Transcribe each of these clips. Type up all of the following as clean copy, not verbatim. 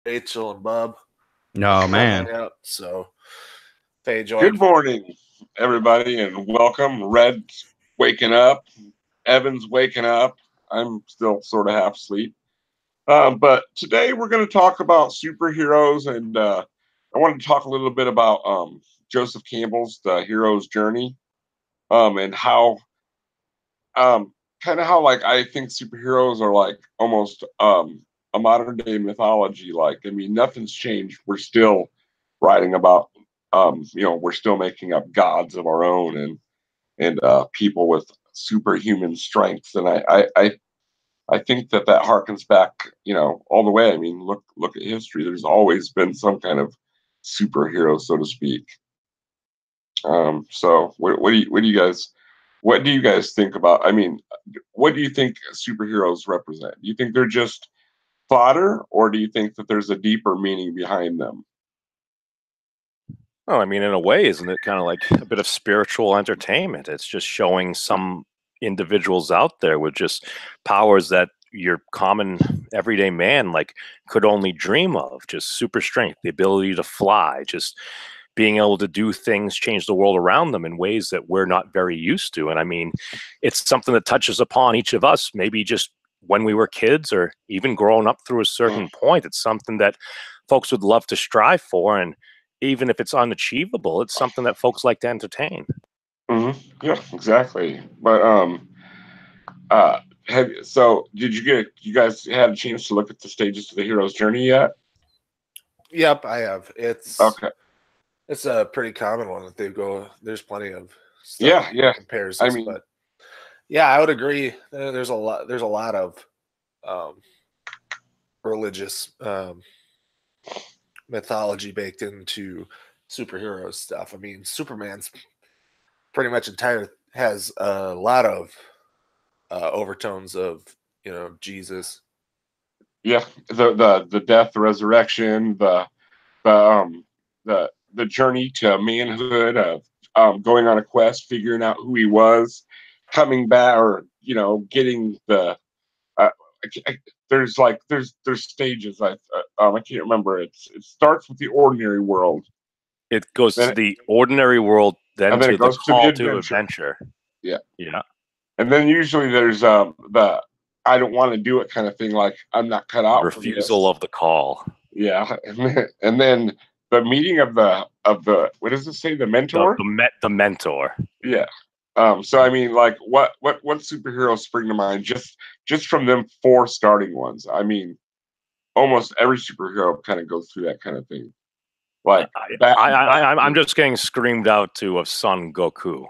Rachel and Bub Oh man. hang out. So they Good joined. morning, everybody, and welcome. Red's waking up. Evan's waking up. I'm still sort of half asleep. But today we're going to talk about superheroes, and I wanted to talk a little bit about Joseph Campbell's The Hero's Journey, and how um, kind of how like I think superheroes are like almost a modern day mythology. Like, I mean, nothing's changed. We're still writing about we're still making up gods of our own and people with superhuman strengths. And I think that harkens back, all the way. I mean, look at history. There's always been some kind of superhero, so to speak. So what do you guys think about? I mean, what do you think superheroes represent? Do you think they're just fodder, or do you think that there's a deeper meaning behind them? Well, I mean, in a way, isn't it kind of like a bit of spiritual entertainment? It's just showing some individuals out there with just powers that your common everyday man like could only dream of. Just super strength, the ability to fly, just being able to do things, change the world around them in ways that we're not very used to. And I mean, it's something that touches upon each of us, maybe just when we were kids or even growing up through a certain point. It's something that folks would love to strive for. And even if it's unachievable, it's something that folks like to entertain. Yeah, exactly. But did you guys had a chance to look at the stages of the hero's journey yet? Yep, I have. Okay. It's a pretty common one that they go. There's plenty of stuff Yeah. compares I this, mean, but yeah, I would agree. There's a lot. There's a lot of um, religious mythology baked into superhero stuff. I mean, Superman's pretty much entire has a lot of overtones of Jesus. yeah, the death, the resurrection, the the journey to manhood of going on a quest, figuring out who he was, coming back, or getting the. Uh, there's stages. I can't remember. It starts with the ordinary world, It goes then to the ordinary world, then and then to it the goes to the call to adventure. adventure. Yeah, Yeah. and then usually there's the I don't want to do it kind of thing. Like, I'm not cut out for Refusal this. of the call. Yeah, and then the meeting of the what does it say? The mentor. The mentor. Yeah. So I mean, like, what superheroes spring to mind just from them four starting ones? I mean, almost every superhero kind of goes through that kind of thing. Like, I'm just getting screamed out to of Son Goku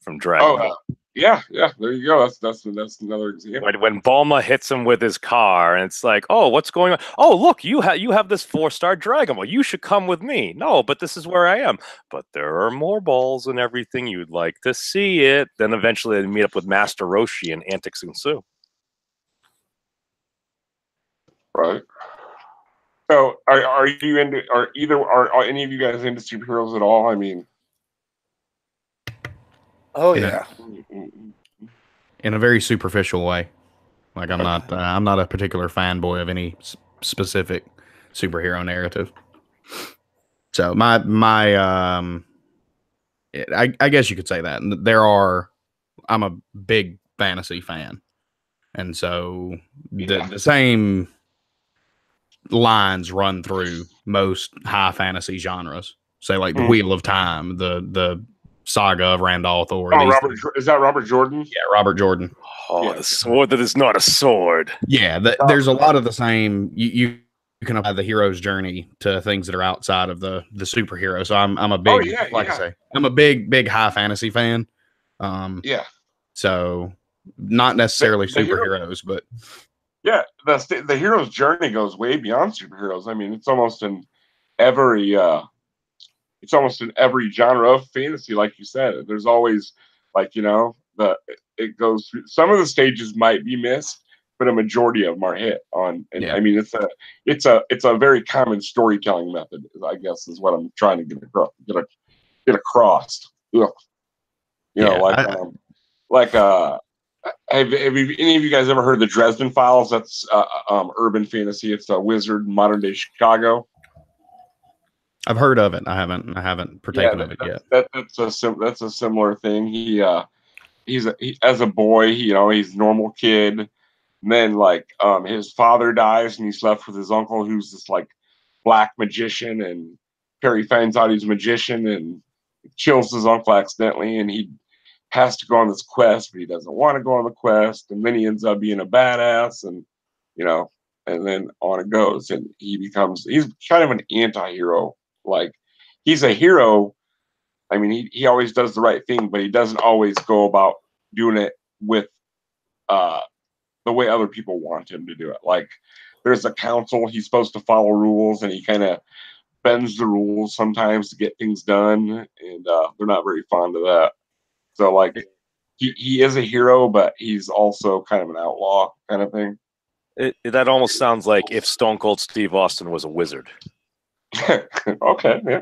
from Dragon Ball. Yeah. There you go. That's another example. When Bulma hits him with his car, and it's like, oh, what's going on? Oh, look, you have this 4-star Dragon Ball. You should come with me. No, but this is where I am. But there are more balls and everything. You'd like to see it. Then eventually they meet up with Master Roshi, and antics ensue. Right. So are you into are any of you guys into superheroes at all? I mean, Oh In yeah, in a very superficial way. Like I'm not a particular fanboy of any specific superhero narrative. So I guess you could say that I'm a big fantasy fan, and so the same lines run through most high fantasy genres. Say like the Wheel of Time, the Saga of Randall Thor. Is that Robert Jordan? Yeah, Robert Jordan. Oh, yeah. The sword that is not a sword. Yeah, there's a lot of the same. You can apply the hero's journey to things that are outside of the superhero. So I'm a big I say, I'm a big high fantasy fan. Yeah. So not necessarily superheroes, but yeah, the hero's journey goes way beyond superheroes. I mean, it's almost in every genre of fantasy, like you said. There's always, like, it goes through. Some of the stages might be missed, but a majority of them are hit on. And yeah. I mean, it's a very common storytelling method, I guess, is what I'm trying to get across. Ugh. Have any of you guys ever heard of the Dresden Files? That's urban fantasy. It's a wizard in modern day Chicago. I've heard of it. I haven't partaken of it yet. That's a similar thing. He as a boy, he's a normal kid. And then his father dies and he's left with his uncle who's this like black magician, and Perry finds out he's a magician and kills his uncle accidentally, and he has to go on this quest, but he doesn't want to go on the quest, and then he ends up being a badass, and and then on it goes, and he's kind of an anti-hero. Like, he's a hero. I mean, he always does the right thing, but he doesn't always go about doing it with the way other people want him to do it. Like, there's a council, he's supposed to follow rules, and he kind of bends the rules sometimes to get things done, and they're not very fond of that. So, like, he is a hero, but he's also kind of an outlaw kind of thing. That almost sounds like if Stone Cold Steve Austin was a wizard. Okay, yeah.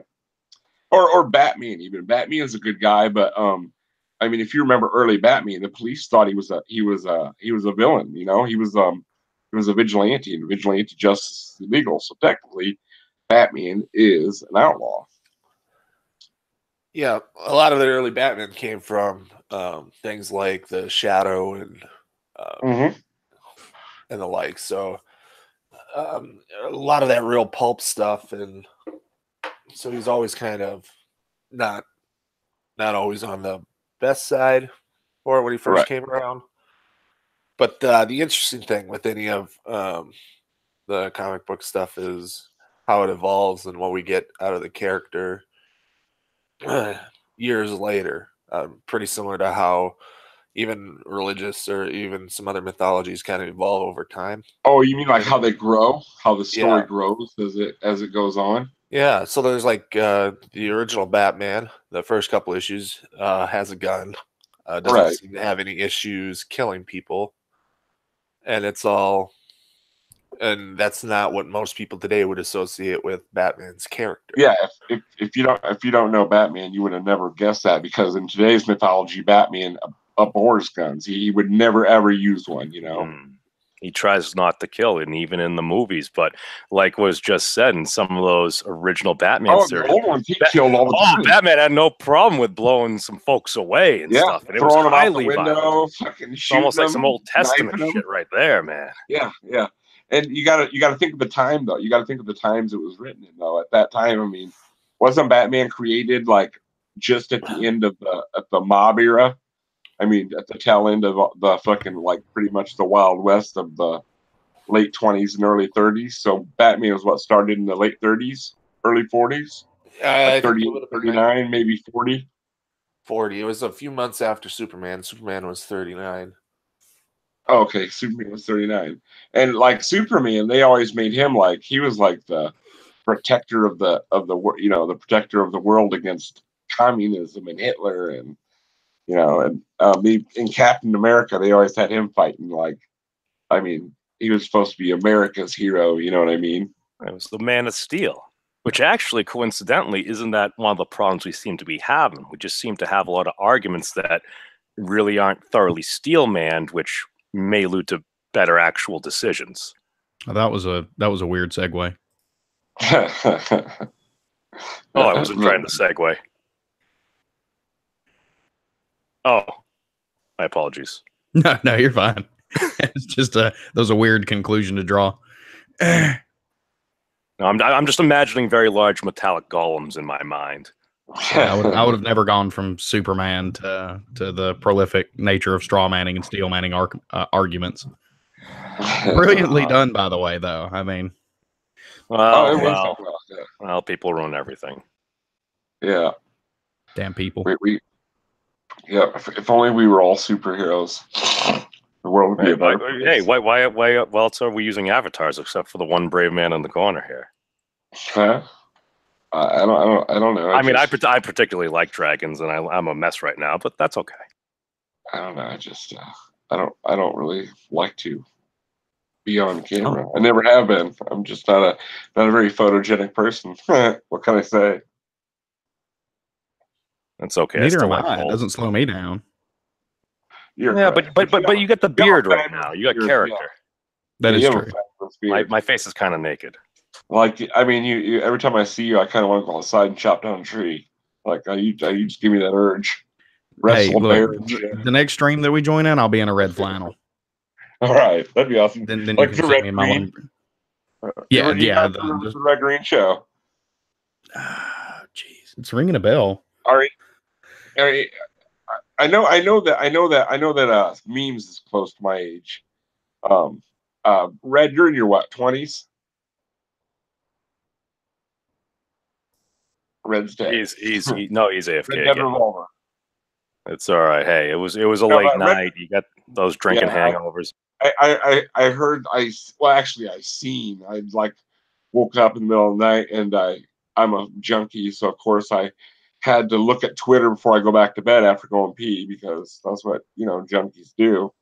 Or Batman even. Batman is a good guy, but I mean, if you remember early Batman, the police thought he was a villain. He was a vigilante, and vigilante justice is illegal. So technically, Batman is an outlaw. Yeah, a lot of the early Batman came from things like the Shadow and and the like. So a lot of that real pulp stuff, and so he's always kind of not always on the best side for it when he first came around. But the interesting thing with any of the comic book stuff is how it evolves and what we get out of the character years later. Pretty similar to how even religious or even some other mythologies kind of evolve over time. Oh, you mean like how they grow, how the story grows as it goes on? Yeah, so there's like the original Batman, the first couple issues, has a gun, doesn't seem to have any issues killing people, and that's not what most people today would associate with Batman's character. Yeah, if you don't know Batman, you would have never guessed that, because in today's mythology, Batman abhors guns. He would never ever use one. He tries not to kill, and even in the movies. But like was just said, in some of those original Batman series, the old ones, he killed all the time. Batman had no problem with blowing some folks away and stuff, and it was highly violent. It's almost like some Old Testament shit right there, man. Yeah. And you gotta think of the time, though. You gotta think of the times it was written in, though. At that time, I mean, wasn't Batman created like just at the end of the mob era? I mean, at the tail end of the fucking, like, pretty much the Wild West of the late 20s and early 30s. So Batman was what started in the late 30s, early 40s, like 30, 39, maybe 40. 40. It was a few months after Superman. Superman was 39. Oh, okay, Superman was 39. And like Superman, they always made him like he was like the protector of the the protector of the world against communism and Hitler, and in Captain America, they always had him fighting. Like, I mean, he was supposed to be America's hero. You know what I mean? It was the Man of Steel, which actually, coincidentally, isn't that one of the problems we seem to be having? We just seem to have a lot of arguments that really aren't thoroughly steel-manned, which may lead to better actual decisions. That was a weird segue. I wasn't trying to segue. Oh, my apologies. No, you're fine. It's just that was a weird conclusion to draw. No, I'm just imagining very large metallic golems in my mind. I would have never gone from Superman to the prolific nature of straw manning and steel manning arguments. Brilliantly done, by the way, though. I mean, well, people ruin everything. Yeah, damn people. If only we were all superheroes, the world would be a better place. Hey, why else are we using avatars except for the one brave man in the corner here? Huh? I don't know. I particularly like dragons, and I'm a mess right now, but that's okay. I don't know. I don't really like to be on camera. I never have been. I'm just not a very photogenic person. What can I say? That's okay. Neither am I. It doesn't slow me down. You're Yeah, correct. but you got the you have a beard right fabulous now. You got beard, character. That is you have a true. fabulous beard. My face is kind of naked. Like, I mean, you every time I see you, I kind of want to go outside and chop down a tree. Like, you just give me that urge. Hey, Wrestle a look, bear and shit. the next stream that we join in, I'll be in a red flannel. All right, that'd be awesome. Then you Like can the see red me in my green. one. Yeah, You yeah. got the red green show. Jeez, it's ringing a bell. All right. I know that memes is close to my age. Red, you're in your what, 20s? Red's dead. He's Red AFK Dead again. Revolver. It's all right. Hey, it was a No, late but night. You got those drinking Yeah, hangovers. I heard actually I seen I like woke up in the middle of the night and I'm a junkie, so of course I had to look at Twitter before I go back to bed after going pee because that's what junkies do.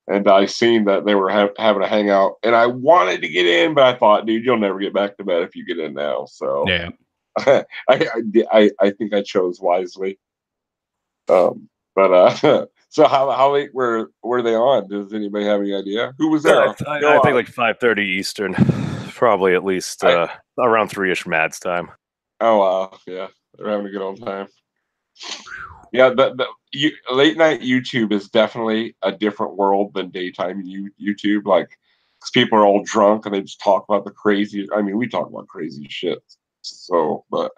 And I seen that they were having a hangout, and I wanted to get in, but I thought, dude, you'll never get back to bed if you get in now. So Yeah. I think I chose wisely. But so how late were they on? Does anybody have any idea? Who was there? I think like 5:30 Eastern, probably at least around 3-ish Mads time. Oh wow, yeah, they're having a good old time. Yeah, late night YouTube is definitely a different world than daytime YouTube. Like, 'cause people are all drunk and they just talk about the crazy. I mean, we talk about crazy shit. So, but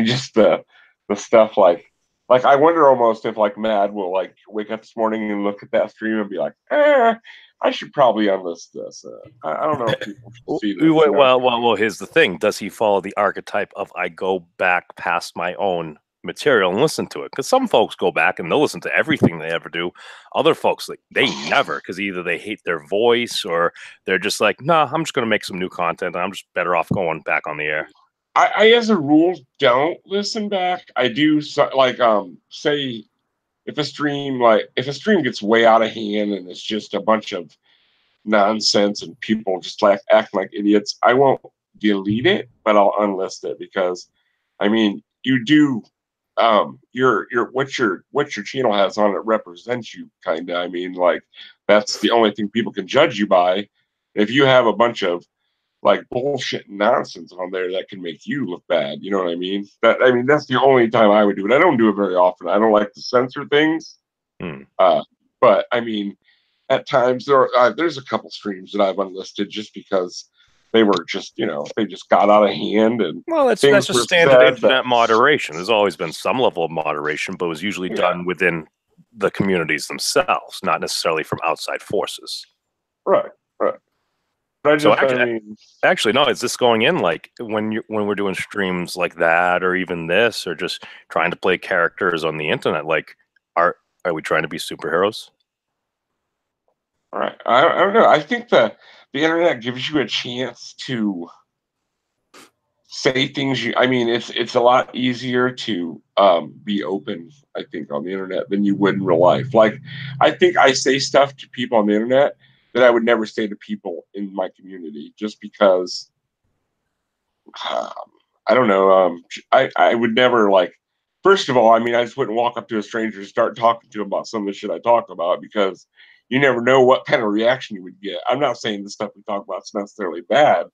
just the stuff like I wonder almost if like Mad will like wake up this morning and look at that stream and be like, I should probably unlist this. I don't know if people should see this. Well, here's the thing. Does he follow the archetype of I go back past my own material and listen to it? Because some folks go back and they'll listen to everything they ever do. Other folks, like, they never, because either they hate their voice or they're just like, nah, I'm just going to make some new content and I'm just better off going back on the air. I as a rule don't listen back. I do like say if a stream gets way out of hand and it's just a bunch of nonsense and people just like acting like idiots, I won't delete it, but I'll unlist it because I mean you do your what your channel has on it represents you kinda. I mean, like, that's the only thing people can judge you by. If you have a bunch of like bullshit nonsense on there that can make you look bad. You know what I mean? That's the only time I would do it. I don't do it very often. I don't like to censor things. But I mean, at times there's a couple streams that I've unlisted just because they were just they just got out of hand and that's just standard internet moderation. There's always been some level of moderation, but it was usually done within the communities themselves, not necessarily from outside forces. Right. Actually, no. Is this going in like when we're doing streams like that, or even this, or just trying to play characters on the internet? Like, are we trying to be superheroes? All right. I don't know. I think the internet gives you a chance to say things. It's a lot easier to be open, I think, on the internet than you would in real life. Like, I think I say stuff to people on the internet that I would never say to people in my community, just because I don't know. I would never, like. First of all, I just wouldn't walk up to a stranger and start talking to him about some of the shit I talk about because you never know what kind of reaction you would get. I'm not saying the stuff we talk about is necessarily bad,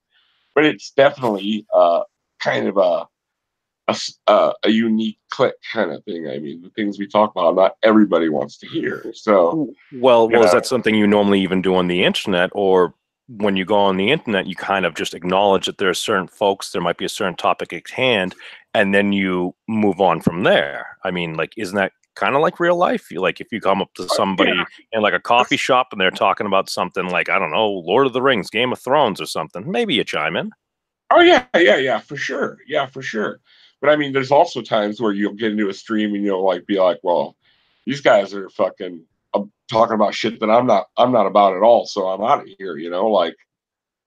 but it's definitely kind of a unique click kind of thing. I mean, the things we talk about, not everybody wants to hear. So, well, is that something you normally even do on the internet, or when you go on the internet, you kind of just acknowledge that there are certain folks, there might be a certain topic at hand, and then you move on from there? I mean, like, isn't that kind of like real life? Like, if you come up to somebody in like a coffee shop and they're talking about something like, I don't know, Lord of the Rings, Game of Thrones or something, maybe you chime in. Oh yeah, for sure. Yeah, for sure. But there's also times where you'll get into a stream and you'll like be like, well, these guys are fucking talking about shit that I'm not about at all, so I'm out of here,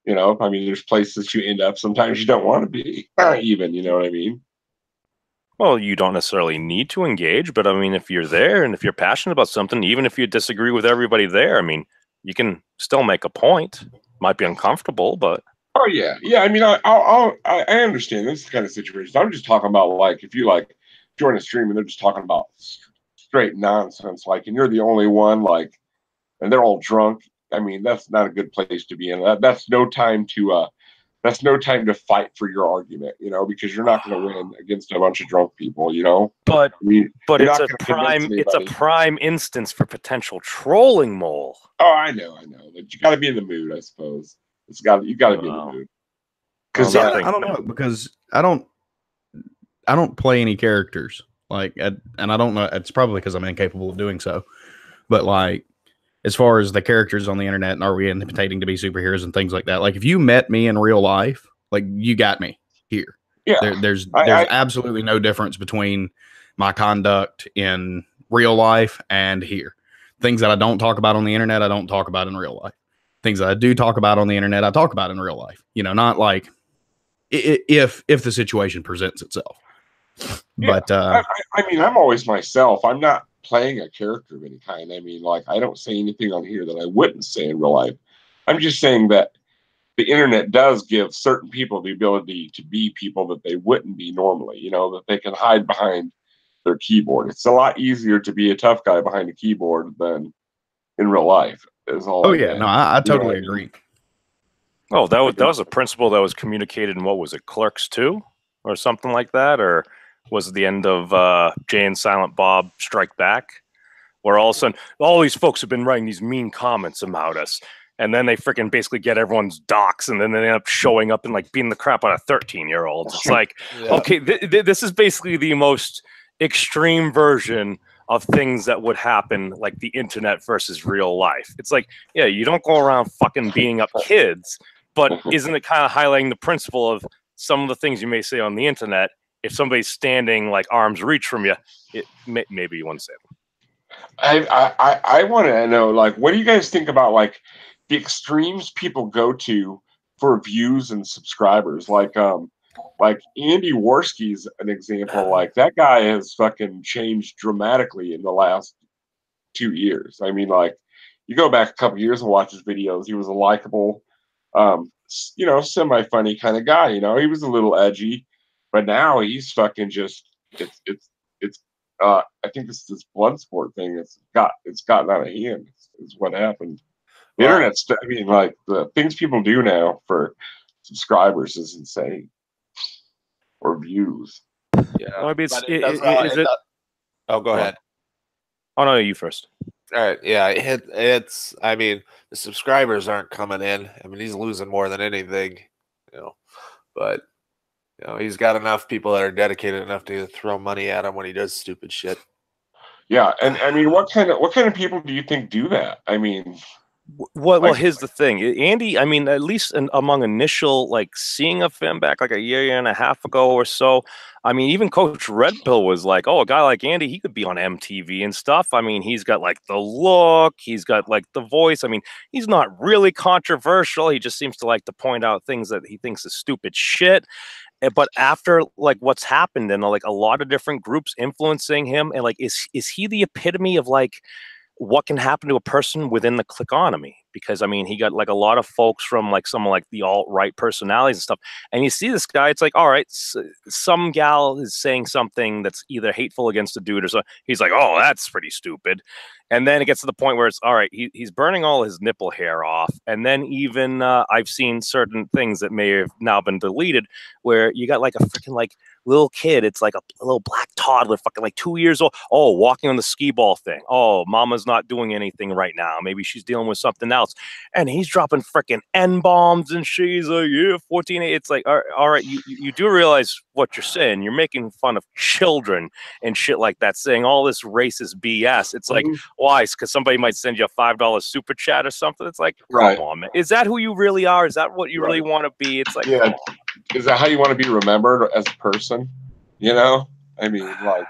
there's places you end up sometimes you don't want to be, even, you know what I mean? Well, you don't necessarily need to engage, but if you're there and if you're passionate about something, even if you disagree with everybody there, you can still make a point. Might be uncomfortable, but oh yeah. I understand this kind of situation. I'm just talking about, like, if you like join a stream and they're just talking about straight nonsense. Like, and you're the only one. Like, and they're all drunk. I mean, that's not a good place to be in. That's no time to. That's no time to fight for your argument, because you're not going to win against a bunch of drunk people, But I mean, but you're it's not a going to convince anybody. prime instance for potential trolling, Mole. Oh, I know, but you got to be in the mood, I suppose. You got to be in the Wow. mood. Well, Because I don't know, because I don't play any characters, and I don't know. It's probably because I'm incapable of doing so. But like, as far as the characters on the internet, and are we imitating to be superheroes and things like that? Like, if you met me in real life, like, you got me here. yeah, There's I absolutely no difference between my conduct in real life and here. Things that I don't talk about on the internet, I don't talk about in real life. Things that I do talk about on the internet, I talk about in real life. Not like if the situation presents itself. Yeah, But I mean, I'm always myself. I'm not playing a character of any kind. I mean, like, I don't say anything on here that I wouldn't say in real life. I'm just saying that the internet does give certain people the ability to be people that they wouldn't be normally, that they can hide behind their keyboard. It's a lot easier to be a tough guy behind a keyboard than in real life, is all oh I'm yeah, saying. no, I You know totally what I mean? agree. Oh, that was a principle that was communicated in, what was it, Clerks 2 or something like that, or was it the end of Jay and Silent Bob Strike Back, where all of a sudden all these folks have been writing these mean comments about us, and then they freaking basically get everyone's docs, and then they end up showing up and like beating the crap out of 13-year-olds. It's like, Yeah. okay, this is basically the most extreme version of things that would happen, like the internet versus real life. It's like, yeah, you don't go around fucking beating up kids, but isn't it kind of highlighting the principle of some of the things you may say on the internet? If somebody's standing like arm's reach from you, maybe you wouldn't say them. I want to know, like, what do you guys think about, like, the extremes people go to for views and subscribers? Like Andy Worski's an example. Like, that guy has fucking changed dramatically in the last 2 years. I mean, like, you go back a couple years and watch his videos, he was a likable, semi-funny kind of guy. He was a little edgy, but now he's fucking just it's. I think this blood sport thing. It's gotten out of hand. Is what happened. The Well, internet's. I mean, like, the things people do now for subscribers is insane, or views. yeah. Well, maybe But it does, well, is it? Oh, go Go on. ahead. Oh no, you first. All right. Yeah. It's, I mean, the subscribers aren't coming in. I mean, he's losing more than anything, but, he's got enough people that are dedicated enough to throw money at him when he does stupid shit. Yeah, and I mean, what kind of people do you think do that? I mean, Well, like, here's the thing, Andy. I mean, at least among initial, like, seeing of him back like a year and a half ago or so. I mean, even Coach Red Pill was like, "Oh, a guy like Andy, he could be on MTV and stuff." I mean, he's got like the look, he's got like the voice. I mean, he's not really controversial. He just seems to like to point out things that he thinks is stupid shit. But after like what's happened and like a lot of different groups influencing him, and like, is he the epitome of like what can happen to a person within the cliconomy? Because I mean, he got like a lot of folks from like some like the alt-right personalities and stuff, and you see this guy, it's like, all right, some gal is saying something that's either hateful against a dude or so, he's like, oh, that's pretty stupid. And then it gets to the point where it's all right, he's burning all his nipple hair off. And then even I've seen certain things that may have now been deleted where you got like a freaking like little kid. It's like a little black toddler, fucking like 2 years old. Oh, walking on the skee ball thing. Oh, mama's not doing anything right now. Maybe she's dealing with something else. And he's dropping freaking N-bombs and she's like, yeah, 14. It's like, all right, you do realize what you're saying. You're making fun of children and shit like that, saying all this racist BS. It's like, why? Because somebody might send you a $5 super chat or something. It's like, come Right. on, man. Is that who you really are? Is that what you really Right. want to be? It's like, Yeah. come on. Is that how you want to be remembered as a person? I mean, like,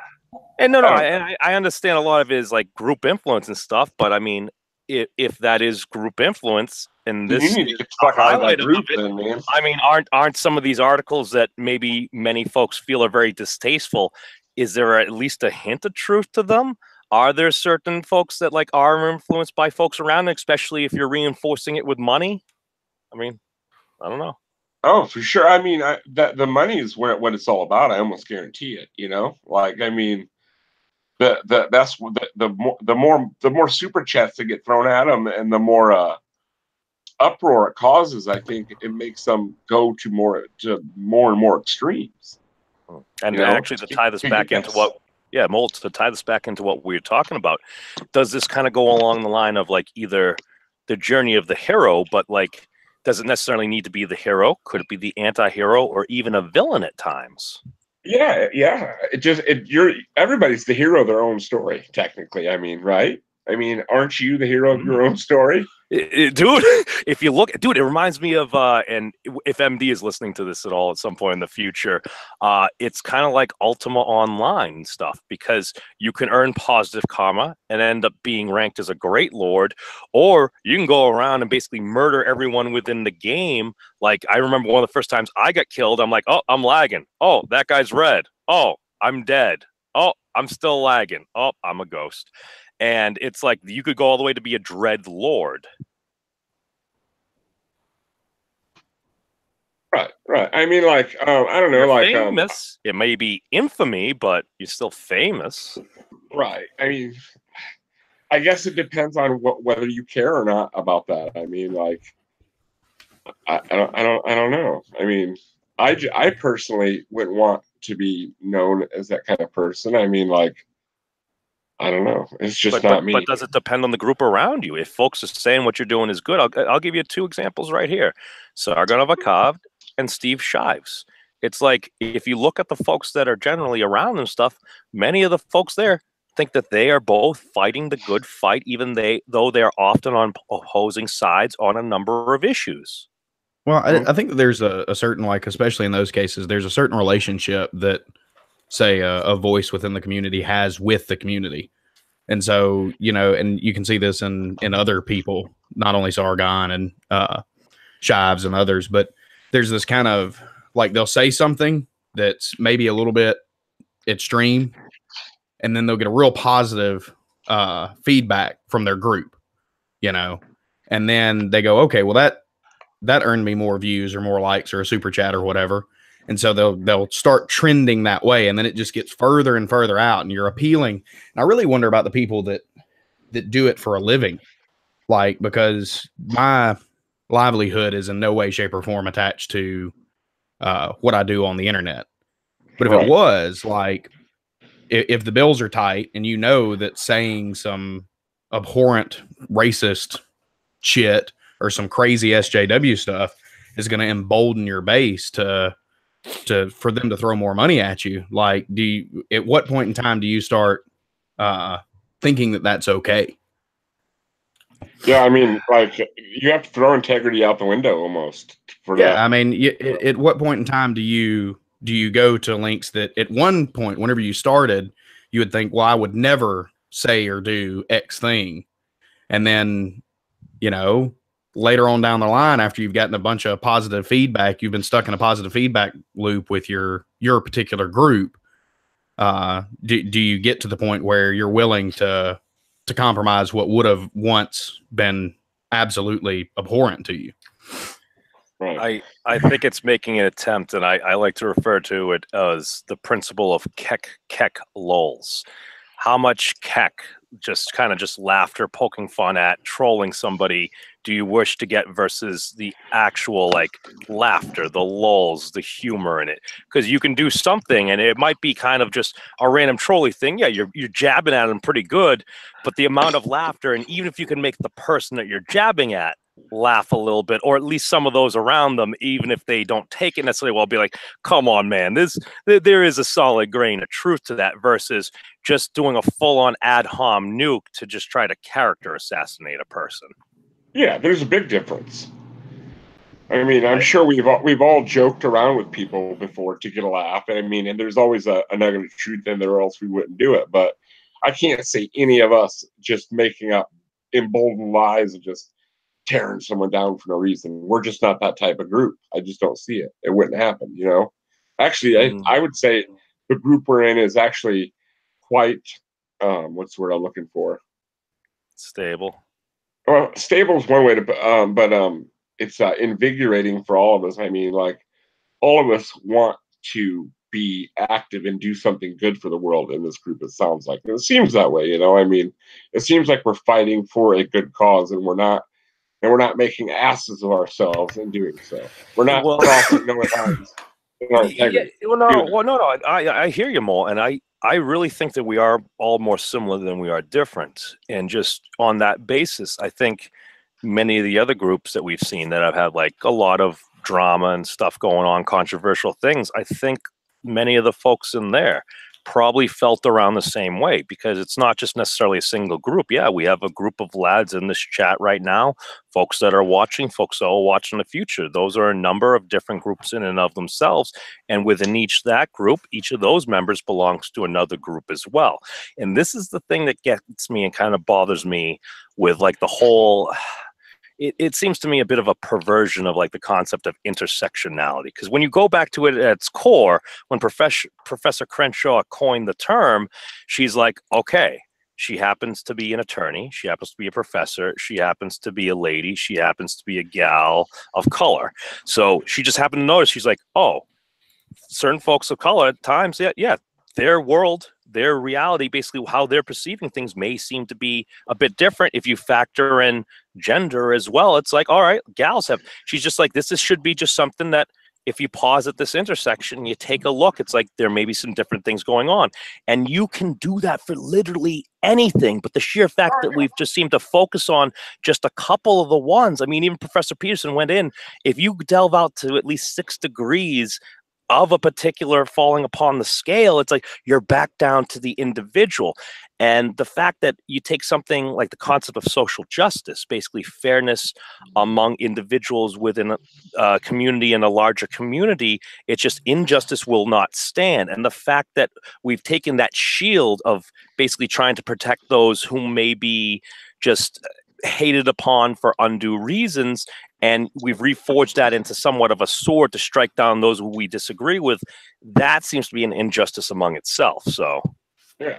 And no, I don't- I understand a lot of it is like group influence and stuff, but I mean, if that is group influence, and you this need to is get the fuck a out of that highlight group, it, then, man. I mean, aren't some of these articles that maybe many folks feel are very distasteful? Is there at least a hint of truth to them? Are there certain folks that like are influenced by folks around, especially if you're reinforcing it with money? I mean, I don't know. Oh, for sure. I mean, that the money is what it's all about. I almost guarantee it. Like, I mean, the more super chats that get thrown at them, and the more uproar it causes, I think it makes them go to more and more extremes. And actually, to tie this back into what, to tie this back into what we're talking about, does this kind of go along the line of like either the journey of the hero, but like, does it necessarily need to be the hero? Could it be the anti-hero or even a villain at times? Yeah. Everybody's the hero of their own story, technically. I mean, right? I mean, aren't you the hero of your own story? Dude, if you look, dude, it reminds me of, and if MD is listening to this at all at some point in the future, it's kind of like Ultima Online stuff, because you can earn positive karma and end up being ranked as a great lord, or you can go around and basically murder everyone within the game. Like, I remember one of the first times I got killed, I'm like, oh, I'm lagging. Oh, that guy's red. Oh, I'm dead. Oh, I'm still lagging. Oh, I'm a ghost. And it's like you could go all the way to be a dread lord. Right. I mean, like, I don't know, You're like, famous. It may be infamy, but you're still famous. Right. I mean, I guess it depends on whether you care or not about that. I mean, like, I don't know. I mean, I personally wouldn't want to be known as that kind of person. I mean, like, I don't know. It's just not me. But does it depend on the group around you? If folks are saying what you're doing is good, I'll give you 2 examples right here: Sargon of Akkad and Steve Shives. It's like, if you look at the folks that are generally around and stuff, many of the folks there think that they are both fighting the good fight, even though they are often on opposing sides on a number of issues. Well, I think that there's a certain, like, especially in those cases, there's a certain relationship that, say, a voice within the community has with the community. And so, and you can see this in other people, not only Sargon and Shives and others, but there's this kind of, like, they'll say something that's maybe a little bit extreme, and then they'll get a real positive feedback from their group, and then they go, okay, well, that earned me more views or more likes or a super chat or whatever. And so they'll start trending that way, and then it just gets further and further out, and you're appealing. And I really wonder about the people that do it for a living, like, because my livelihood is in no way, shape, or form attached to what I do on the internet. But if it was, like, if the bills are tight and you know that saying some abhorrent racist shit or some crazy SJW stuff is going to embolden your base for them to throw more money at you, like, at what point in time do you start thinking that that's okay? Yeah, I mean, like, you have to throw integrity out the window almost for that. I mean, at what point in time do you go to links that at one point, whenever you started, you would think, well, I would never say or do X thing, and then later on down the line, after you've gotten a bunch of positive feedback, you've been stuck in a positive feedback loop with your particular group. Do you get to the point where you're willing to compromise what would have once been absolutely abhorrent to you? Right. I think it's making an attempt, and I like to refer to it as the principle of kek lols. How much kek, just kind of just laughter, poking fun at, trolling somebody, do you wish to get versus the actual, like, laughter, the lulls, the humor in it? Because you can do something, and it might be kind of just a random trolly thing. Yeah, you're jabbing at them pretty good, but the amount of laughter, and even if you can make the person that you're jabbing at laugh a little bit, or at least some of those around them, even if they don't take it necessarily well, be like, come on, man, there is a solid grain of truth to that, versus just doing a full-on ad hom nuke to just try to character assassinate a person. Yeah, there's a big difference. I mean, I'm sure we've all joked around with people before to get a laugh. I mean, and there's always a nugget of truth in there, or else we wouldn't do it. But I can't say any of us just making up emboldened lies and just tearing someone down for no reason. We're just not that type of group. I just don't see it. It wouldn't happen, Actually, I would say the group we're in is actually quite, what's the word I'm looking for? Stable. Well, stable is one way to, but it's invigorating for all of us. I mean, like, all of us want to be active and do something good for the world in this group. It sounds like, and it seems that way. You know, I mean, it seems like we're fighting for a good cause, and we're not making asses of ourselves in doing so. We're not Well, crossing no lines in our yeah, integrity. no. I hear you more, and I really think that we are all more similar than we are different. And just on that basis, I think many of the other groups that we've seen that have had like a lot of drama and stuff going on, controversial things, I think many of the folks in there probably felt around the same way, because it's not just necessarily a single group. Yeah, we have a group of lads in this chat right now, folks that are watching, folks that will watch in the future. Those are a number of different groups in and of themselves. And within that group, each of those members belongs to another group as well. And this is the thing that gets me and kind of bothers me with like the whole... It seems to me a bit of a perversion of like the concept of intersectionality, because when you go back to it at its core, when Professor Crenshaw coined the term, she's like, okay, she happens to be an attorney, she happens to be a professor, she happens to be a lady, she happens to be a gal of color. So she just happened to notice, she's like, oh, certain folks of color at times, yeah, their world, their reality, basically how they're perceiving things may seem to be a bit different. If you factor in gender as well, it's like, all right, gals have, she's just like, should be just something that if you pause at this intersection and you take a look, it's like there may be some different things going on. And you can do that for literally anything, but the sheer fact that we've just seemed to focus on just a couple of the ones. I mean, even Professor Peterson went in, if you delve out to at least 6 degrees of a particular falling upon the scale, it's like you're back down to the individual. And the fact that you take something like the concept of social justice, basically fairness among individuals within a community and a larger community, it's just injustice will not stand. And the fact that we've taken that shield of basically trying to protect those who may be just hated upon for undue reasons, and we've reforged that into somewhat of a sword to strike down those who we disagree with, that seems to be an injustice among itself. So yeah.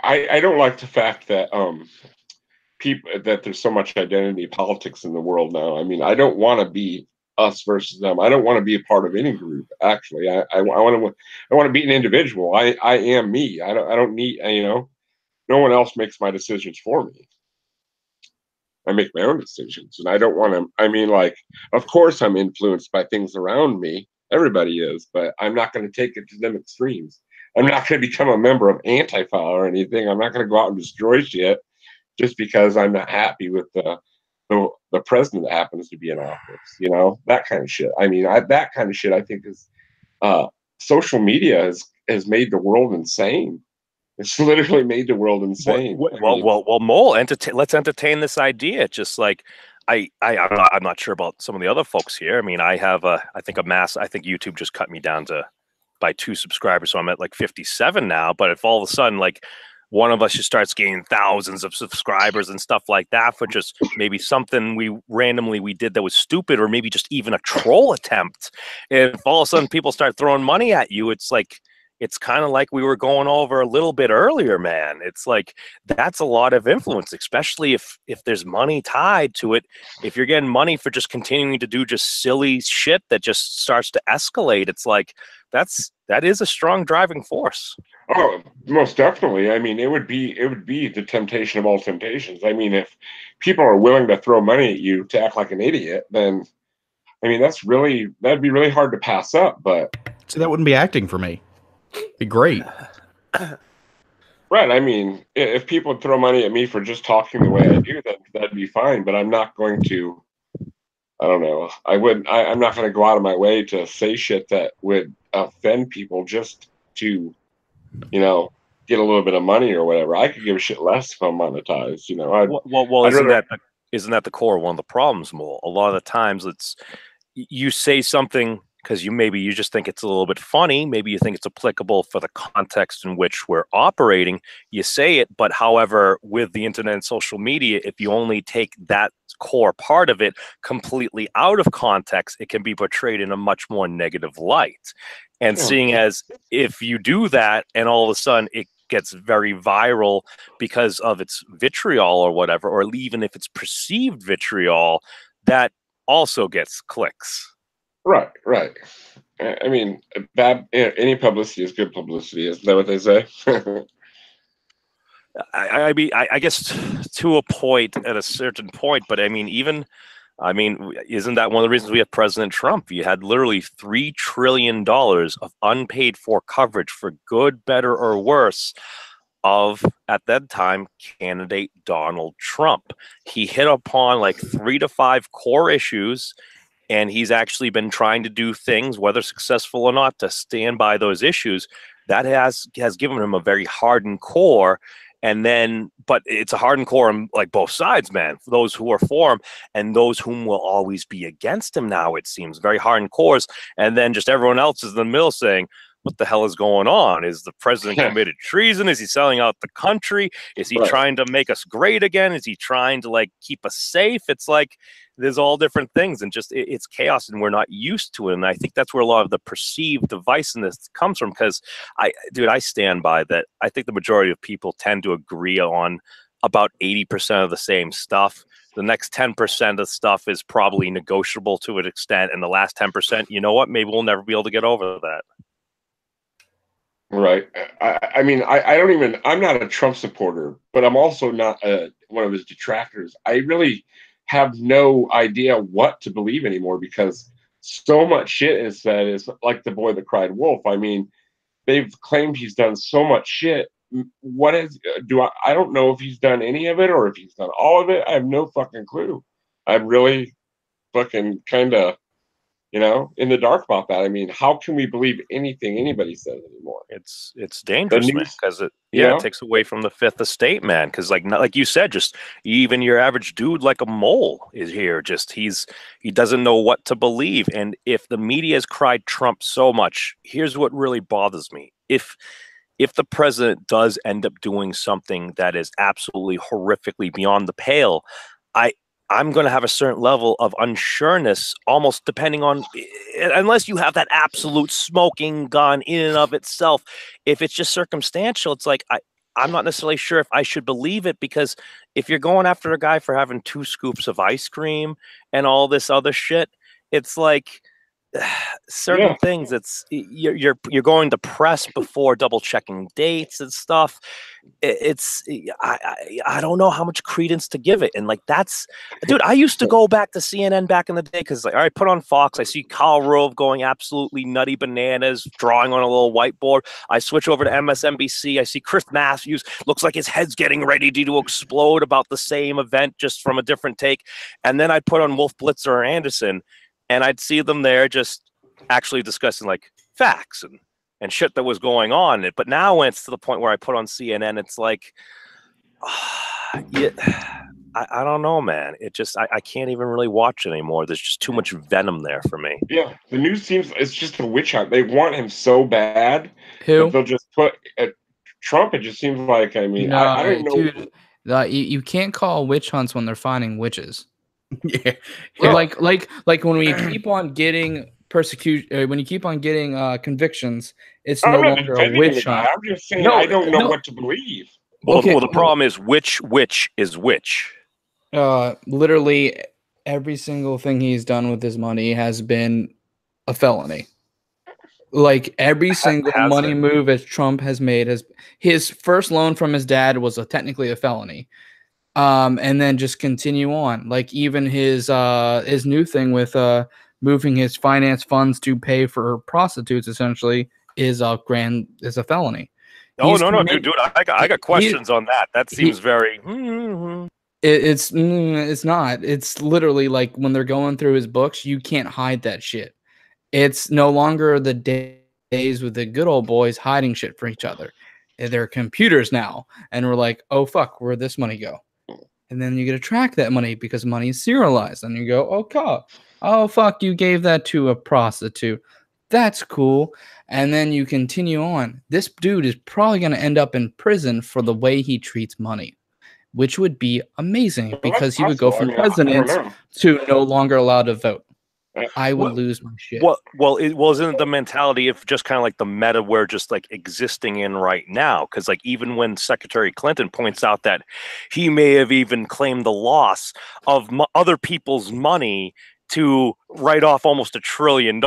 I don't like the fact that people, that there's so much identity politics in the world now. I mean, I don't want to be us versus them. I don't want to be a part of any group. Actually, I want to be an individual. I am me. I don't need, no one else makes my decisions for me. I make my own decisions, and I don't want to. I mean, like, of course, I'm influenced by things around me. Everybody is, but I'm not going to take it to them extremes. I'm not going to become a member of Antifa or anything. I'm not going to go out and destroy shit just because I'm not happy with the president that happens to be in office. You know, that kind of shit. I mean, that kind of shit, I think, is social media has made the world insane. It's literally made the world insane. Well, Mole, let's entertain this idea. Just like I'm not sure about some of the other folks here. I mean, I have I think YouTube just cut me down by 2 subscribers, so I'm at like 57 now. But if all of a sudden, like, one of us just starts gaining thousands of subscribers and stuff like that for just maybe something we did that was stupid, or maybe just even a troll attempt, if all of a sudden people start throwing money at you, it's like, it's kind of like we were going over a little bit earlier, man. It's like, that's a lot of influence, especially if there's money tied to it. If you're getting money for just continuing to do just silly shit that just starts to escalate, it's like, that is a strong driving force. Oh, most definitely. I mean, it would be the temptation of all temptations. I mean, if people are willing to throw money at you to act like an idiot, then I mean, that'd be really hard to pass up. But see, that wouldn't be acting for me. Be great. Right. I mean, if people would throw money at me for just talking the way I do, that'd be fine. But I'm not going to. I don't know. I'm not going to go out of my way to say shit that would offend people just to, get a little bit of money or whatever. I could give a shit less if I'm monetized. Isn't that the core of one of the problems, Mo? A lot of the times you say something because you just think it's a little bit funny. Maybe you think it's applicable for the context in which we're operating. You say it, but however, with the internet and social media, if you only take that core part of it completely out of context, it can be portrayed in a much more negative light. And seeing as if you do that and all of a sudden it gets very viral because of its vitriol or whatever, or even if it's perceived vitriol, that also gets clicks. Right. I mean, bad any publicity is good publicity. Isn't that what they say? I mean, I guess to a point, at a certain point, but I mean, isn't that one of the reasons we have President Trump? You had literally $3 trillion of unpaid for coverage for good, better, or worse of, at that time, candidate Donald Trump. He hit upon like 3 to 5 core issues, and he's actually been trying to do things, whether successful or not, to stand by those issues. That has given him a very hardened core. And then, but it's a hardened core on like both sides, man. For those who are for him and those whom will always be against him now, it seems very hardened cores. And then just everyone else is in the middle saying, what the hell is going on? Is the president committed treason? Is he selling out the country? Is he trying to make us great again? Is he trying to like keep us safe? It's like there's all different things, and just it's chaos, and we're not used to it. And I think that's where a lot of the perceived divisiveness comes from. Because I stand by that. I think the majority of people tend to agree on about 80% of the same stuff. The next 10% of stuff is probably negotiable to an extent, and the last 10%, you know what? Maybe we'll never be able to get over that. Right. I mean, I'm not a Trump supporter, but I'm also not one of his detractors. I really have no idea what to believe anymore because so much shit is said. Is like the boy that cried wolf. I mean, they've claimed he's done so much shit. What is, I don't know if he's done any of it or if he's done all of it. I have no fucking clue. I'm really fucking kind of, in the dark about that. I mean, how can we believe anything anybody says anymore? It's dangerous, man, because it takes away from the fifth estate, man. Because like you said, just even your average dude like a mole is here. Just he doesn't know what to believe. And if the media has cried Trump so much, here's what really bothers me. If the president does end up doing something that is absolutely horrifically beyond the pale, I'm going to have a certain level of unsureness, almost depending on, unless you have that absolute smoking gun in and of itself. If it's just circumstantial, it's like, I'm not necessarily sure if I should believe it, because if you're going after a guy for having 2 scoops of ice cream and all this other shit, it's like certain things. It's you're going to press before double checking dates and stuff. I don't know how much credence to give it. And like, that's, dude, I used to go back to CNN back in the day because, like, all right, put on Fox, I see Karl Rove going absolutely nutty bananas, drawing on a little whiteboard. I switch over to MSNBC, I see Chris Matthews, looks like his head's getting ready to explode about the same event, just from a different take. And then I'd put on Wolf Blitzer or Anderson, and I'd see them there just actually discussing like facts and shit that was going on. But now when it's to the point where I put on CNN, it's like, I don't know, man. It just, I can't even really watch it anymore. There's just too much venom there for me. Yeah, the news seems, it's just a witch hunt. They want him so bad. Who? They'll just put Trump. It just seems like, I mean, I don't know. Dude, you can't call witch hunts when they're finding witches. Yeah. Like when we keep on getting persecution, when you keep on getting convictions, it's no longer a witch hunt. I'm just saying, I don't know what to believe. Well, the problem is which is which. Literally every single thing he's done with his money has been a felony. Like every single money move as Trump has made, his first loan from his dad was technically a felony. And then just continue on. Like even his new thing with moving his finance funds to pay for prostitutes essentially is a felony. Oh, no, dude, I got questions on that. That seems very. It's not. It's literally like when they're going through his books, you can't hide that shit. It's no longer the days with the good old boys hiding shit for each other. They're computers now, and we're like, oh fuck, where'd this money go? And then you get to track that money because money is serialized. And you go, oh, fuck, you gave that to a prostitute. That's cool. And then you continue on. This dude is probably going to end up in prison for the way he treats money, which would be amazing because he would go from president to no longer allowed to vote. I would lose my shit. Well, isn't the mentality of just kind of like the meta we're just like existing in right now? Because like even when Secretary Clinton points out that he may have even claimed the loss of other people's money to write off almost $1 trillion,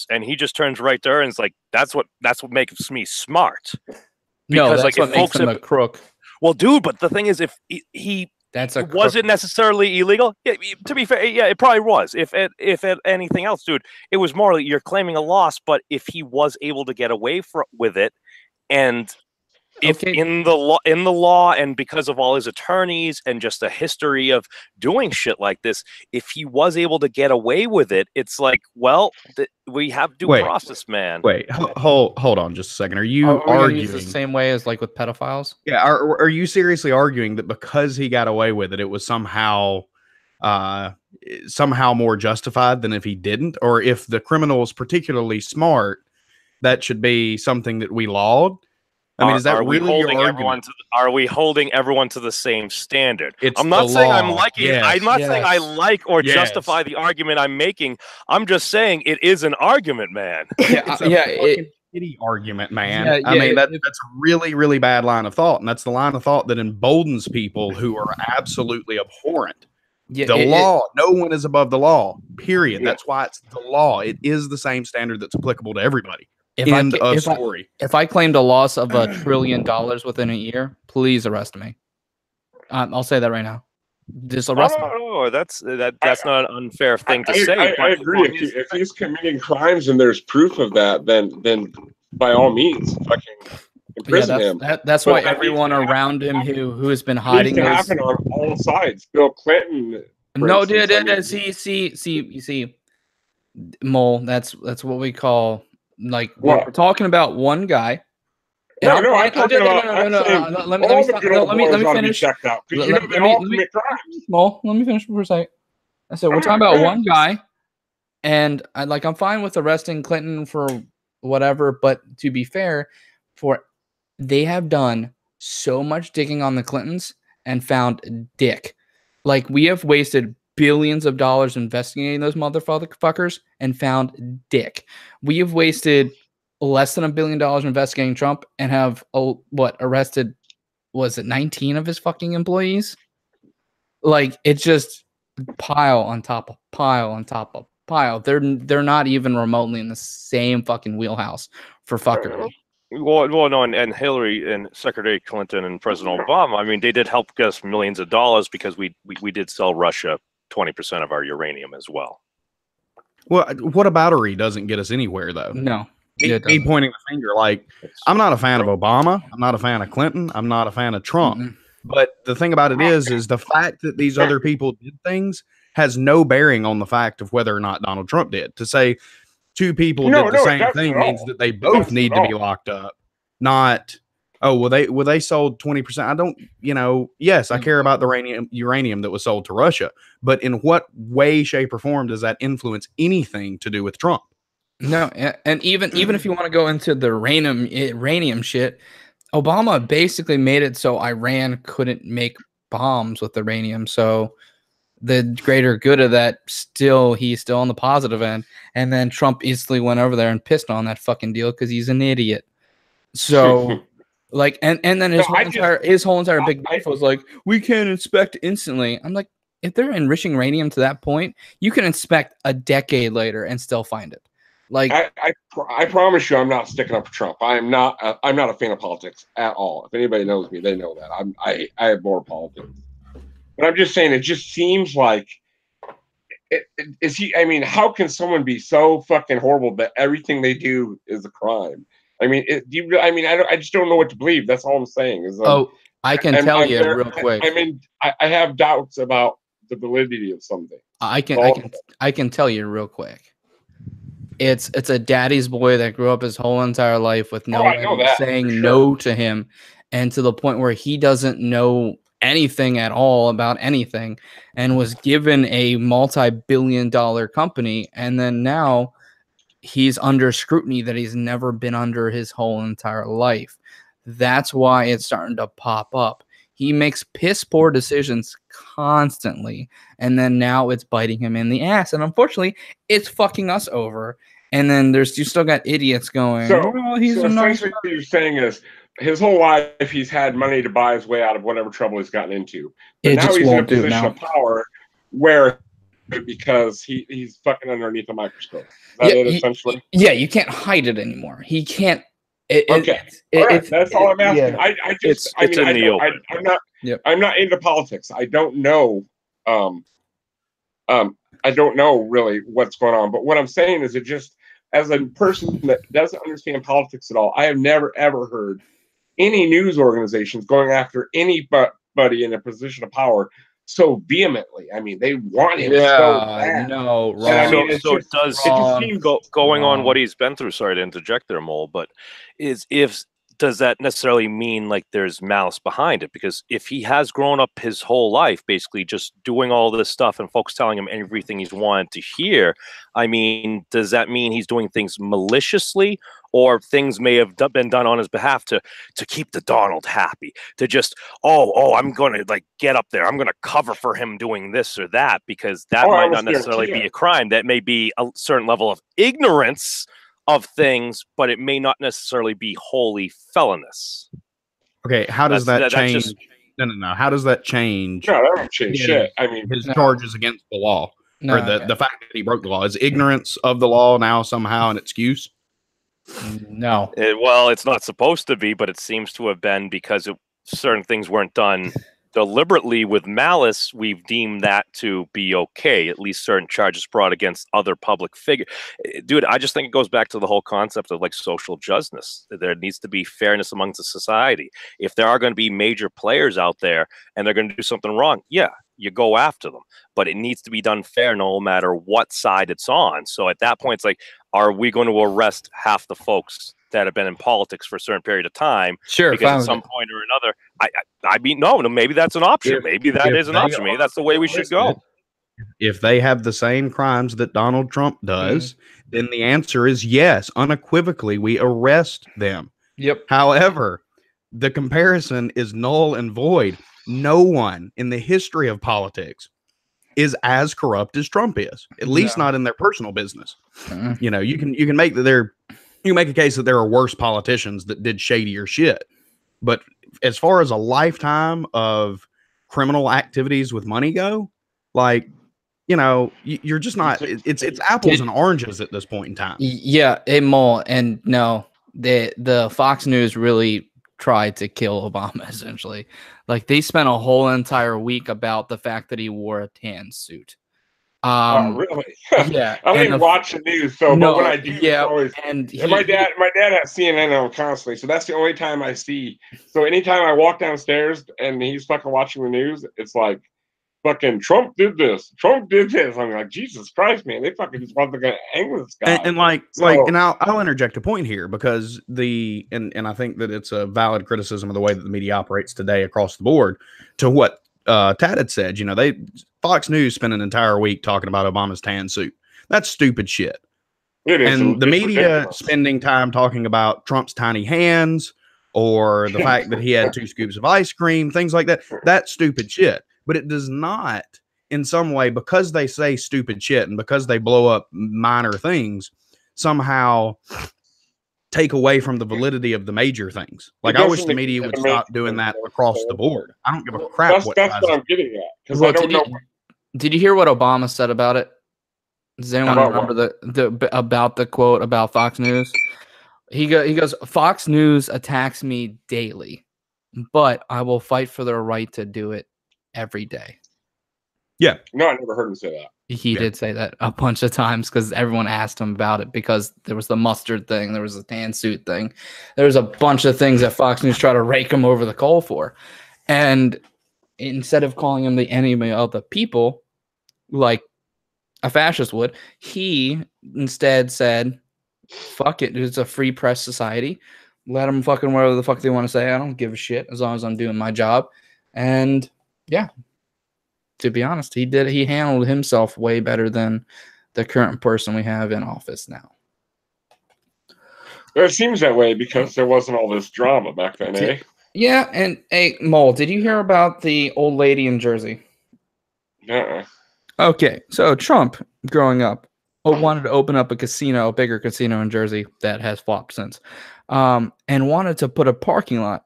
and he just turns right there and is like, "That's what makes me smart." No, Because, that's like, what if makes folks him have- a crook. Well, dude, but the thing is, if he That's a crook. was it necessarily illegal? Yeah, to be fair, yeah, it probably was. If anything else, dude, it was more like you're claiming a loss. But if he was able to get away with it, and if Okay. in the law, and because of all his attorneys and just a history of doing shit like this, if he was able to get away with it, it's like, well, we have due process, man. Wait, hold on just a second. Are you Are we gonna arguing use the same way as like with pedophiles? Yeah, are you seriously arguing that because he got away with it, it was somehow more justified than if he didn't? Or if the criminal is particularly smart, that should be something that we laud? I mean, is that really your argument? Are we holding everyone to the same standard? It's I'm not the saying I'm law. liking it. Yes. I'm not saying I Yes. like or Yes. justify the argument I'm making. I'm just saying it is an argument, man. It's a yeah, fucking pity argument, man. Yeah, I mean, yeah, that's a really, really bad line of thought, and that's the line of thought that emboldens people who are absolutely abhorrent. Yeah, The law, no one is above the law, period. Yeah. That's why it's the law. It is the same standard that's applicable to everybody. If End of I, story. if I claimed a loss of $1 trillion within a year, please arrest me. I'll say that right now. Just arrest me. Oh, that's not an unfair thing to say. I agree. If he's committing crimes and there's proof of that, then by all means, fucking imprison him. That's But why that everyone needs to around him who has been It needs hiding to those. happen on all sides. Bill Clinton. for No, instance, dude, I mean, see, Mole. That's what we call like What? we're talking about one guy. No, And no, I'm talking about. I'm saying Let all the good old me boys ought to be finish. checked out because Let they me- all let me- commit crimes. Mole, let me finish for a second. I said we're talking about one guy, and I'm fine with arresting Clinton for whatever, but to be fair, they have done so much digging on the Clintons and found dick. Like we have wasted billions of dollars investigating those motherfuckers and found dick. We have wasted less than $1 billion investigating Trump and have arrested, was it 19 of his fucking employees? Like it's just pile on top of pile on top of pile. They're not even remotely in the same fucking wheelhouse for fuckery. Well, no, and Hillary and Secretary Clinton and President Obama, I mean, they did help get us millions of dollars because we did sell Russia 20% of our uranium as well. Well, what a battery doesn't get us anywhere, though. No. Me pointing the finger, like, I'm not a fan of Obama. I'm not a fan of Clinton. I'm not a fan of Trump. Mm-mm. But the thing about it is the fact that these other people did things has no bearing on the fact of whether or not Donald Trump did. To say two people did the same thing means that they both need to be locked up. Not, oh, well, they sold 20%. I don't, yes, I care about the uranium that was sold to Russia. But in what way, shape, or form does that influence anything to do with Trump? No, and even if you want to go into the uranium shit, Obama basically made it so Iran couldn't make bombs with uranium. So the greater good of that, he's still on the positive end. And then Trump instantly went over there and pissed on that fucking deal because he's an idiot. So and then his whole entire big beef was like, we can't inspect instantly. I'm like, if they're enriching uranium to that point, you can inspect a decade later and still find it. Like I promise you, I'm not sticking up for Trump. I'm not a fan of politics at all. If anybody knows me, they know that I abhor politics. But I'm just saying, it just seems like is he? I mean, how can someone be so fucking horrible that everything they do is a crime? I mean, I just don't know what to believe. That's all I'm saying. I can tell you real quick. I have doubts about the validity of something. I can tell you real quick. It's a daddy's boy that grew up his whole entire life with no one saying no to him, and to the point where he doesn't know anything at all about anything, and was given a multi-billion-dollar company, and then now he's under scrutiny that he's never been under his whole entire life. That's why it's starting to pop up. He makes piss poor decisions constantly, and then now it's biting him in the ass. And unfortunately, it's fucking us over. And then you still got idiots going, he's a nice guy. What you're saying is his whole life he's had money to buy his way out of whatever trouble he's gotten into. But now he's in a position of power where because he's fucking underneath a microscope. Is that it essentially? Yeah, you can't hide it anymore. He can't. Okay, all right. That's all I'm asking. Yeah. I'm not into politics. I don't know. I don't know really what's going on. But what I'm saying is, it just, as a person that doesn't understand politics at all, I have never ever heard any news organizations going after anybody in a position of power so vehemently. I mean, they want him so bad. No, wrong. And I mean, it So just seems going on wrong. what he's been through. Sorry to interject there, Mole, but does that necessarily mean like there's malice behind it? Because if he has grown up his whole life basically just doing all this stuff and folks telling him everything he's wanted to hear, I mean, does that mean he's doing things maliciously, or things may have been done on his behalf to keep the Donald happy, to just, I'm going to like get up there, I'm going to cover for him doing this or that, because that might not necessarily be a crime. That may be a certain level of ignorance of things, but it may not necessarily be wholly felonious. Okay, how does that change? No. How does that change? No, that don't change shit. I mean, his charges against the law, or the fact that he broke the law, is ignorance of the law now somehow an excuse? No. Well, it's not supposed to be, but it seems to have been, because certain things weren't done deliberately with malice. We've deemed that to be okay. At least certain charges brought against other public figures. Dude, I just think it goes back to the whole concept of like social justice. There needs to be fairness amongst the society. If there are going to be major players out there and they're going to do something wrong, yeah, you go after them, but it needs to be done fair no matter what side it's on. So at that point, it's like, are we going to arrest half the folks that have been in politics for a certain period of time? Sure. Because at some point or another, I mean, no, maybe that's an option. Maybe that is an option. Maybe that's the way we should go. If they have the same crimes that Donald Trump does, then the answer is yes. Unequivocally, we arrest them. Yep. However, the comparison is null and void. No one in the history of politics is as corrupt as Trump is, at least not in their personal business. You know, you can make that you can make a case that there are worse politicians that did shadier shit. But as far as a lifetime of criminal activities with money go, like, you know, you're just not, it's apples and oranges at this point in time. Yeah, Mole, and no, the Fox News really tried to kill Obama, essentially. Like, they spent a whole entire week about the fact that he wore a tan suit. Really? Yeah. I don't even watch the news, but when I do, and my dad has CNN on constantly, so that's the only time I see. So anytime I walk downstairs and he's fucking watching the news, it's like, fucking Trump did this. Trump did this. I'm like, Jesus Christ, man! They fucking just want to hang with this guy. And I'll interject a point here, because and I think that it's a valid criticism of the way that the media operates today across the board. To what Tad had said, you know, Fox News spent an entire week talking about Obama's tan suit. That's stupid shit. It is, and the media spending time talking about Trump's tiny hands, or the fact that he had 2 scoops of ice cream, things like that. That's stupid shit. But it does not, in some way, because they say stupid shit and because they blow up minor things, somehow take away from the validity of the major things. Like, I wish the media would stop doing that across the board. I don't give a crap. That's what I'm getting at. Because I don't know. Did you hear what Obama said about it? Does anyone remember about the quote about Fox News? He goes, Fox News attacks me daily, but I will fight for their right to do it every day. Yeah. No, I never heard him say that. He did say that a bunch of times, because everyone asked him about it, because there was the mustard thing, there was the tan suit thing, there was a bunch of things that Fox News tried to rake him over the coal for. And instead of calling him the enemy of the people, like a fascist would, he instead said, fuck it, it's a free press society. Let them fucking whatever the fuck they want to say. I don't give a shit as long as I'm doing my job. And yeah, to be honest, he handled himself way better than the current person we have in office now. It seems that way because there wasn't all this drama back then, eh? Yeah, and hey, Mole, did you hear about the old lady in Jersey? Yeah. Okay, so Trump, growing up, wanted to open up a bigger casino in Jersey that has flopped since, and wanted to put a parking lot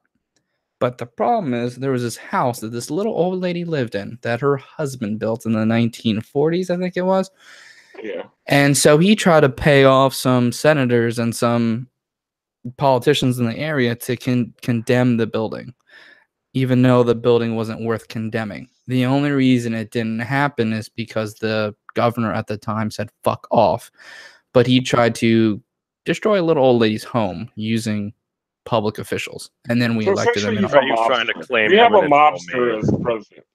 But the problem is there was this house that this little old lady lived in that her husband built in the 1940s, I think it was. Yeah. And so he tried to pay off some senators and some politicians in the area to condemn the building, even though the building wasn't worth condemning. The only reason it didn't happen is because the governor at the time said fuck off. But he tried to destroy a little old lady's home using public officials, and then we So elected him. essentially, He was trying to claim we have a eminent mobster domain. as the president.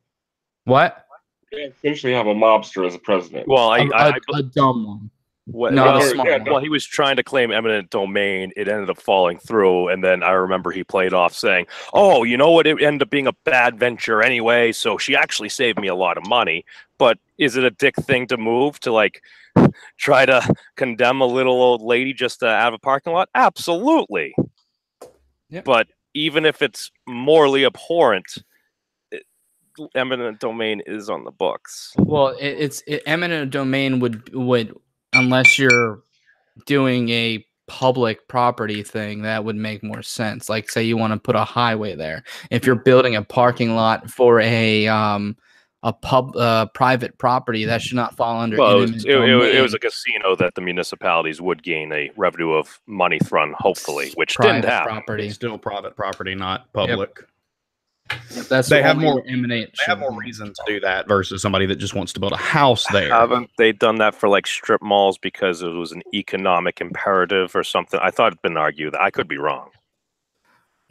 What? We essentially have a mobster as a president. Well, A dumb one. What, Not well, a smart yeah, one. well, he was trying to claim eminent domain. It ended up falling through, and then I remember he played off saying, "Oh, you know what? It ended up being a bad venture anyway. So she actually saved me a lot of money." But is it a dick thing to move to like try to condemn a little old lady just out of a parking lot? Absolutely. Yep. But even if it's morally abhorrent, eminent domain is on the books. Well, eminent domain would unless you're doing a public property thing, that would make more sense. Like, say you want to put a highway there. If you're building a parking lot for a private property, that should not fall under Well, eminent it domain. was a casino that the municipalities would gain a revenue of money from, hopefully, which private didn't happen. property. It's still private property, not public. That's They have only more- where emanate They have should more be. reason to do that versus somebody that just wants to build a house there. Haven't they done that for like strip malls because it was an economic imperative or something? I thought it'd been argued. I could be wrong.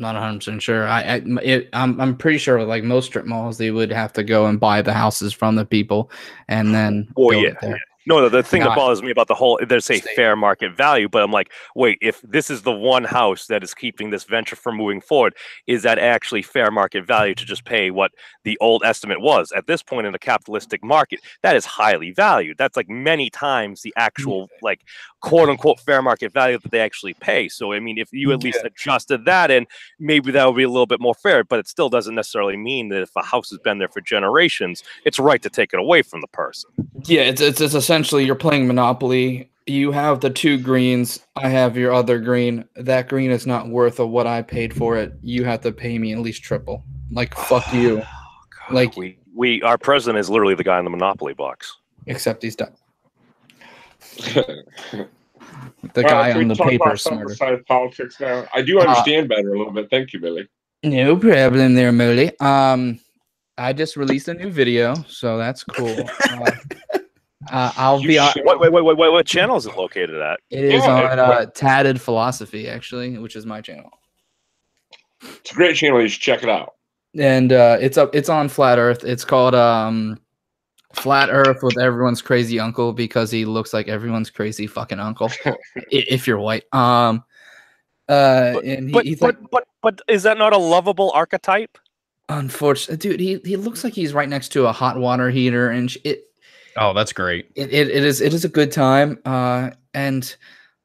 Not 100% sure. I'm pretty sure like most strip malls, they would have to go and buy the houses from the people and then Well, build yeah, it there. No, the thing that Not- bothers me about the whole, there's a State. fair market value, but I'm like, wait, if this is the one house that is keeping this venture from moving forward, is that actually fair market value to just pay what the old estimate was? At this point in a capitalistic market, that is highly valued. That's like many times the actual, like, quote unquote fair market value that they actually pay. So, I mean, if you at least adjusted that in, maybe that would be a little bit more fair, but it still doesn't necessarily mean that if a house has been there for generations, it's right to take it away from the person. Yeah, it's essentially you're playing Monopoly. You have the two greens. I have your other green. That green is not worth of what I paid for it. You have to pay me at least triple. Like fuck you. Like Our president is literally the guy in the Monopoly box. except he's done. All The right, guy can we on the talk paper about is some smarter. side of politics now? I do understand better a little bit. Thank you, Billy. No problem there, Molly. I just released a new video, so that's cool. I'll You be on. should- What channel is it located at? It is Yeah, on Tatted Philosophy, actually, which is my channel, It's a great channel. You should check it out. and it's on Flat Earth. It's called Flat Earth with Everyone's Crazy Uncle because he looks like everyone's crazy fucking uncle. If you're white, and he's like, But is that not a lovable archetype? unfortunately, dude, he looks like he's right next to a hot water heater, and Oh, that's great. it is a good time. And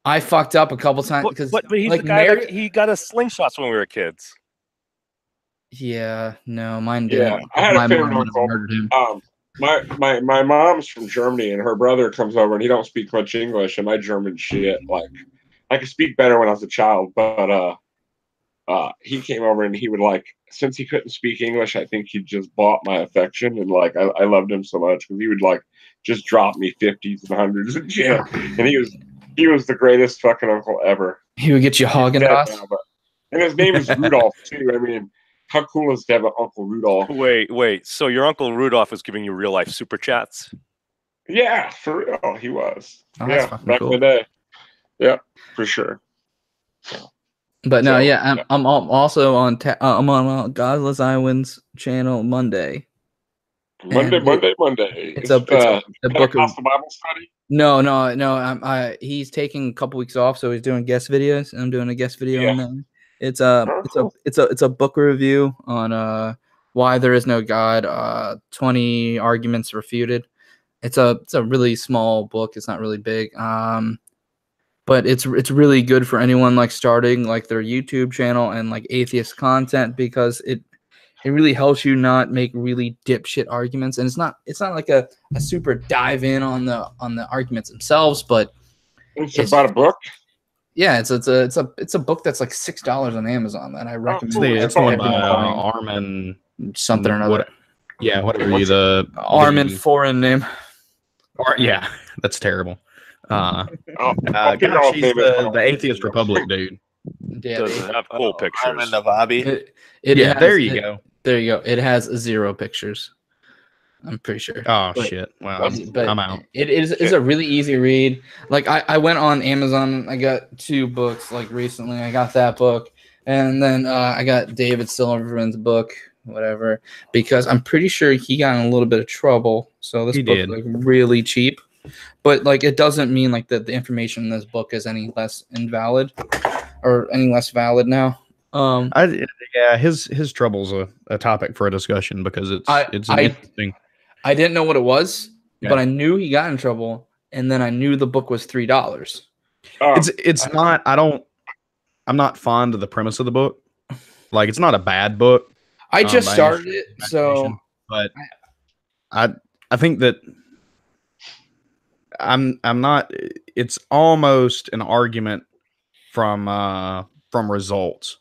I fucked up a couple times because But he's like the guy Mary, that he got us slingshots when we were kids. yeah, no, mine Yeah, didn't. I had My a favorite mom would have uncle. murdered him. My mom's from Germany, and her brother comes over, and he don't speak much English, and my German shit, like, I could speak better when I was a child, but he came over, and he would, like, since he couldn't speak English, I think he just bought my affection, and, like, I loved him so much, because he would, like, just drop me 50s and 100s and shit, and he was the greatest fucking uncle ever. He would get you He's Haagen dead Dazs. now, and his name is Rudolph, too. I mean, how cool is to have an Uncle Rudolph? Wait. So your Uncle Rudolph was giving you real life super chats? Yeah, for real, he was. Oh, that's Yeah, fucking back cool. in the day. Yeah, for sure. But no, So, yeah, yeah. I'm also on I'm on Godless Iwan's channel Monday. Monday. It's a book of Pentecostal Bible study. no. He's taking a couple weeks off, so he's doing guest videos. And I'm doing a guest video Yeah. on that. It's a book review on why there is no God. 20 arguments refuted. It's a really small book. It's not really big. But it's really good for anyone like starting like their YouTube channel and like atheist content because it really helps you not make really dipshit arguments, and it's not like a super dive in on the arguments themselves, but It's about a book. Yeah, it's a book that's like $6 on Amazon that I recommend. It's the one by Armin something or another. What, yeah, whatever you the Armin the, foreign name. yeah, that's terrible. I'll figure out Gosh, he's his name. the Atheist Republic dude. Yeah, Doesn't have cool pictures. Armin Navabi. Yeah, there you go. There you go. It has 0 pictures. I'm pretty sure. Oh But- shit! Well, but I'm out. It is a really easy read. Like I went on Amazon and I got 2 books like recently. I got that book and then I got David Silverman's book, whatever, because I'm pretty sure he got in a little bit of trouble. So this He book did. like really cheap. But like it doesn't mean like that the information in this book is any less invalid or any less valid now. Yeah, his trouble's a topic for a discussion because it's interesting. I didn't know what it was, Yeah. but I knew he got in trouble, and then I knew the book was $3. It's not. I'm not fond of the premise of the book. Like, it's not a bad book. I just by any started stretch it, of the so imagination, but I think that I'm not. It's almost an argument from results.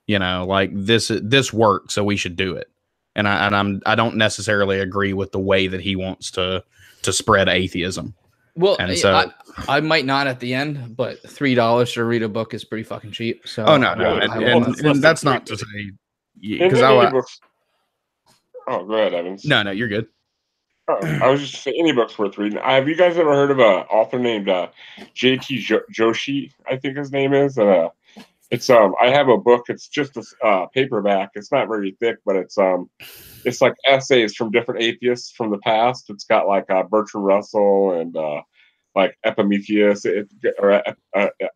You know, like this worked, so we should do it. And I don't necessarily agree with the way that he wants to spread atheism. well, And so I might not at the end, but $3 to read a book is pretty fucking cheap. So no, and that's not to say because any books. Oh, go ahead, Evans. no, you're good. I was just saying any books worth reading. Have you guys ever heard of an author named J.T. Joshi? I think his name is. It's I have a book. It's just a paperback. It's not very thick, but it's like essays from different atheists from the past. It's got like Bertrand Russell and like Epimetheus or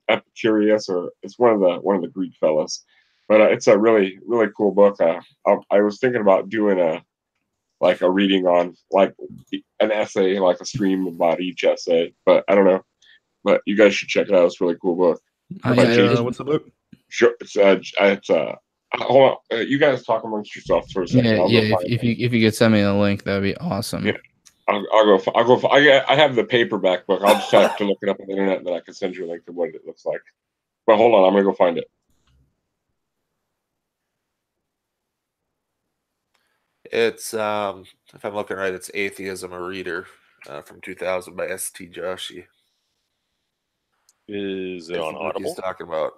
Epicurus, or it's one of the Greek fellas. But it's a really cool book. I was thinking about doing a reading on like an essay, like a stream about each essay, but I don't know. But you guys should check it out. It's a really cool book. What's the book? Sure, hold on. You guys talk amongst yourselves for a second. Yeah. If you could send me the link, that'd be awesome. Yeah. I'll go. I have the paperback book. I'll just have to look it up on the internet, and then I can send you a link to what it looks like. But hold on, I'm gonna go find it. It's if I'm looking right, it's Atheism, a Reader, from 2000 by S.T. Joshi. Is it That's on the book he's Audible? talking about.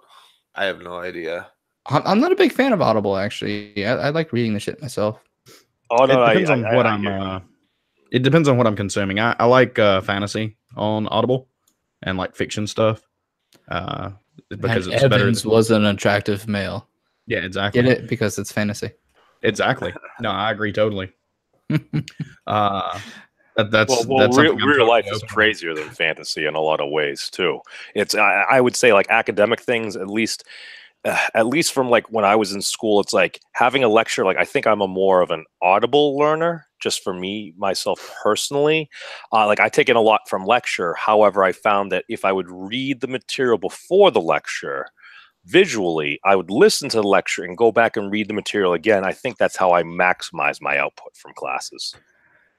I have no idea. I'm not a big fan of Audible, actually. I like reading the shit myself. Oh no, It depends on what I hear you. I'm. It depends on what I'm consuming. I like fantasy on Audible and like fiction stuff because And it's better. Evans was an attractive male. Yeah, exactly. Get it? Because it's fantasy. Exactly. No, I agree totally. That's Well, that's something I'm real totally life is open to. crazier than fantasy in a lot of ways too. It's I would say like academic things, at least from like when I was in school, it's like having a lecture. Like I think I'm a more of an audible learner, just for me myself personally. Like I take in a lot from lecture. However, I found that if I would read the material before the lecture visually, I would listen to the lecture and go back and read the material again. I think that's how I maximize my output from classes.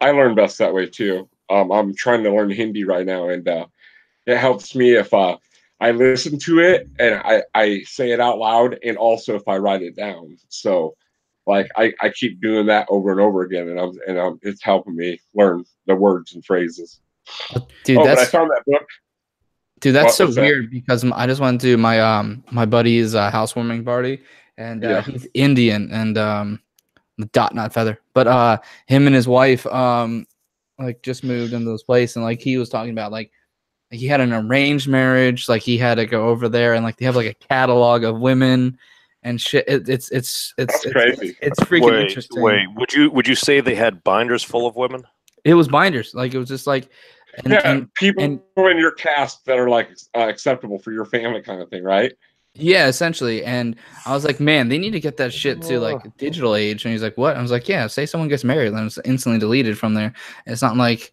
I learn best that way too. I'm trying to learn Hindi right now, and it helps me if I listen to it and I say it out loud, and also if I write it down. So, like I keep doing that over and over again, and it's helping me learn the words and phrases. Dude, But I that's found that book. Dude, that's so What's that? weird because I just went to my my buddy's housewarming party, and Yeah. he's Indian and dot not feather, but him and his wife like just moved into this place, and like he was talking about like he had an arranged marriage, like he had to go over there, and like they have like a catalog of women and shit. It's crazy. It's freaking interesting. Wait, would you say they had binders full of women? It was binders, like it was just like People in your cast that are like acceptable for your family, kind of thing, right? Yeah, essentially. And I was like, man, they need to get that shit to like digital age. And he's like, what? I was like, yeah, say someone gets married, then it's instantly deleted from there. And it's not like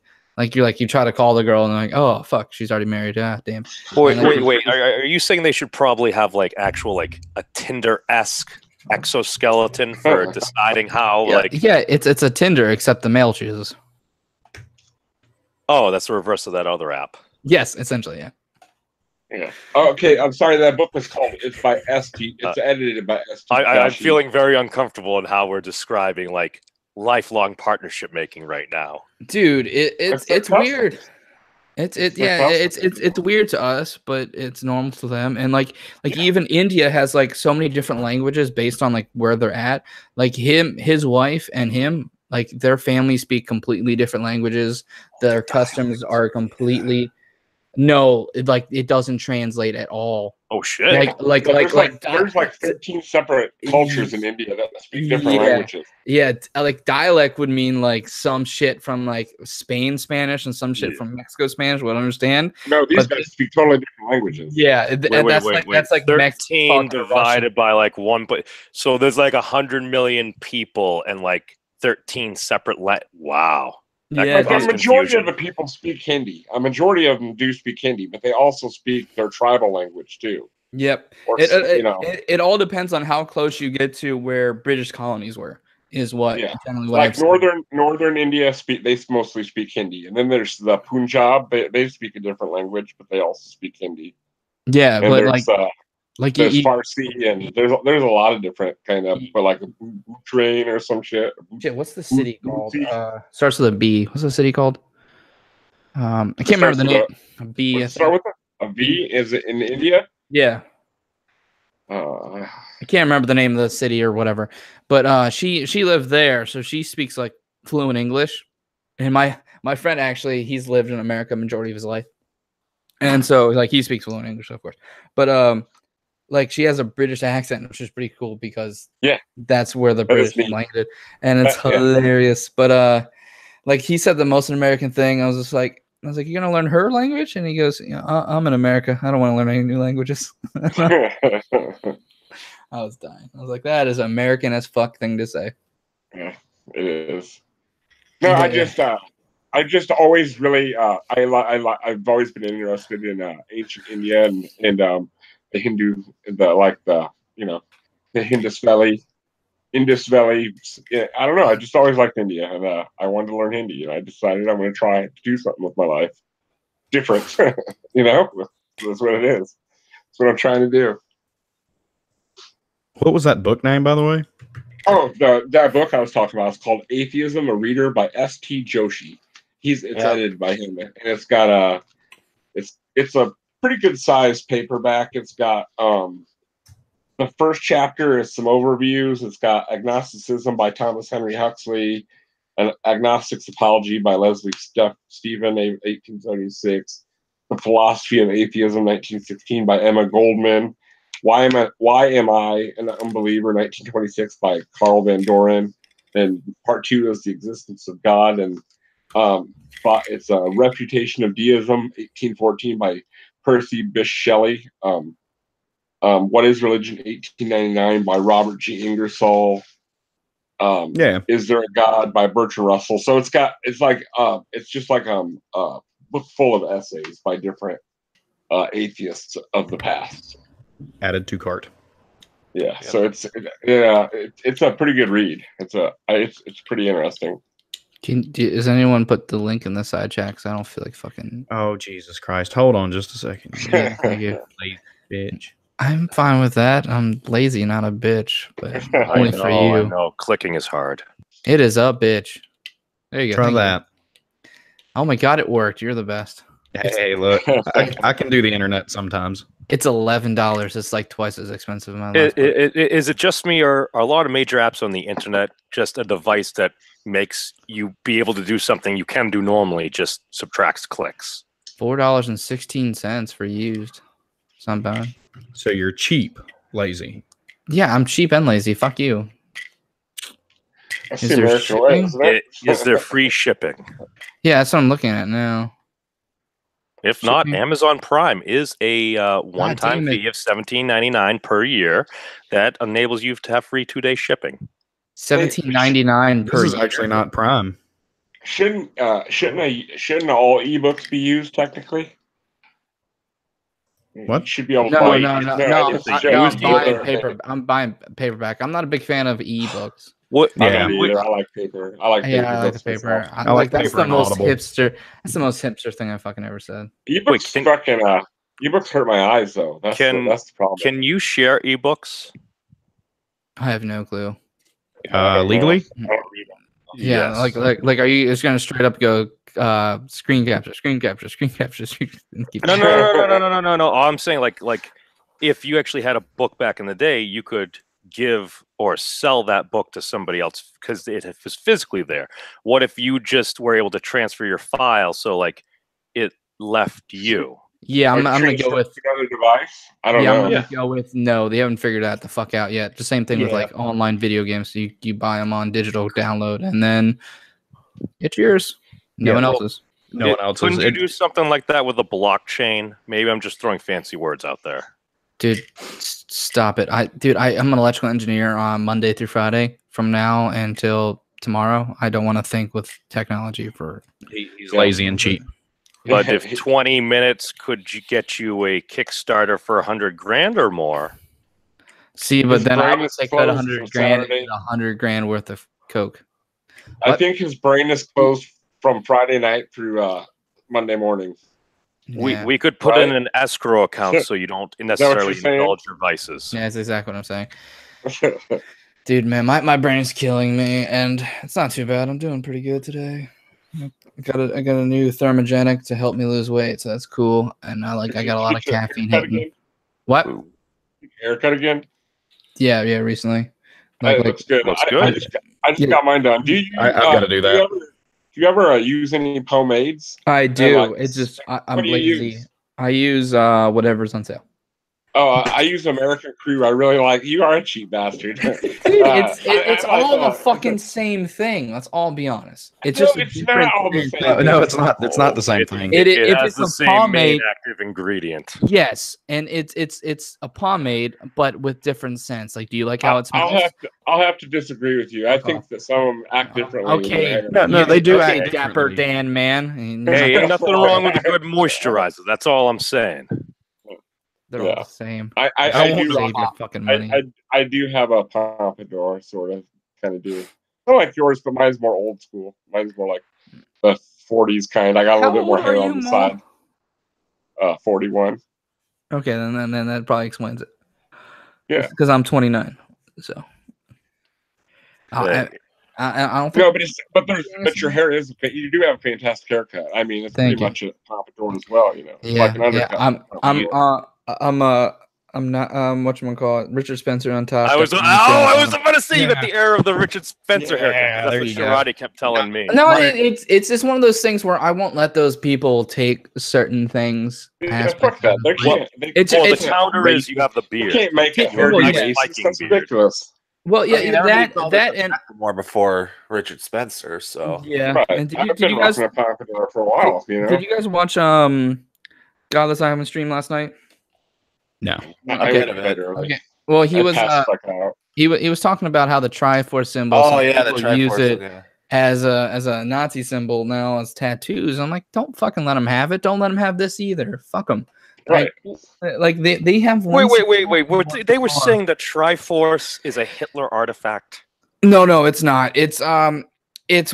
you're like you try to call the girl and they're like, oh fuck, she's already married. Ah, damn. Wait. Are you saying they should probably have like actual like a Tinder-esque exoskeleton for deciding how yeah, it's a Tinder except the male chooses. Oh, that's the reverse of that other app. Yes, essentially, yeah. Yeah. Oh, okay. I'm sorry. That book was called. It's by ST. It's edited by ST. I'm feeling very uncomfortable in how we're describing like lifelong partnership making right now. Dude, it's weird. It's weird to us, but it's normal to them. And like even India has like so many different languages based on like where they're at. Like his wife and him, like their family speak completely different languages. Their customs are completely it doesn't translate at all. Oh shit! There's like 13 separate cultures in India that speak different languages. Yeah, like dialect would mean like some shit from like Spain Spanish and some shit from Mexico Spanish. Would understand. No, these guys speak totally different languages. Yeah, that's like 13 divided by like one. So there's like 100 million people and like 13 separate. Wow. Yeah, but the majority of the people speak Hindi. A majority of them do speak Hindi, but they also speak their tribal language too. Yep. It all depends on how close you get to where British colonies were. Is what generally what like northern India they mostly speak Hindi, and then there's the Punjab. They speak a different language, but they also speak Hindi. Yeah, and but there's Farsi, and there's a lot of different kind of, but like a train or some shit. Shit, what's the city called? Starts with a B. What's the city called? I can't remember the name. A B. Start with a V. Is it in India? Yeah. I can't remember the name of the city or whatever, but she lived there, so she speaks like fluent English. And my friend actually, he's lived in America majority of his life, and so like he speaks fluent English, of course. But like she has a British accent, which is pretty cool because that's where the British landed, and it's hilarious. But like he said the most American thing. I was like, you're gonna learn her language, and he goes, I'm in America. I don't want to learn any new languages. I was dying. I was like, that is American as fuck thing to say. Yeah, it is. No, I just always really I've always been interested in ancient India and the Hindu, the Indus Valley. Yeah, I don't know. I just always liked India, and I wanted to learn Hindi, and I decided I'm going to try to do something with my life different. That's what it is. That's what I'm trying to do. What was that book name, by the way? Oh, that book I was talking about is called Atheism: A Reader by S.T. Joshi. It's edited by him, and it's got it's a pretty good sized paperback. It's got the first chapter is some overviews. It's got Agnosticism by Thomas Henry Huxley, an Agnostic's Apology by Leslie Stephen, 1876, The Philosophy of Atheism, 1916 by Emma Goldman, Why Am I an Unbeliever, 1926 by Carl Van Doren, and part 2 is The Existence of God, and it's a Refutation of Deism, 1814 by Percy Bysshe Shelley. What is Religion, 1899 by Robert G. Ingersoll. Is There a God by Bertrand Russell. So it's just like a book full of essays by different atheists of the past. Added to cart. Yeah, so it's a pretty good read. It's pretty interesting. Does anyone put the link in the side chat? Because I don't feel like fucking. Oh Jesus Christ! Hold on, just a second. Yeah, thank you. Lazy bitch. I'm fine with that. I'm lazy, not a bitch, but only for you. I know. Clicking is hard. It is a bitch. There you go. Try that. Oh my god, it worked. You're the best. Hey, look, I can do the internet sometimes. It's $11. It's like twice as expensive in my life. Is it just me, or are a lot of major apps on the internet just a device that makes you be able to do something you can do normally, just subtracts clicks? $4.16 for used. It's not bad. So you're cheap, lazy. Yeah, I'm cheap and lazy. Fuck you. Is there free shipping? Yeah, that's what I'm looking at now. If not, Amazon Prime is a one-time fee of $17.99 per year that enables you to have free 2-day shipping. $17.99 per year. This is actually not Prime. Shouldn't all ebooks be used technically? What? You should be able to buy. I'm buying paperback. I'm not a big fan of ebooks. What? Yeah, I like paper. I like the paper. I like that's the most hipster. That's the most hipster thing I fucking ever said. Ebooks fucking ebooks hurt my eyes though. That's the problem. Can you share ebooks? I have no clue. I don't Legally? know. I don't read them. Yeah, Yes. like are you just gonna straight up go screen capture, screen capture, screen capture, and keep No. All I'm saying, like if you actually had a book back in the day, you could give or sell that book to somebody else because it was physically there. What if you just were able to transfer your file so like it left you? Yeah, I'm Or gonna go transfer with to another device. I don't yeah, know. I'm gonna go with no. They haven't figured that the fuck out yet. The same thing with Yeah. like online video games. So you buy them on digital download, and then it's yours. No Yeah, one well, else's. No one else Couldn't is. you do something like that with a blockchain? Maybe I'm just throwing fancy words out there. Dude, stop it. I'm an electrical engineer on Monday through Friday from now until tomorrow. I don't want to think with technology for. He's lazy and cheap. But if 20 minutes could get you a Kickstarter for 100 grand or more, See, but His then I brain would is take that closed 100 from grand and Saturday. get 100 grand worth of coke. I What? think his brain is closed from Friday night through Monday morning. Yeah, we could put in an escrow account so you don't what necessarily you're saying? indulge your vices. yeah, that's exactly what I'm saying. Dude, man, my brain's killing me, and it's not too bad. I'm doing pretty good today. I got a new thermogenic to help me lose weight, so that's cool. And I got a lot of caffeine hitting me. What? Haircut again? Yeah, recently. It looks good. Looks I good. just got mine done. Do you? I've gotta do that. Do you ever use any pomades? I do. like, It's just I'm what do you lazy. use? I use whatever's on sale. Oh, I use American Crew. I really like. You are a cheap bastard. Dude, it's I like all the that. fucking same thing. Let's all be honest. It's No, just a it's different not all the brand. same. No, it's not. It's not the same It- thing. It It if has it's the a same main pomade, active ingredient. yes, and it's a pomade, but with different scents. Like, do you like how it smells? I'll have to disagree with you. I think that some of them act differently. Okay. No, they do Okay, act Dapper differently. Dan, man. Hey, ain't nothing wrong with a good moisturizer. That's all I'm saying. They're all the same. I won't do save your fucking money. I do have a pompadour, sort of, kind of do. I like yours, but mine's more old school. Mine's more like the 40s kind. I got a little bit more hair on the side. 41. Okay, then that probably explains it. Yeah. Because I'm 29, so. Yeah. I don't think. No, but your hair is. You do have a fantastic haircut. I mean, it's Thank pretty much a pompadour as well. You know, it's like an undercut. I'm not whatchamacallit, Richard Spencer on top. I was about to say you got the air of the Richard Spencer haircut. That's there what you go. Sharadi kept telling me. No, it's just one of those things where I won't let those people take certain things. Fuck that. They can't. The counter is you have the You beard. can't make a Well, haircut. yeah. That's ridiculous. Well, yeah, I mean, everybody called it that the and more before Richard Spencer. So yeah. Right. And I've did been you guys rocking a pompadour for a while. You know. did you guys watch Godless Island stream last night? No. I Okay. went to bed early. Okay. Well, he I was passed like out. he was talking about how the Triforce symbol. oh some yeah, the people use Triforce. it Yeah. as a Nazi symbol now as tattoos. I'm like, don't fucking let them have it. Don't let them have this either. Fuck them. Right. Like they have one. Wait. They were saying that Triforce is a Hitler artifact. No, it's not. It's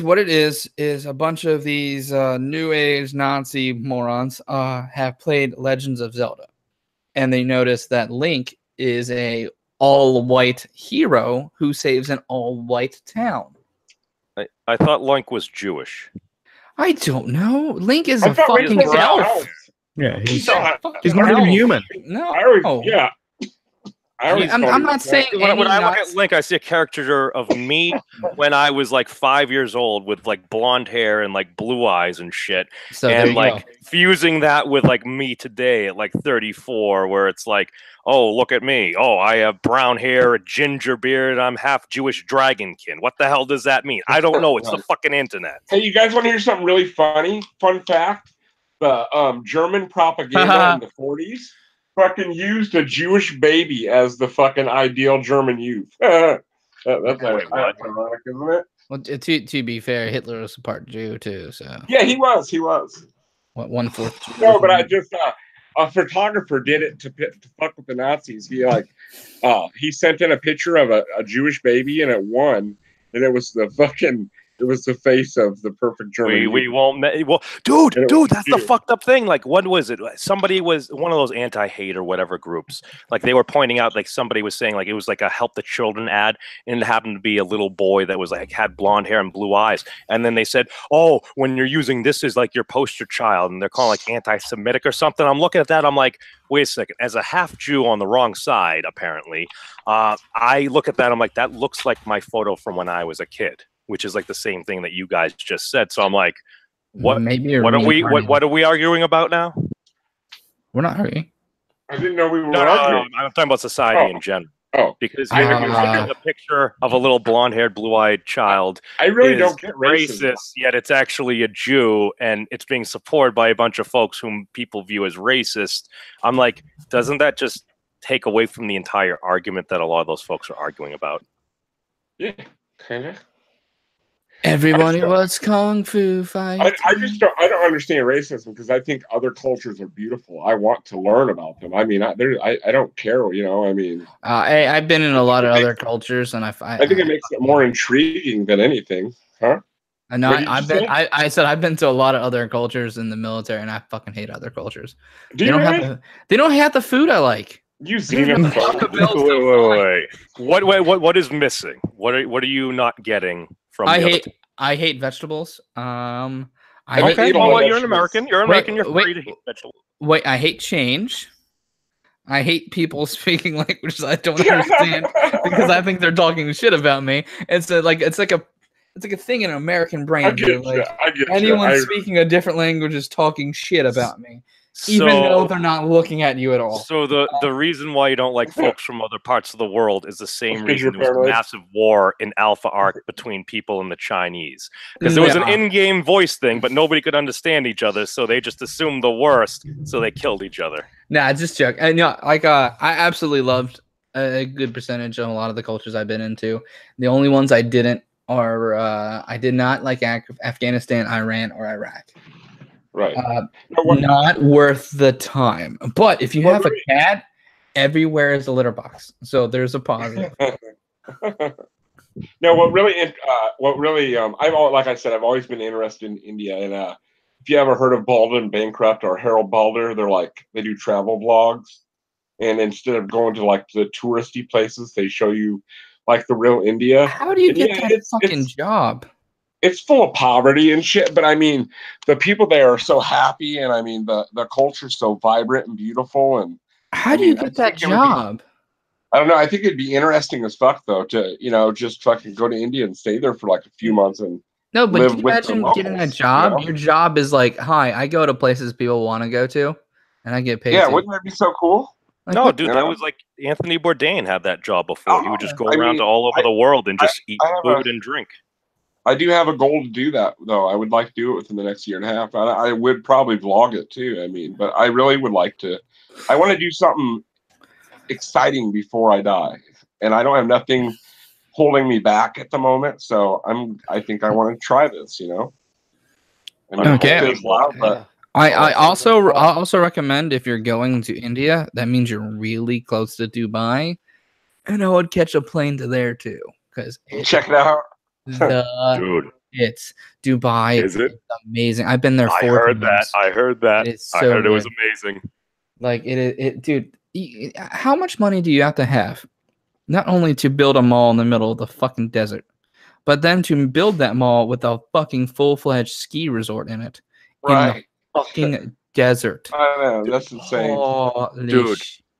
what it is a bunch of these new age Nazi morons have played Legends of Zelda, and they noticed that Link is a all white hero who saves an all white town. I thought Link was Jewish. I don't know. Link is I a thought fucking Link was elf. Yeah, he's not not even human. No, I always, yeah. I always I'm thought he not was saying When any I look Nazi- at Link, I see a caricature of me when I was like 5 years old with like blonde hair and like blue eyes and shit. So there And you like go. fusing that with like me today at like 34, where it's like, oh, look at me. Oh, I have brown hair, a ginger beard, I'm half Jewish dragonkin. What the hell does that mean? I don't know. It's the fucking internet. Hey, you guys want to hear something really funny? Fun fact: the German propaganda in the 40s fucking used a Jewish baby as the fucking ideal German youth. That's ironic, isn't it? Well, to be fair, Hitler was a part Jew too. So Yeah, he was. what 1/4 Jew? No, but I just a photographer did it to fuck with the Nazis. He sent in a picture of a Jewish baby and it won, and it was the fucking It was the face of the perfect German. We won't. Well, dude, And it was that's the you. fucked up thing. Like, what was it? Somebody was one of those anti-hate or whatever groups. Like, they were pointing out, like, somebody was saying, like, it was like a help the children ad, and it happened to be a little boy that was like had blonde hair and blue eyes. And then they said, "Oh, when you're using this as like your poster child," and they're calling like anti-Semitic or something. I'm looking at that. I'm like, wait a second. As a half Jew on the wrong side, apparently, I look at that. I'm like, that looks like my photo from when I was a kid, which is like the same thing that you guys just said. So I'm like, what? Maybe you're What are we? reincarnated. What are we arguing about now? We're not arguing. I didn't know we were No, arguing. I'm talking about society in general. Oh, Because you're looking at a picture of a little blonde-haired, blue-eyed child. I really is don't get racism. racist, yet it's actually a Jew, and it's being supported by a bunch of folks whom people view as racist. I'm like, doesn't that just take away from the entire argument that a lot of those folks are arguing about? Yeah, kind of. Everybody was kung fu fighting. I just don't. I don't understand racism because I think other cultures are beautiful. I want to learn about them. I mean, I don't care. You know, I mean, I've been in a lot of other cultures, and I think it makes it more intriguing than anything, huh? I know. What did you I've been. say? I said I've been to a lot of other cultures in the military, and I fucking hate other cultures. Do They you don't really? have they don't have the food I like. You xenophobe. Wait. What is missing? What are you not getting from? I hate vegetables. I Okay, hate, well, You're an American. You're American. You're free to hate vegetables. wait. I hate change. I hate people speaking languages I don't understand because I think they're talking shit about me. It's like a thing in American brain. I get Like, I get anyone speaking a different language is talking shit about me, even though they're not looking at you at all. So the reason why you don't like folks from other parts of the world is the same Because reason you're there was a paranoid. massive war in Alpha Arc between people and the Chinese. Because there was an in-game voice thing, but nobody could understand each other, so they just assumed the worst, so they killed each other. Nah, just joke. I absolutely loved a good percentage of a lot of the cultures I've been into. The only ones I didn't are I did not like Afghanistan, Iran, or Iraq. Right. Not worth the time. But if you have a cat, everywhere is a litter box. So there's a positive. No, what really, like I said, I've always been interested in India. And if you ever heard of Baldwin Bankrupt or Harold Balder, they do travel vlogs. And instead of going to like the touristy places, they show you like the real India. How do you get that fucking job? It's full of poverty and shit, but I mean, the people there are so happy, and I mean, the culture's so vibrant and beautiful. And how do you get that job? I don't know. I think it'd be interesting as fuck, though, to just fucking go to India and stay there for like a few months and no. But live can you with imagine the locals, getting a job? you know? Your job is like, hi, I go to places people want to go to, and I get paid. Yeah, wouldn't that be so cool? Like, No, dude, you that know? was like Anthony Bourdain had that job before. He would just go I around mean, to all over the world and just eat I have food and drink. I do have a goal to do that, though. I would like to do it within the next year and a half. I would probably vlog it too. I mean, but I really would like to. I want to do something exciting before I die, and I don't have nothing holding me back at the moment. So I think I want to try this. You know. And Okay. But I also recommend if you're going to India, that means you're really close to Dubai, and I would catch a plane to there too because check it out. Dude, it's Dubai. Is it? It's amazing. I've been there 4 I heard that. I heard that. It's I so heard it was good. amazing. Like it, dude. How much money do you have to have, not only to build a mall in the middle of the fucking desert, but then to build that mall with a fucking full-fledged ski resort in it, Right. in the fucking desert. I know, that's insane. Holy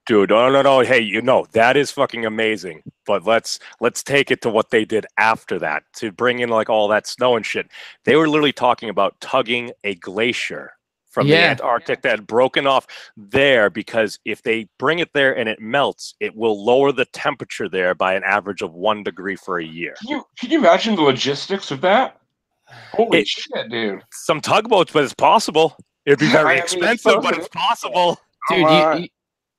Dude, no. Hey, that is fucking amazing. But let's take it to what they did after that to bring in like all that snow and shit. They were literally talking about tugging a glacier from the Antarctic that had broken off there because if they bring it there and it melts, it will lower the temperature there by an average of 1 degree for a year. Can you imagine the logistics of that? Holy shit, dude. Some tugboats, but it's possible. It'd be very expensive, but it's possible. Dude,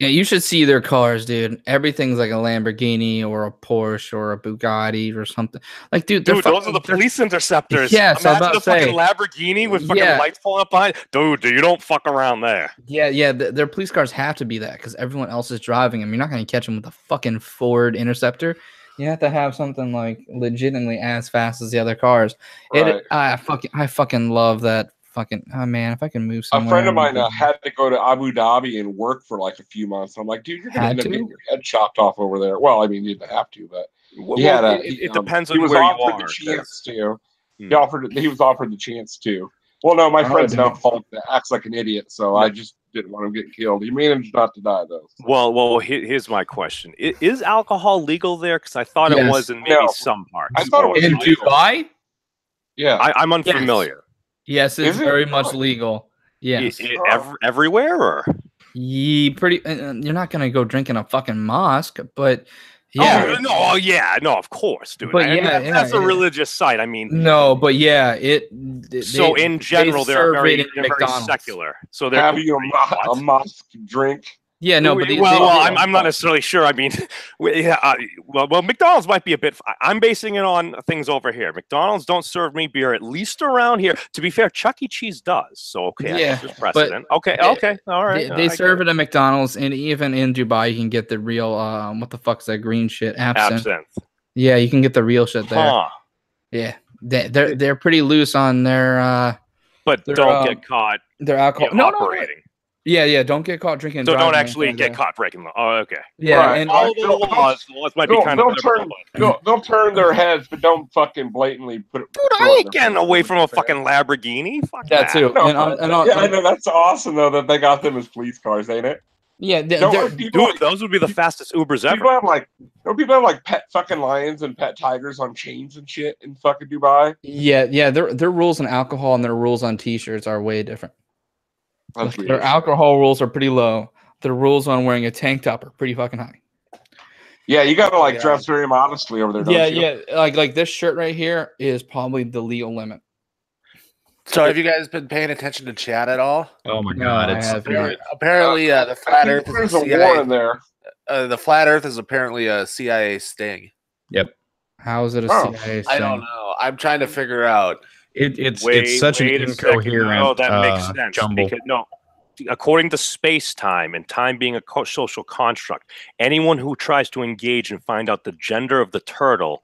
you should see their cars, dude. Everything's like a Lamborghini or a Porsche or a Bugatti or something. Like, dude, those are the police interceptors. Yeah, so imagine about the fucking Lamborghini with fucking lights pulling up behind. Dude, you don't fuck around there. Yeah. Their police cars have to be that because everyone else is driving them. You're not going to catch them with a fucking Ford Interceptor. You have to have something like legitimately as fast as the other cars. Right. I fucking love that fucking. Oh man, if I can move A somewhere. friend of mine had to go to Abu Dhabi and work for like a few months. I'm like, dude, you're gonna end up getting your head chopped off over there. Well, I mean, you didn't have to, but he had a. It depends He on was where you offered are. the chance to. Hmm. He was offered the chance to. Well, no, my Oh, friend's damn. no fault that acts like an idiot, so I just didn't want him getting killed. He managed not to die though. Well, here's my question: Is alcohol legal there? Because I thought it Yes. was in maybe No. some parts. I thought it was In illegal. Dubai? Yeah. I'm unfamiliar. Yes, it's Is it? very much Oh. legal. Yes. Everywhere, or You're not gonna go drink in a fucking mosque, but yeah. no, of course, dude. But That's a religious site. I mean, No, but yeah, so in general, they're very McDonald's. secular. So they're Having a mosque drink. Yeah, no, but I'm not necessarily sure. I mean, well, McDonald's might be a bit. I'm basing it on things over here. McDonald's don't serve me beer, at least around here. To be fair, Chuck E. Cheese does. So okay, I guess there's precedent. Okay, all right. They serve it at McDonald's, and even in Dubai, you can get the real. What the fuck's that green shit? Absinthe. Yeah, you can get the real shit there. Huh. Yeah, they're pretty loose on their. But don't get caught. Their alcohol. Operating. Yeah. Don't get caught drinking. So don't actually get caught breaking law. Oh, okay. Yeah, right. and the laws might be kind of. They'll turn their heads, but don't fucking blatantly put it. Dude, I ain't getting away from a fucking Lamborghini. Fuck that. too. No, I know that's awesome though that they got them as police cars, ain't it? Yeah, dude, those would be the fastest Ubers ever. People have like pet fucking lions and pet tigers on chains and shit in fucking Dubai. Yeah. Their rules on alcohol and their rules on T-shirts are way different. That's Their weird. alcohol rules are pretty low. The rules on wearing a tank top are pretty fucking high. Yeah, you gotta dress very modestly over there. Don't you? Yeah. Like this shirt right here is probably the legal limit. So have you guys been paying attention to chat at all? Oh my No, god, I it's have good. Apparently, the flat Earth is There's a a war CIA. in there. The flat Earth is apparently a CIA sting. Yep. How is it a Oh, CIA I thing? don't know. I'm trying to figure out. It's Wait such an a second. incoherent No, that makes sense. jumble. Because, according to space-time and time being a social construct, anyone who tries to engage and find out the gender of the turtle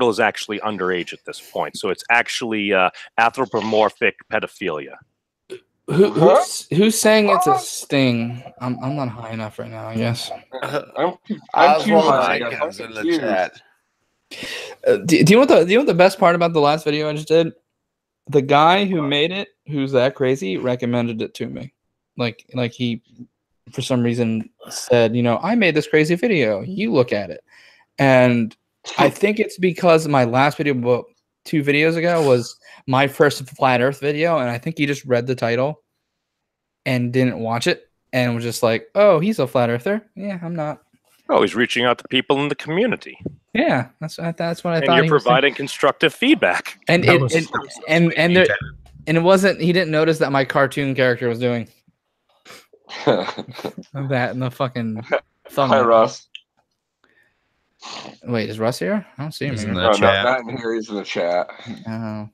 is actually underage at this point. So it's actually anthropomorphic pedophilia. Who's saying it's a sting? I'm not high enough right now, I guess. I'm Oswald I guess. Jenkins I'm in the confused. chat. Do you know what the best part about the last video I just did? The guy who made it, who's that crazy, recommended it to me. Like he, for some reason, said, I made this crazy video. You look at it, and I think it's because my last video, about 2 videos ago, was my first flat Earth video, and I think he just read the title and didn't watch it, and was just like, "Oh, he's a flat earther. Yeah, I'm not." Oh, he's reaching out to people in the community. Yeah, that's what I thought. And you're providing constructive feedback. And it wasn't. He didn't notice that my cartoon character was doing that in the fucking thumbnail. Hi, Russ. Wait, is Russ here? I don't see him He's here. in the No, chat. not in here. He's in the chat. Oh.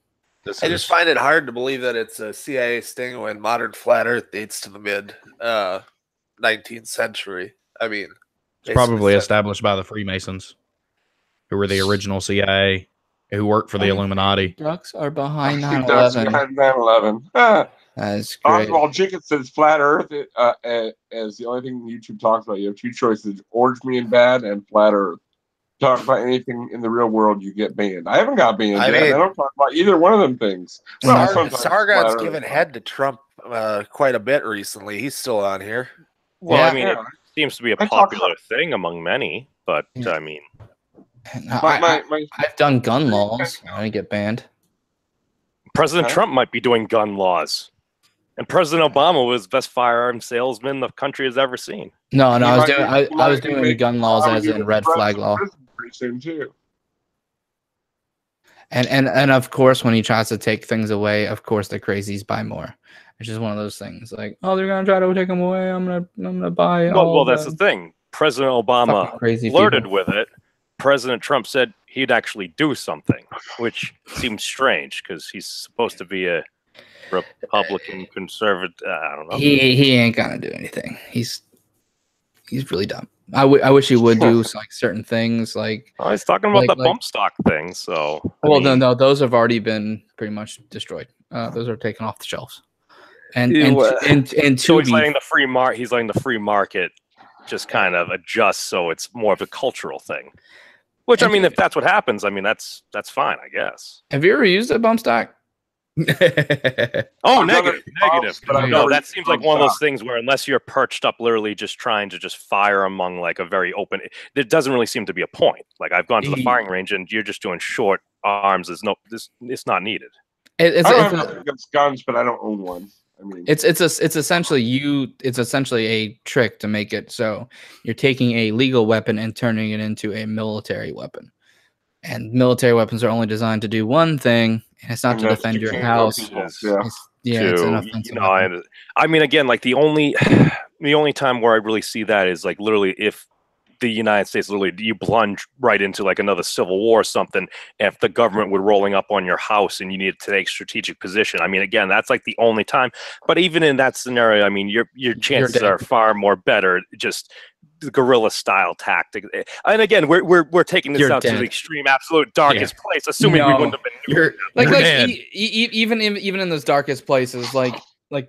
I just find it hard to believe that it's a CIA sting when modern flat Earth dates to the mid 19th century. I mean, It's probably established by the Freemasons, who were the original CIA, who worked for the Illuminati. Ducks are behind Ducks 9/11. behind 9/11. That's great. Oswald Jenkins says flat Earth as the only thing YouTube talks about. You have 2 choices: Orange Me and Bad and Flat Earth. Talk about anything in the real world, you get banned. I haven't got banned yet. I don't talk about either one of them things. Sargon's given head to Trump quite a bit recently. He's still on here. Well, I mean, it seems to be a popular thing among many, but I mean, I've done gun laws. I didn't get banned. President Trump might be doing gun laws, and President Obama was the best firearm salesman the country has ever seen. No, I was doing gun laws as in red flag law. Pretty soon too. And of course, when he tries to take things away, of course the crazies buy more. It's just one of those things. Like, oh, they're gonna try to take them away. I'm gonna buy. Well, that's the thing. President Obama flirted people with it. President Trump said he'd actually do something, which seems strange because he's supposed to be a Republican conservative. I don't know. He ain't gonna do anything. He's really dumb. I wish he would do like certain things like. Oh, he's talking about Like- the like- bump stock thing. So, Well, no, those have already been pretty much destroyed. Those are taken off the shelves. And so to he's be letting the free market. He's letting the free market just kind of adjust, so it's more of a cultural thing. Which I mean, if that's what happens, I mean that's fine, I guess. have you ever used a bump stock? Oh, I've done negative. it once, but I've No, never that used seems bump like one of those stock. things where unless you're perched up, literally just trying to just fire among like a very open, there doesn't really seem to be a point. Like I've gone to the firing range and you're just doing short arms. It's not needed. It's I don't have nothing against guns, but I don't own one. I mean, it's essentially a trick to make it so you're taking a legal weapon and turning it into a military weapon. And military weapons are only designed to do one thing, and it's not and to that's defend your kill house. people, Yeah, it's an offensive weapon. I mean, again, like the only time where I really see that is like literally if the United States literally you plunge right into like another civil war or something, if the government were rolling up on your house and you needed to take strategic position. I mean, again, that's like the only time. But even in that scenario, I mean, your chances are far more better just the guerrilla style tactic. And again, we're taking this out to the extreme, absolute darkest place, assuming we wouldn't have been. Even in those darkest places, like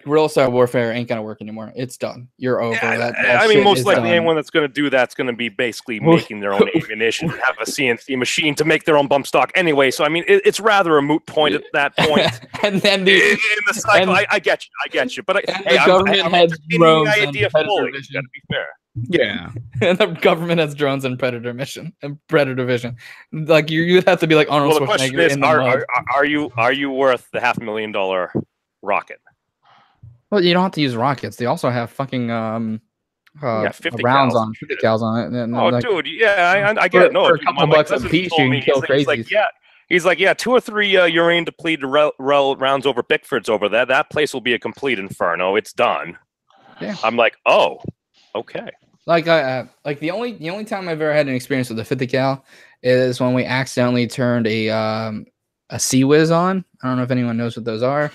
guerrilla style warfare ain't gonna work anymore. It's done. You're over. Yeah, that I mean, shit most is likely done. anyone that's going to do that's going to be basically making their own ammunition, have a CNC machine to make their own bump stock anyway. So I mean, it's rather a moot point at that point. And then in the cycle, I get you. But the government has drones and idea predator fully. vision. Got to be fair. Yeah. And the government has drones and predator vision. Like you have to be like Arnold Well, the question Schwarzenegger is, in the mud. are you worth the $500,000 rocket? Well, you don't have to use rockets. They also have fucking 50 rounds cals on 50 cals on it. And, Oh, like, dude, yeah, I get it. No, for a dude, couple my bucks a cousin piece, told you me, can kill he's like, 2 or 3 uranium depleted rounds over Bickford's over there. That place will be a complete inferno. It's done. Yeah. I'm like, oh, okay. Like the only time I've ever had an experience with a 50 cal is when we accidentally turned a Sea Whiz on. I don't know if anyone knows what those are.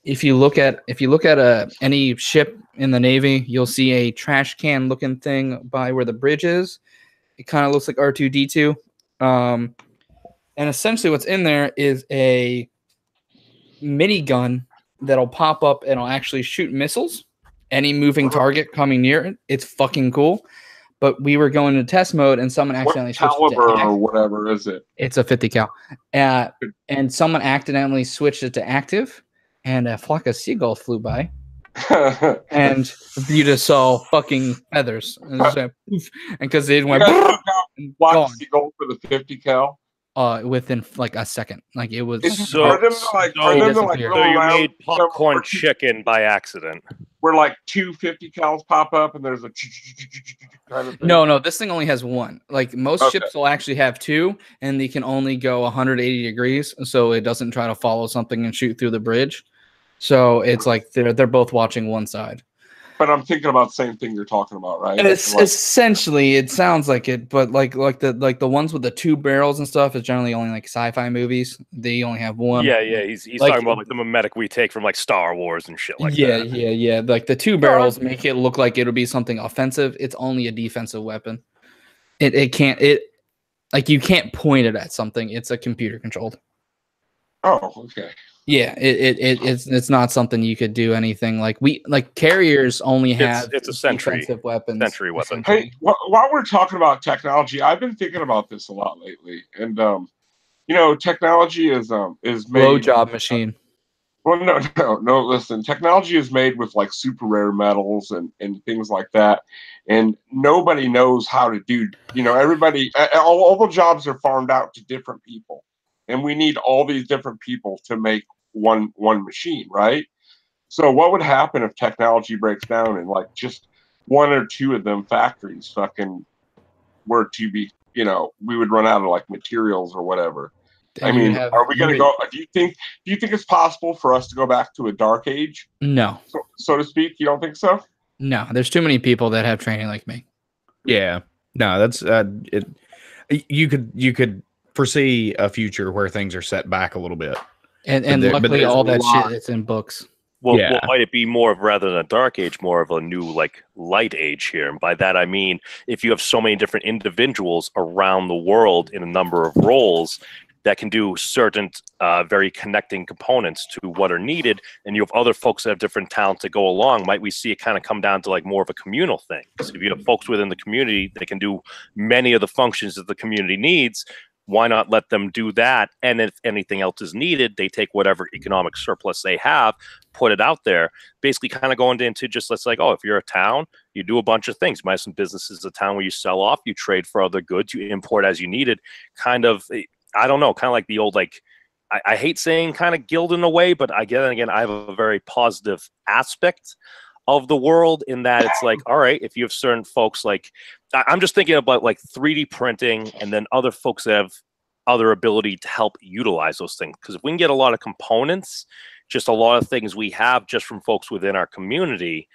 If you look at any ship in the Navy, you'll see a trash can looking thing by where the bridge is. It kind of looks like R2-D2. And essentially what's in there is a minigun that'll pop up and it'll actually shoot missiles. Any moving target coming near it, it's fucking cool. But we were going to test mode and someone accidentally switched it to caliber or whatever is it? It's a 50 cal. And someone accidentally switched it to active, and a flock of seagulls flew by, and you just saw fucking feathers. And because they went Watch seagull for the 50 cal. Within like a second, like it was. So you made popcorn chicken by accident. Where like 2 50 cals pop up and there's a kind of thing. No, this thing only has one. Like most ships will actually have 2, and they can only go 180 degrees, so it doesn't try to follow something and shoot through the bridge. So it's like they're both watching one side. But I'm thinking about the same thing you're talking about, right? It's essentially, it sounds like it, but like the ones with the 2 barrels and stuff is generally only like sci-fi movies. They only have one. Yeah. He's talking about like the mimetic we take from like Star Wars and shit like that. Yeah. Like the 2 barrels make it look like it'll be something offensive. It's only a defensive weapon. You can't point it at something. It's a computer controlled. Oh, okay. Yeah, it's not something you could do anything like carriers only have it's a sentry weapons. Sentry weapon. Hey, while we're talking about technology, I've been thinking about this a lot lately, and technology is made blowjob machine. Well, no. Listen, technology is made with like super rare metals and things like that, and nobody knows how to do. Everybody, all the jobs are farmed out to different people, and we need all these different people to make one machine, right? So what would happen if technology breaks down and like just 1 or 2 of them factories fucking were to be, we would run out of like materials or whatever. I mean, are we going to go? Do you think it's possible for us to go back to a dark age? No, so to speak. You don't think so? No, there's too many people that have training like me. Yeah, no, that's it. You could foresee a future where things are set back a little bit. And luckily, all that shit is in books. Well, Yeah. might it be more of, rather than a dark age, more of a new like light age here? And by that I mean, if you have so many different individuals around the world in a number of roles that can do certain very connecting components to what are needed, and you have other folks that have different talents that go along, might we see it kind of come down to like more of a communal thing? So if you have folks within the community that can do many of the functions that the community needs, why not let them do that? And if anything else is needed, they take whatever economic surplus they have, put it out there, basically kind of going into just, let's like, oh, if you're a town, you do a bunch of things. You might have some businesses in a town where you sell off, you trade for other goods, you import as you needed, kind of, I don't know, kind of like the old, like, I hate saying kind of guild in a way, but again, I have a very positive aspect of the world in that it's like, all right, if you have certain folks like, I'm just thinking about like 3D printing and then other folks that have other ability to help utilize those things. Because if we can get a lot of components, just a lot of things we have just from folks within our community,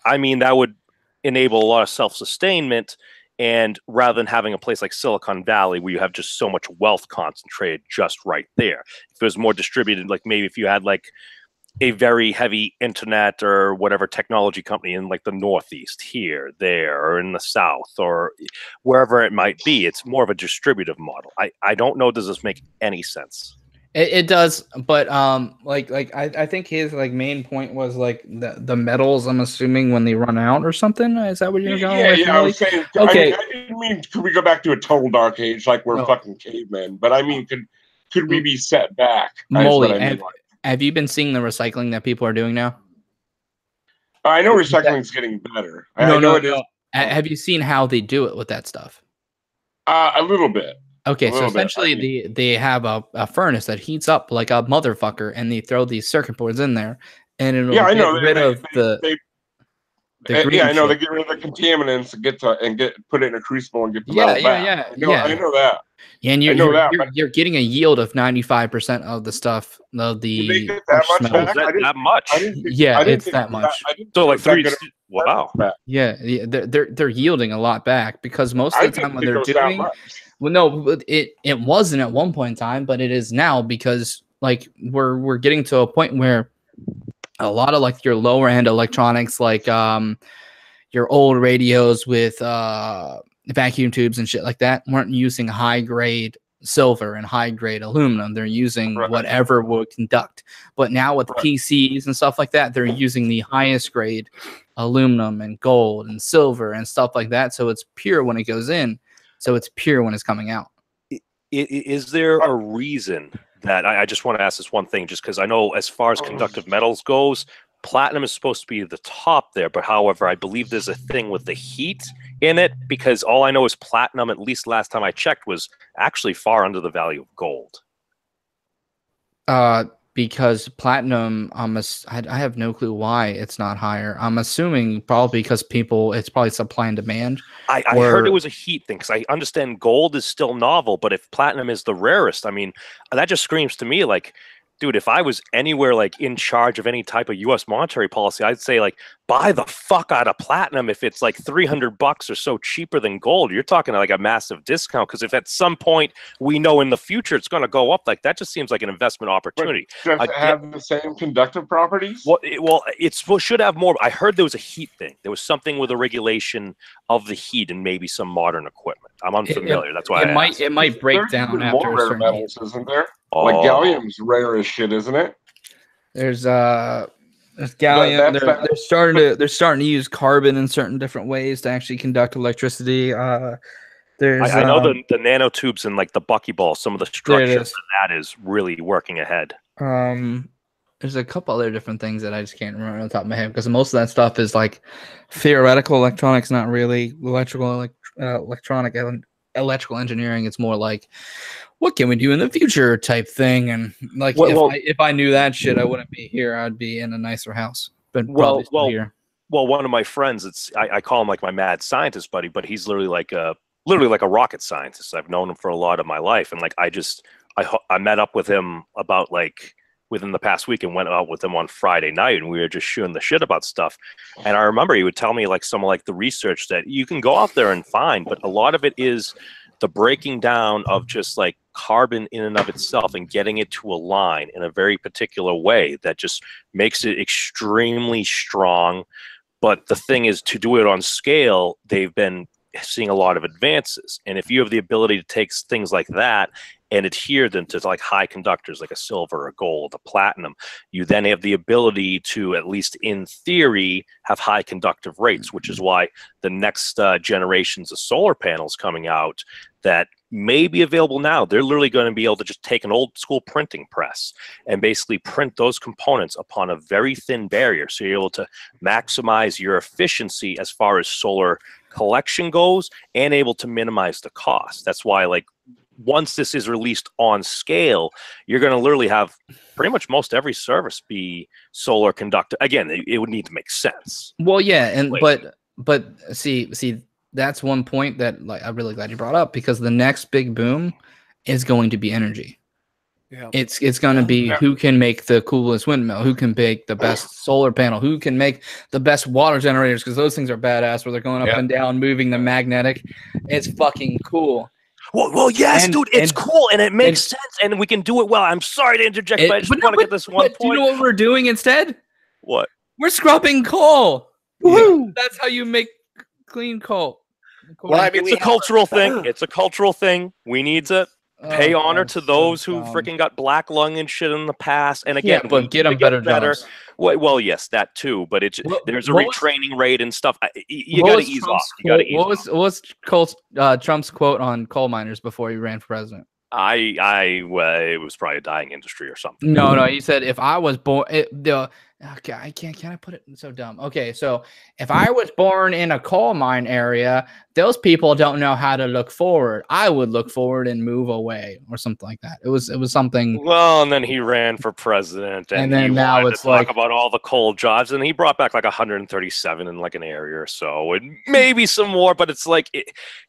I mean, that would enable a lot of self-sustainment. And rather than having a place like Silicon Valley where you have just so much wealth concentrated just right there, if it was more distributed, like maybe if you had like a very heavy internet or whatever technology company in like the Northeast here, there, or in the South, or wherever it might be, it's more of a distributive model. I don't know. Does this make any sense? It does, but I think his like main point was like the metals. I'm assuming when they run out or something. Is that what you're going with? Yeah. I was saying. Okay. I didn't mean could we go back to a total dark age like we're fucking cavemen, but I mean could we be set back? Molly, have you been seeing the recycling that people are doing now? I know recycling's getting better. No, I know it is. Have you seen how they do it with that stuff? A little bit. Okay, so essentially they have a furnace that heats up like a motherfucker, and they throw these circuit boards in there, and it'll get rid of the green I know shit. they get rid of the contaminants and put it in a crucible and get the metal back. I know that. Yeah, and you're getting a yield of 95% of the stuff. Of the they get that much back? That much? It's that much. So like three. Wow. Yeah, they're yielding a lot back because most of the time when they're doing. Well, no, it wasn't at one point in time, but it is now because like we're getting to a point where a lot of like your lower end electronics, like your old radios with vacuum tubes and shit like that, weren't using high grade silver and high grade aluminum. They're using whatever would conduct. But now with PCs and stuff like that, they're using the highest grade aluminum and gold and silver and stuff like that. So it's pure when it goes in. So it's pure when it's coming out. Is there a reason that I just want to ask this one thing, just because I know as far as conductive metals goes, platinum is supposed to be the top there, but however, I believe there's a thing with the heat in it, because all I know is platinum, at least last time I checked, was actually far under the value of gold. Because platinum, I have no clue why it's not higher. I'm assuming probably because it's probably supply and demand. I heard it was a heat thing, because I understand gold is still novel, but if platinum is the rarest, I mean, that just screams to me like, dude, if I was anywhere like in charge of any type of U.S. monetary policy, I'd say like buy the fuck out of platinum if it's like $300 or so cheaper than gold. You're talking like a massive discount, because if at some point we know in the future it's going to go up, like that just seems like an investment opportunity. Does it have the same conductive properties? Well, it should have more. I heard there was a heat thing. There was something with a regulation of the heat and maybe some modern equipment. I'm unfamiliar. That's why it might break down after a certain metals, isn't there? Like gallium's rare as shit, isn't it? There's gallium. They're starting to use carbon in certain different ways to actually conduct electricity. I know the nanotubes and like the buckyball, some of the structures that is really working ahead. There's a couple other different things that I just can't remember on the top of my head, because most of that stuff is like theoretical electronics, not really electrical engineering. It's more like, what can we do in the future type thing. And like, if I knew that shit, I wouldn't be here. I'd be in a nicer house. But here. Well, one of my friends, I call him like my mad scientist buddy, but he's literally like a rocket scientist. I've known him for a lot of my life, and like I met up with him about like within the past week and went out with him on Friday night, and we were just shooting the shit about stuff. And I remember he would tell me like some of like the research that you can go out there and find, but a lot of it is the breaking down of just like carbon in and of itself and getting it to align in a very particular way that just makes it extremely strong. But the thing is, to do it on scale, they've been seeing a lot of advances. And if you have the ability to take things like that and adhere them to like high conductors like a silver, a gold, a platinum, you then have the ability to, at least in theory, have high conductive rates, which is why the next generations of solar panels coming out that may be available now, they're literally going to be able to just take an old school printing press and basically print those components upon a very thin barrier. So you're able to maximize your efficiency as far as solar collection goes and able to minimize the cost. That's why, like, once this is released on scale, you're going to literally have pretty much most every service be solar conductor. Again, it would need to make sense. Well, yeah, and but see, that's one point that, like, I'm really glad you brought up, because the next big boom is going to be energy. Yeah. It's going to be who can make the coolest windmill, who can make the best solar panel, who can make the best water generators, because those things are badass where they're going up and down, moving the magnetic. It's fucking cool. Well, yes, dude, it's cool and it makes sense and we can do it well. I'm sorry to interject, but I just want to get this one point. Do you know what we're doing instead? What? We're scrubbing coal. Yeah. That's how you make clean coal. Well, I mean, it's a cultural thing. It's a cultural thing. We need to pay honor to those who freaking got black lung and shit in the past. And again, but get them better jobs. Well, yes, that too. But it's there's a retraining rate and stuff. You got to ease off. What was Trump's quote on coal miners before he ran for president? It was probably a dying industry or something. No, he said if I was born, okay, can I put it so dumb? Okay, so if I was born in a coal mine area, those people don't know how to look forward. I would look forward and move away, or something like that. It was something. Well, and then he ran for president, and then now it's like about all the coal jobs, and he brought back like 137 in like an area or so, and maybe some more. But it's like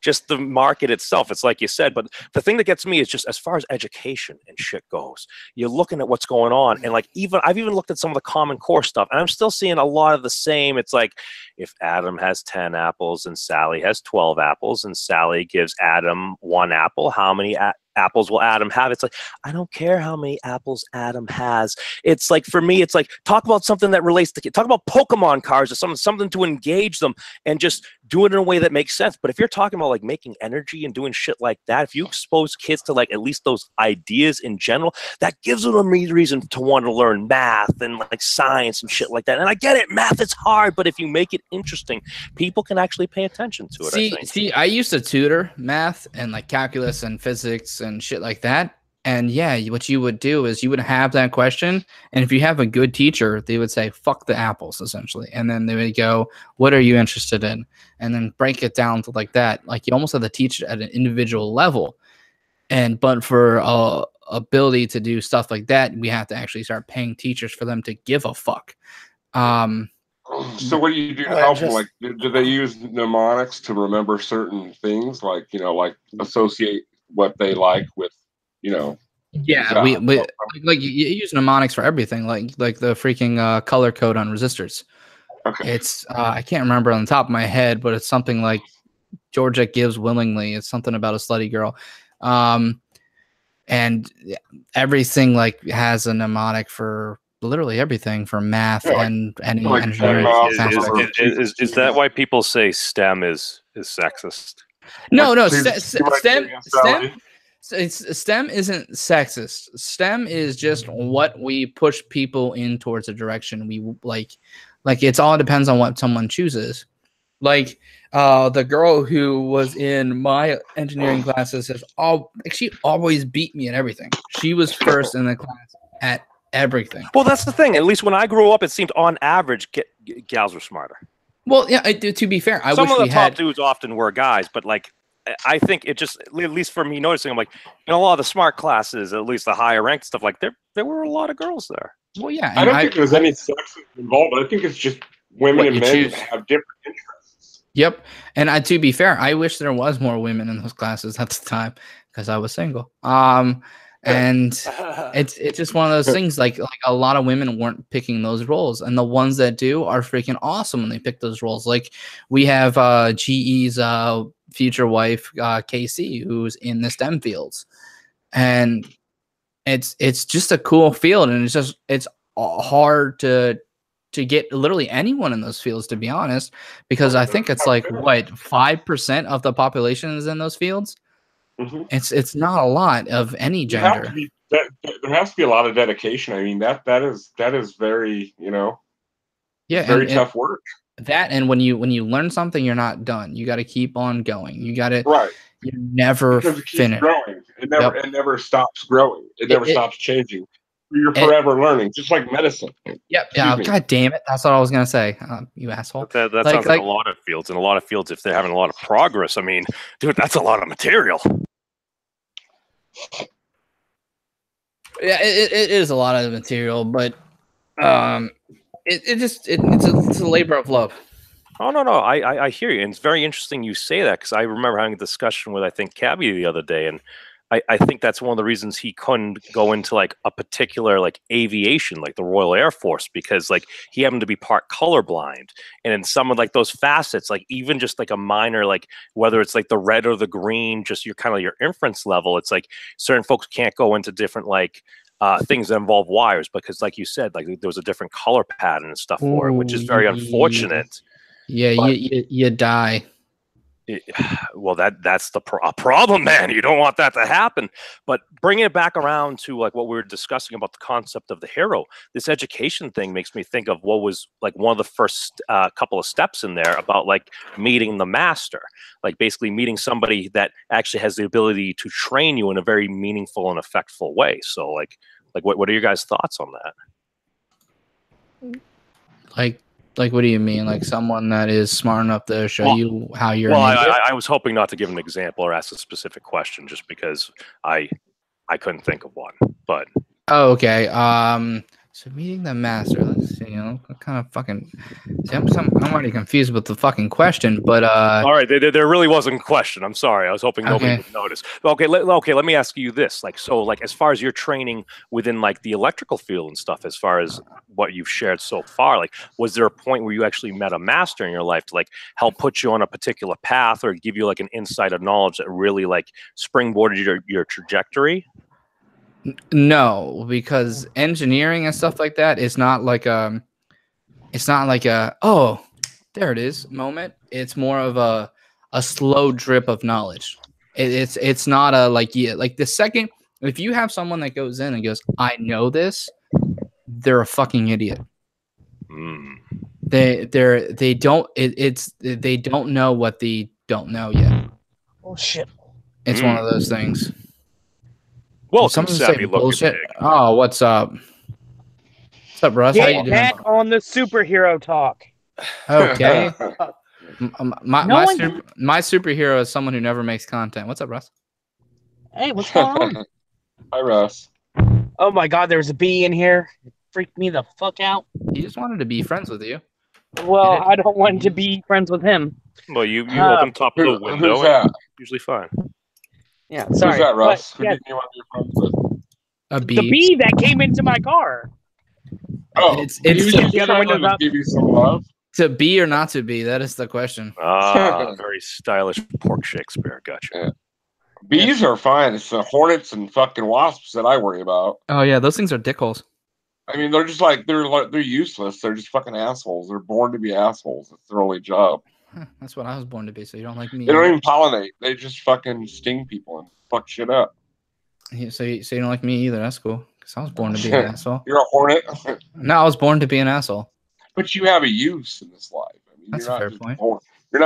just the market itself. It's like you said. But the thing that gets me is just as far as education and shit goes, you're looking at what's going on, and like I've even looked at some of the Common Core stuff, and I'm still seeing a lot of the same. It's like if Adam has 10 apples and Sally has 12 apples, and Sally gives Adam 1 apple, how many apples will Adam have? It's like, I don't care how many apples Adam has. It's like, for me, it's like, talk about something that relates to kids. Talk about Pokemon cards or something to engage them and just do it in a way that makes sense. But if you're talking about like making energy and doing shit like that, if you expose kids to like at least those ideas in general, that gives them a reason to want to learn math and like science and shit like that. And I get it, math is hard, but if you make it interesting, people can actually pay attention to it. I used to tutor math and like calculus and physics and shit like that. And yeah, what you would do is you would have that question, and if you have a good teacher, they would say, fuck the apples, essentially. And then they would go, what are you interested in? And then break it down to like that. Like, you almost have to teach it at an individual level. But for ability to do stuff like that, we have to actually start paying teachers for them to give a fuck. So what do you do to help them? Like, do they use mnemonics to remember certain things? Like, like associate what they like with, Yeah, we like you use mnemonics for everything, like the freaking color code on resistors. Okay. It's I can't remember on the top of my head, but it's something like Georgia gives willingly. It's something about a slutty girl, and everything like has a mnemonic for literally everything, from math and engineering. Is that why people say STEM is sexist? No, STEM isn't sexist. STEM is just what we push people in towards a direction we like. Like, it's all depends on what someone chooses. Like the girl who was in my engineering classes she always beat me at everything. She was first in the class at everything. Well, that's the thing. At least when I grew up, it seemed on average gals were smarter. Well, yeah. To be fair, some of the top dudes often were guys, but like, I think it just, at least for me noticing, I'm like, in a lot of the smart classes, at least the higher ranked stuff, like there were a lot of girls there. Well, yeah. I don't think there's any sex involved, but I think it's just women and men have different interests. Yep. And to be fair, I wish there was more women in those classes at the time, because I was single. And it's just one of those things, like a lot of women weren't picking those roles, and the ones that do are freaking awesome when they pick those roles. Like, we have GE's future wife, Casey, who's in the STEM fields, and it's just a cool field, and it's hard to get literally anyone in those fields, to be honest, because I think it's like what 5% of the population is in those fields. Mm-hmm. It's not a lot of any gender. There has to be a lot of dedication. I mean, that is very, very tough work. That, and when you learn something, you're not done. You got to keep on going. You got to You never finish. Growing. It never stops growing. It never stops changing. You're forever learning, just like medicine. Yep. Yeah. God damn it. That's what I was gonna say. You asshole. That sounds like a lot of fields. And a lot of fields, if they're having a lot of progress, I mean, dude, that's a lot of material. Yeah, it is a lot of material, but it's a labor of love. Oh, no. I hear you. And it's very interesting you say that, because I remember having a discussion with, I think, Cabby the other day, and I think that's one of the reasons he couldn't go into like a particular like aviation, like the Royal Air Force, because like he happened to be part colorblind. And in some of like those facets, like even just like a minor, like whether it's like the red or the green, just your kind of your inference level, it's like certain folks can't go into different like things that involve wires, because like you said, like there was a different color pattern and stuff for it, which is very unfortunate. Yeah, you die. Well, that's the problem, man. You don't want that to happen. But bringing it back around to like what we were discussing about the concept of the hero, this education thing makes me think of what was like one of the first couple of steps in there about like meeting the master, like basically meeting somebody that actually has the ability to train you in a very meaningful and effectful way. So like what are your guys' thoughts on that? Like, what do you mean? Like someone that is smart enough to show you how you're. Well, I was hoping not to give an example or ask a specific question, just because I couldn't think of one. But okay. So meeting the master. Let's see. What kind of fucking. See, I'm already confused with the fucking question. But all right, there really wasn't a question. I'm sorry. I was hoping nobody would notice. Okay, let me ask you this. Like, so, like, as far as your training within like the electrical field and stuff, as far as what you've shared so far, like, was there a point where you actually met a master in your life to like help put you on a particular path or give you like an insight of knowledge that really like springboarded your trajectory? No, because engineering and stuff like that is not like a oh, there it is moment. It's more of a slow drip of knowledge. It's not a like the second, if you have someone that goes in and goes, I know this, they're a fucking idiot. They don't know what they don't know yet. Oh shit. It's one of those things. Welcome, savvy bullshit. Oh, what's up? What's up, Russ? How you doing? Back on the superhero talk. Okay. My superhero is someone who never makes content. What's up, Russ? Hey, what's going on? Hi, Russ. Oh my God, there's a bee in here. It freaked me the fuck out. He just wanted to be friends with you. Well, I don't want to be friends with him. Well, you open top of the window. Who's that? Usually fine. Yeah, sorry. Who's that, Russ? But, Who did you want to be friends with? A bee. The bee that came into my car. Oh, it's the other windows up. Give you some love. To be or not to be? That is the question. Very stylish pork Shakespeare. Gotcha. Yeah. Bees are fine. It's the hornets and fucking wasps that I worry about. Oh yeah, those things are dickholes. I mean, they're just like they're useless. They're just fucking assholes. They're born to be assholes. It's their only job. That's what I was born to be. So you don't like me? They don't even pollinate. They just fucking sting people and fuck shit up. So you don't like me either? That's cool. Because I was born to be an asshole. You're a hornet. No, I was born to be an asshole. But you have a use in this life. I mean, That's a fair point. You're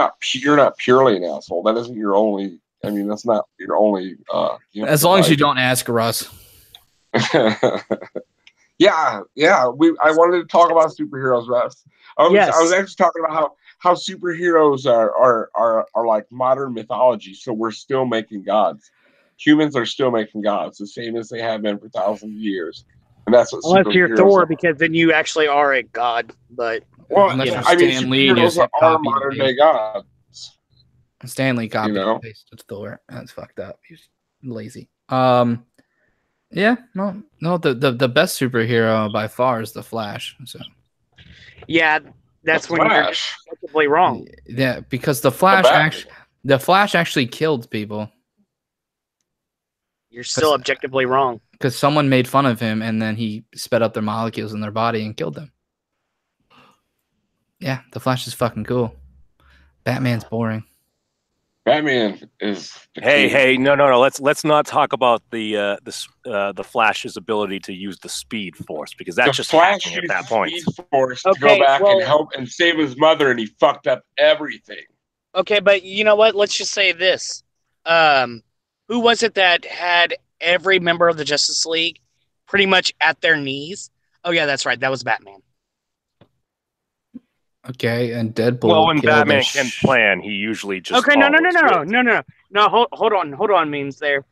not purely an asshole. That isn't your only. I mean, that's not your only. As long as you don't ask Russ. Yeah. I wanted to talk about superheroes, Russ. I was actually talking about how superheroes are like modern mythology. So we're still making gods. Humans are still making gods, the same as they have been for thousands of years. And that's what unless you're Thor, because then you actually are a god. But superheroes are modern day gods. Stanley copied and pasted Thor. That's fucked up. He's lazy. Yeah, no, the best superhero by far is the Flash. So yeah, that's when you're probably wrong. Yeah, because the Flash The Flash actually killed people You're still objectively wrong. because someone made fun of him and then he sped up their molecules in their body and killed them. Yeah, the Flash is fucking cool. Batman's boring. Batman is. the Hey, king. hey, no. Let's not talk about the Flash's ability to use the Speed Force because that's The just Flash hacking at used that point. Speed Force to Okay, go back well- and help and save his mother, and he fucked up everything. Okay, but you know what? Let's just say this. Who was it that had every member of the Justice League pretty much at their knees? Oh yeah, that's right. That was Batman. Okay, and Deadpool. Well, when killed Batman the can plan, he usually just Okay, no. follows with- Hold on, means there,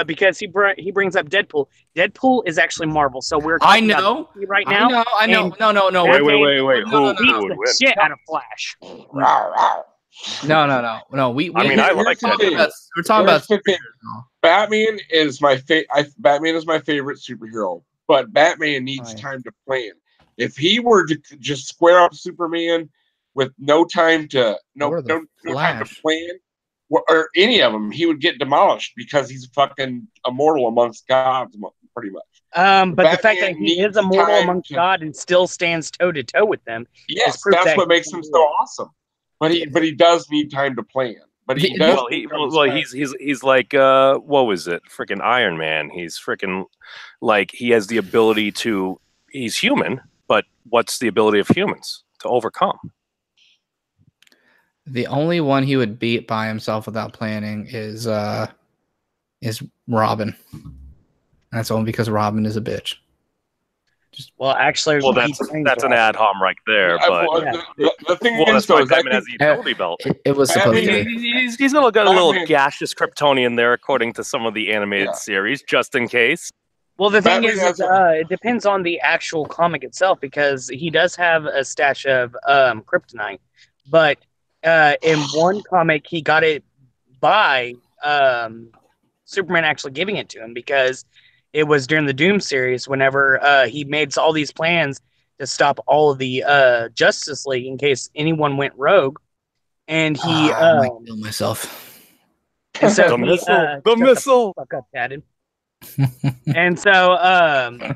because he brings up Deadpool. Deadpool is actually Marvel, so we're I talking about know. DC right now. I know. and No. Wait. No, Beats Who would the win? shit out of Flash. No. I mean, I Here's like the that. thing. We're talking Here's about. the thing. Batman is my Batman is my favorite superhero, but Batman needs Right. time to plan. If he were to just square up Superman with no time to Or the no time to Flash. plan, or any of them, he would get demolished because he's fucking immortal amongst gods, pretty much. But the fact Batman that he is needs immortal time amongst to- God and still stands toe to toe with them. Yes, proof that's that what he makes can him do so it. awesome. But he does need time to plan. But he The- does. Well, need time to he's like what was it? Freaking Iron Man. He's freaking like he has the ability to. He's human, but what's the ability of humans to overcome? The only one he would beat by himself without planning is Robin. That's only because Robin is a bitch. Well, actually, Well, he trains that's an Robin. ad hom right there. But the thing well, is, that's why though, is I Batman has think the utility belt. It was supposed to be. He's got a little Batman- gaseous Kryptonian there, according to some of the animated Yeah. series, just in case. Well, the thing Batman is, has a- it depends on the actual comic itself because he does have a stash of kryptonite, but in one comic he got it by Superman actually giving it to him because it was during the Doom series whenever he made all these plans to stop all of the Justice League in case anyone went rogue, and he I might kill myself. and so The he, missile, shut the missile. fuck up, Taden. And so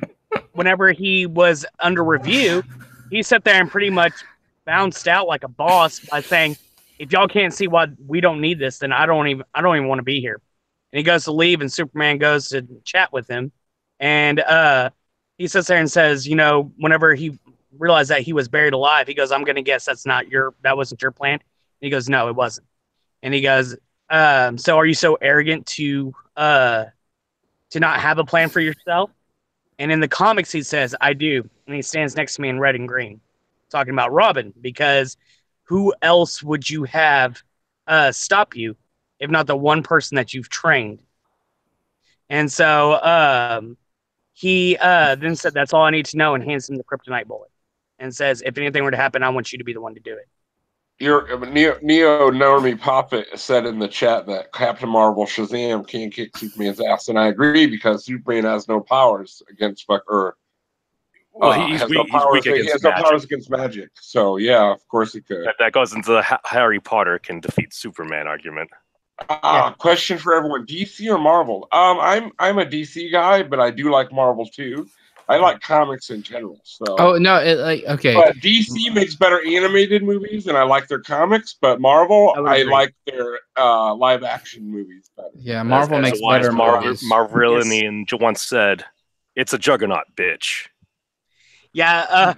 whenever he was under review, he sat there and pretty much bounced out like a boss by saying, if y'all can't see why we don't need this, then I don't even want to be here. And he goes to leave and Superman goes to chat with him. And he sits there and says, you know, whenever he realized that he was buried alive, he goes, I'm gonna guess that wasn't your plan. And he goes, no, it wasn't. And he goes, so are you so arrogant to not have a plan for yourself? And in the comics, he says, I do. And he stands next to me in red and green, talking about Robin, because who else would you have stop you if not the one person that you've trained? And so he then said, that's all I need to know, and hands him the kryptonite bullet and says, if anything were to happen, I want you to be the one to do it. Neo Normie Poppet said in the chat that Captain Marvel Shazam can't kick Superman's ass, and I agree because Superman has no powers against Well, he's has weak. no He's powers, weak he against has no magic. powers against magic. So yeah, of course he could. That goes into the Harry Potter can defeat Superman argument. Question for everyone: DC or Marvel? I'm a DC guy, but I do like Marvel too. I like comics in general. So Oh no! Okay. But DC makes better animated movies, and I like their comics. But Marvel, I would I agree. like their live action movies better. Yeah, Marvel As makes a wise better movies. Marvelian once said, "It's a juggernaut, bitch." Yeah,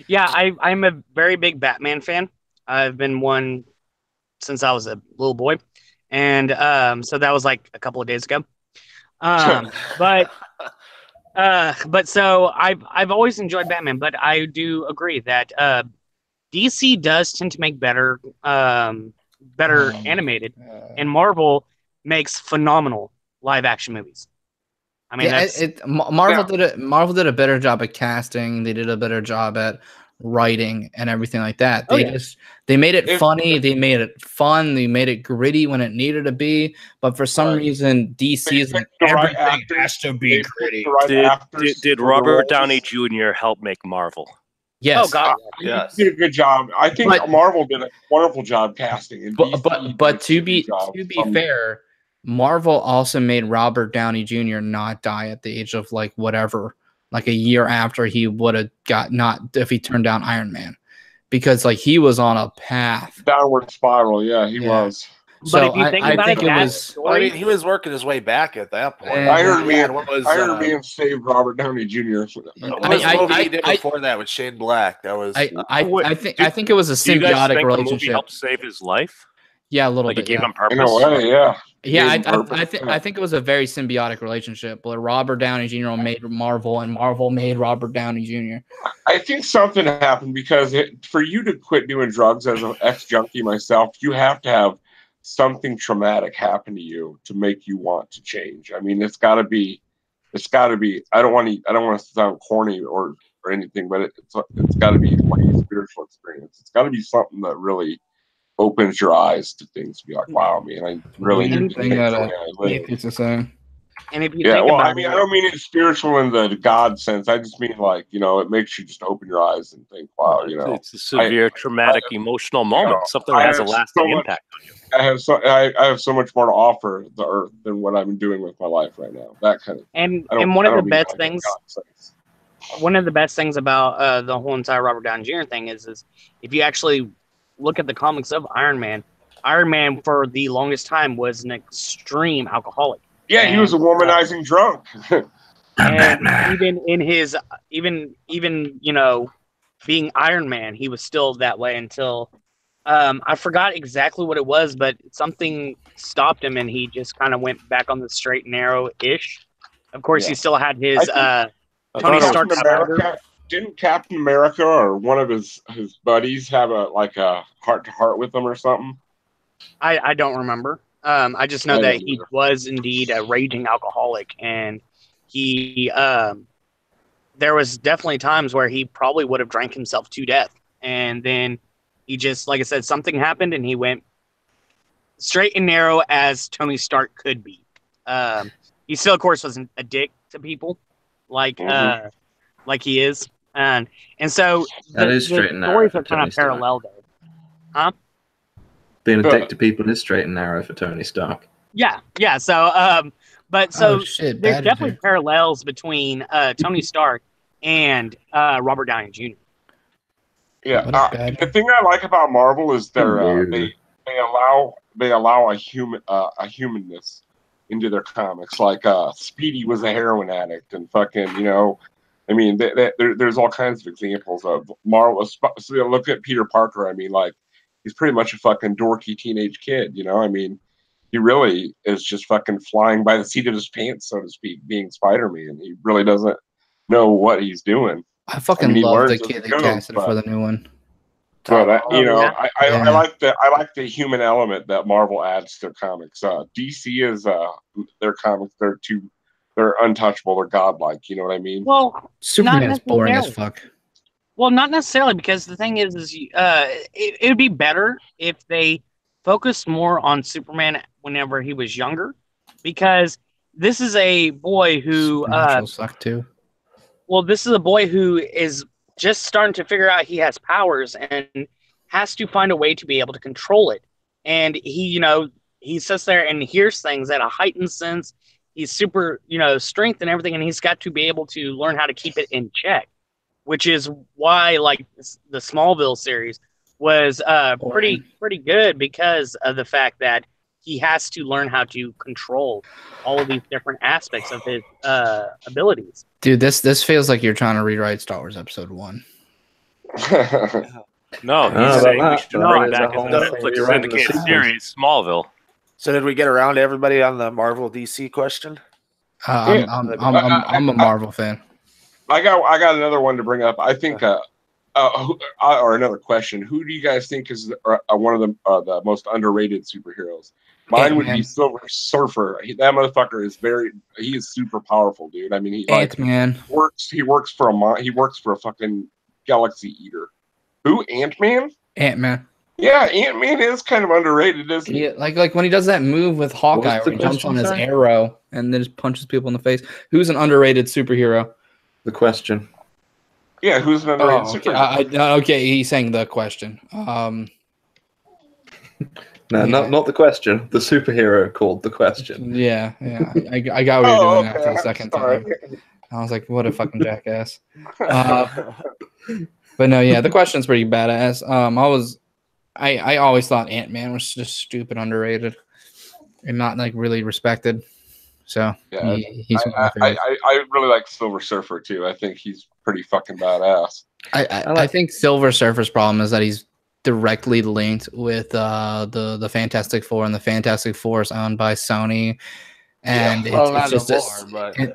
yeah. I'm a very big Batman fan. I've been one since I was a little boy, and so that was like a couple of days ago. But so I've always enjoyed Batman, but I do agree that DC does tend to make better animated, and Marvel makes phenomenal live action movies. I mean, Marvel did a better job at casting. They did a better job at writing and everything like that. They made it funny. They made it fun. They made it gritty when it needed to be. But for some reason, DC is like everything has to be gritty. Did Robert Downey Jr. help make Marvel? Yes. Oh God. Yes. He did a good job. I think But- Marvel did a wonderful job casting. And DC But did to a be good job. fair, Marvel also made Robert Downey Jr. not die at the age of like whatever, like a year after he would have got not if he turned down Iron Man, because like he was on a path. Downward spiral. Yeah, he Yeah. was. But So if you think I about think it, it that was. Well, I story, mean, he was working his way back at that point. Yeah. Iron Yeah, Man. what was Iron Man saved Robert Downey Jr. what was the movie he did before that with Shane Black? That was I think it was a Do you guys symbiotic think the movie relationship. helped save his life? Yeah, a little Like bit. it gave Yeah. him purpose? In a way, yeah. Yeah, Gave him purpose. I think it was a very symbiotic relationship where Robert Downey Jr. made Marvel and Marvel made Robert Downey Jr. I think something happened because for you to quit doing drugs as an ex-junkie myself, you have to have something traumatic happen to you to make you want to change. I mean, it's got to be. I don't want to sound corny or anything, but it's got to be like a spiritual experience. It's got to be something that really opens your eyes to things. To be like, wow, man, I really need to Anything change that the way I live. it's the same. and if you Yeah, think well, about I mean, it, I don't mean it spiritual in the God sense. I just mean like, it makes you just open your eyes and think, wow, It's a severe traumatic emotional moment, something that has a lasting impact on you. I have so much more to offer the earth than what I'm doing with my life right now. That kind of. and I don't- one I of the don't mean best like in things, God sense. one of the best things about the whole entire Robert Downey Jr. thing is if you actually look at the comics of Iron Man for the longest time was an extreme alcoholic. Yeah, he was a womanizing drunk. And even in his even being Iron Man, he was still that way until I forgot exactly what it was, but something stopped him and he just kind of went back on the straight and narrow ish. Of course, he still had his Tony Stark America, didn't Captain America or one of his buddies have a heart to heart with him or something? I don't remember. I just know that he was indeed a raging alcoholic, and he there was definitely times where he probably would have drank himself to death, and then he just, like I said, something happened, and he went straight and narrow as Tony Stark could be. He still, of course, wasn't a dick to people like he is, and so That is straight and narrow stories for are kind Tony of Stark. parallel there, huh? Being a dick to people is straight and narrow for Tony Stark. Yeah. So, shit, there's bad definitely dude. parallels between Tony Stark and Robert Downey Jr. Yeah, What a bad- the thing I like about Marvel is they allow a humanness into their comics. Like Speedy was a heroin addict, and fucking I mean, there's all kinds of examples of Marvel. So look at Peter Parker. I mean, like he's pretty much a fucking dorky teenage kid. I mean, he really is just fucking flying by the seat of his pants, so to speak, being Spider-Man. He really doesn't know what he's doing. I fucking he love the learns as kid he that goes, casted but- for the new one. But Yeah. I like the human element that Marvel adds to their comics. DC is their comics. They're untouchable. They're godlike. You know what I mean? Well, Superman is boring as necessarily. fuck. Well, not necessarily, because the thing is it would be better if they focused more on Superman whenever he was younger, because this is a boy who Supernatural suck too. well, this is a boy who is just starting to figure out he has powers and has to find a way to be able to control it. And he sits there and hears things at a heightened sense. He's super, strength and everything, and he's got to be able to learn how to keep it in check, which is why, like, the Smallville series was pretty good, because of the fact that he has to learn how to control all of these different aspects of his abilities. Dude, this feels like you're trying to rewrite Star Wars Episode 1. No, Oh, he's saying we that- should that bring is back a whole the thing. Netflix You're writing the syndicated sequels. series, Smallville. So did we get around to everybody on the Marvel DC question? I'm a Marvel fan. I got another one to bring up. I think, or another question. Who do you guys think is one of the most underrated superheroes? Mine would be Ant-Man. Silver Surfer. That motherfucker is he is super powerful, dude. I mean, he Ant-Man. he works for a fucking galaxy eater. Who? Ant-Man? Ant-Man. Yeah, Ant-Man is kind of underrated, isn't he? Yeah, like when he does that move with Hawkeye, the where he jumps question, on his sorry? arrow and then just punches people in the face. Who's an underrated superhero? The question. Yeah, who's an underrated Oh, okay. superhero? Okay, he's saying the question. No, Yeah. not the question. The superhero called the question. Yeah. I got what you're doing after the I'm second sorry. time. I was like, what a fucking jackass. But no, yeah, the question's pretty badass. I always thought Ant-Man was just stupid underrated and not like really respected. So Yeah, he's one of my favorites. I really like Silver Surfer too. I think he's pretty fucking badass. I think Silver Surfer's problem is that he's directly linked with the Fantastic Four, and the Fantastic Four is owned by Sony, and it's just but and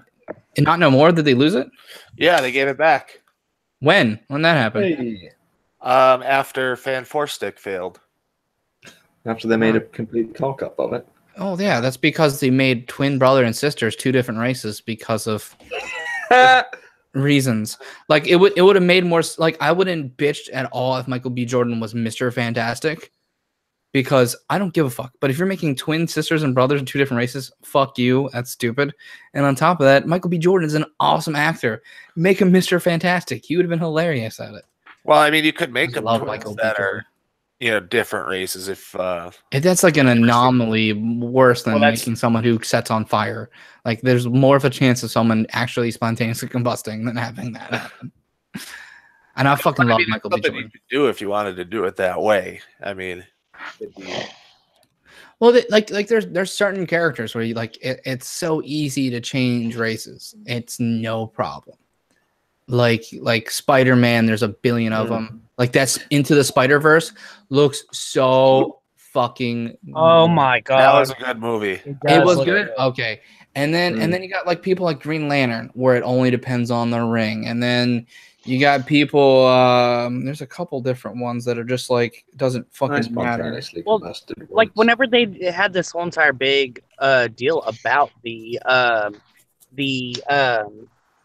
not no more. Did they lose it? yeah, they gave it back When that happened? Hey. after Fan Four Stick failed. After they made a complete cock up of it. Oh yeah, that's because they made twin brother and sisters two different races because of reasons. Like it would have made more like I wouldn't bitch at all if Michael B. Jordan was Mr. Fantastic, because I don't give a fuck. But if you're making twin sisters and brothers in two different races, fuck you. That's stupid. And on top of that, Michael B. Jordan is an awesome actor. Make him Mr. Fantastic. He would have been hilarious at it. Well, I mean, you could make I them love twins Michael B. that Jordan. are, different races. If That's like an anomaly worse than Well, that's- making someone who sets on fire. Like there's more of a chance of someone actually spontaneously combusting than having that happen. And I fucking love it's Michael B. something Jordan. you could do if you wanted to do it that way. I mean, it'd be- Well, there's certain characters where you like it's so easy to change races. It's no problem. Like Spider-Man, there's a billion of them. Like that's Into the Spider-Verse looks so fucking. Oh my god, that was a good movie. It was look good. Okay, and then you got like people like Green Lantern, where it only depends on the ring, and then you got people. There's a couple different ones that are just like it doesn't fucking matter. Spontaneously Well, combusted like once. whenever they had this whole entire big deal about the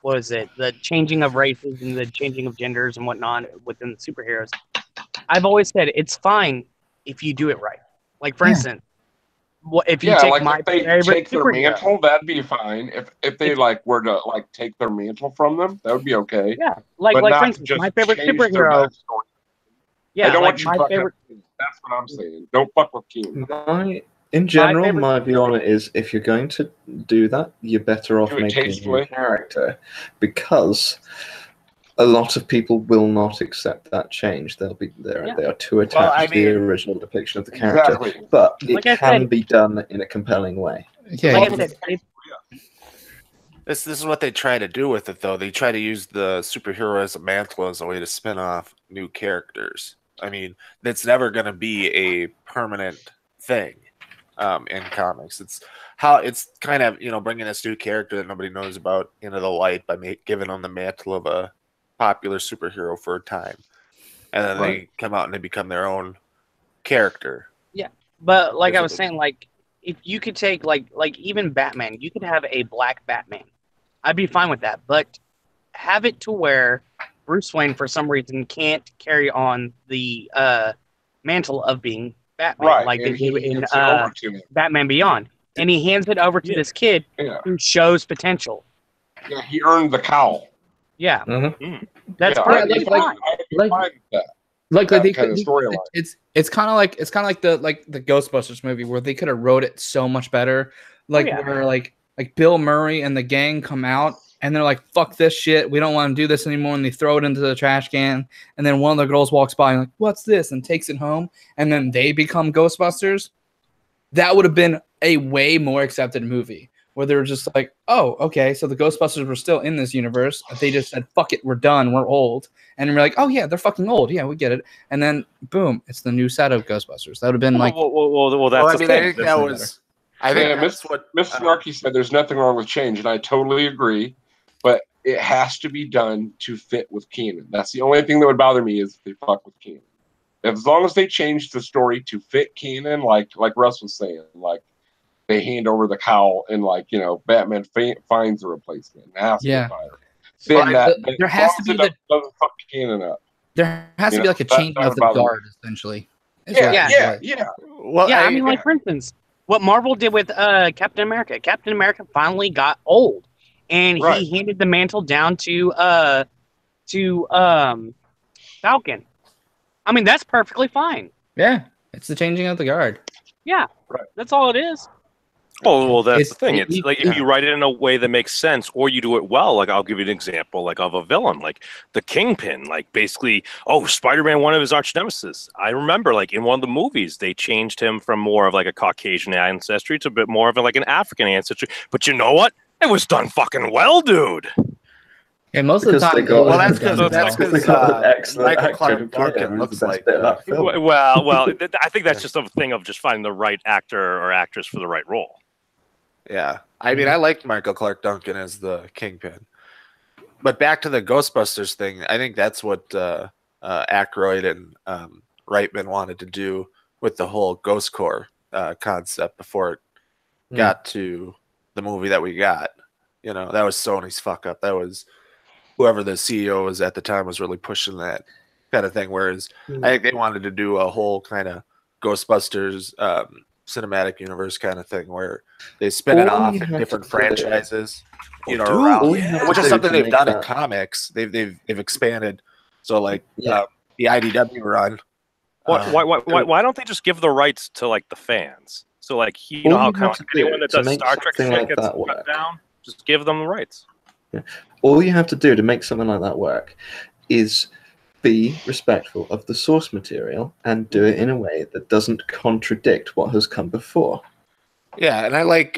what is it, the changing of races and the changing of genders and whatnot within the superheroes, I've always said it's fine if you do it right. Like for instance, if you take like my if they favorite take their superhero, mantle, that'd be fine. If they were to take their mantle from them, that would be okay. yeah, like But for not instance, just my favorite change their superhero, backstory. yeah, I don't like want you my fucking. favorite. That's what I'm saying. Don't fuck with Keenan. In general, favorite- my view on it is if you're going to do that, you're better off Do it making a new tastefully. character, because a lot of people will not accept that change. They are too attached to the original depiction of the character. Exactly. But it Like I can said- be done in a compelling way. Yeah, Like I said, This is what they try to do with it, though. They try to use the superhero as a mantle as a way to spin off new characters. I mean, it's never going to be a permanent thing in comics. It's kind of bringing this new character that nobody knows about into the light by giving them the mantle of a popular superhero for a time, and then they come out and they become their own character. But like I was saying, like if you could take like even Batman, you could have a black Batman. I'd be fine with that. But have it to where Bruce Wayne for some reason can't carry on the mantle of being Batman, Right. like they and do he in hands it over to him. Batman Beyond. And he hands it over to this kid Yeah. who shows potential. Yeah, he earned the cowl. Yeah. Mhm. That's Yeah, perfectly I'd be fine. fine with that. like that they kind could. of storyline. It's kind of like the Ghostbusters movie where they could have wrote it so much better. Like yeah. where like Bill Murray and the gang come out and they're like, "Fuck this shit, we don't want to do this anymore," and they throw it into the trash can. And then one of the girls walks by and like, "What's this?" and takes it home, and then they become Ghostbusters. That would have been a way more accepted movie where they were just like, "Oh, okay, so the Ghostbusters were still in this universe. They just said, fuck it, we're done, we're old." And we're like, "Oh yeah, they're fucking old. Yeah, we get it." And then boom, it's the new set of Ghostbusters. That would have been like, Well, that's Well, I the mean, thing. I think that was. I think Yeah, that's what Mr. Snarky said there's nothing wrong with change, and I totally agree, but it has to be done to fit with Keenan. That's the only thing that would bother me is if they fuck with Keenan. As long as they change the story to fit Keenan, like Russ was saying, like they hand over the cowl and Batman finds a replacement and has to Yeah. fire. Then Well, that there has to be doesn't fuck Keenan up. there has to You be know, like a that- changing that of would the bother me. guard, essentially. Is Yeah, what- yeah, is yeah. Well, Yeah, I mean, like for instance, what Marvel did with Captain America. Captain America finally got old, and Right. he handed the mantle down to to Falcon. I mean, that's perfectly fine. Yeah, it's the changing of the guard. Yeah, Right. that's all it is. Oh, well, that's the It's- thing. it- It's like if you write it in a way that makes sense, or you do it well. Like I'll give you an example, like of a villain, like the Kingpin. Like basically, Spider-Man, one of his arch nemesis. I remember, like in one of the movies, they changed him from more of like a Caucasian ancestry to a bit more of like an African ancestry. But you know what? It was done fucking well, dude. Yeah, most of the Because time. they got- Well, it that's was because done. they got an excellent Michael actor Clark to play Duncan him. looks It's the best like bit of that film. Well, I think that's just a thing of just finding the right actor or actress for the right role. Yeah, I mean, I liked Michael Clark Duncan as the Kingpin, but back to the Ghostbusters thing, I think that's what Aykroyd and Reitman wanted to do with the whole Ghost Corps concept before it got to the movie that we got. You know, that was Sony's fuck up. That was whoever the CEO was at the time was really pushing that kind of thing. Whereas I think they wanted to do a whole kind of Ghostbusters cinematic universe kind of thing where they spin it All off you in have different to do- franchises, you know, dude, around, all you have to which is do something to they've make done in that- comics. They've expanded. So like Yeah. the IDW run. Why don't they just give the rights to like the fans? So like you All know how you kind of have like to do anyone that to does make Star Trek something shit like gets that cut work. down. Just give them the rights. All you have to do to make something like that work is be respectful of the source material and do it in a way that doesn't contradict what has come before. Yeah, and I like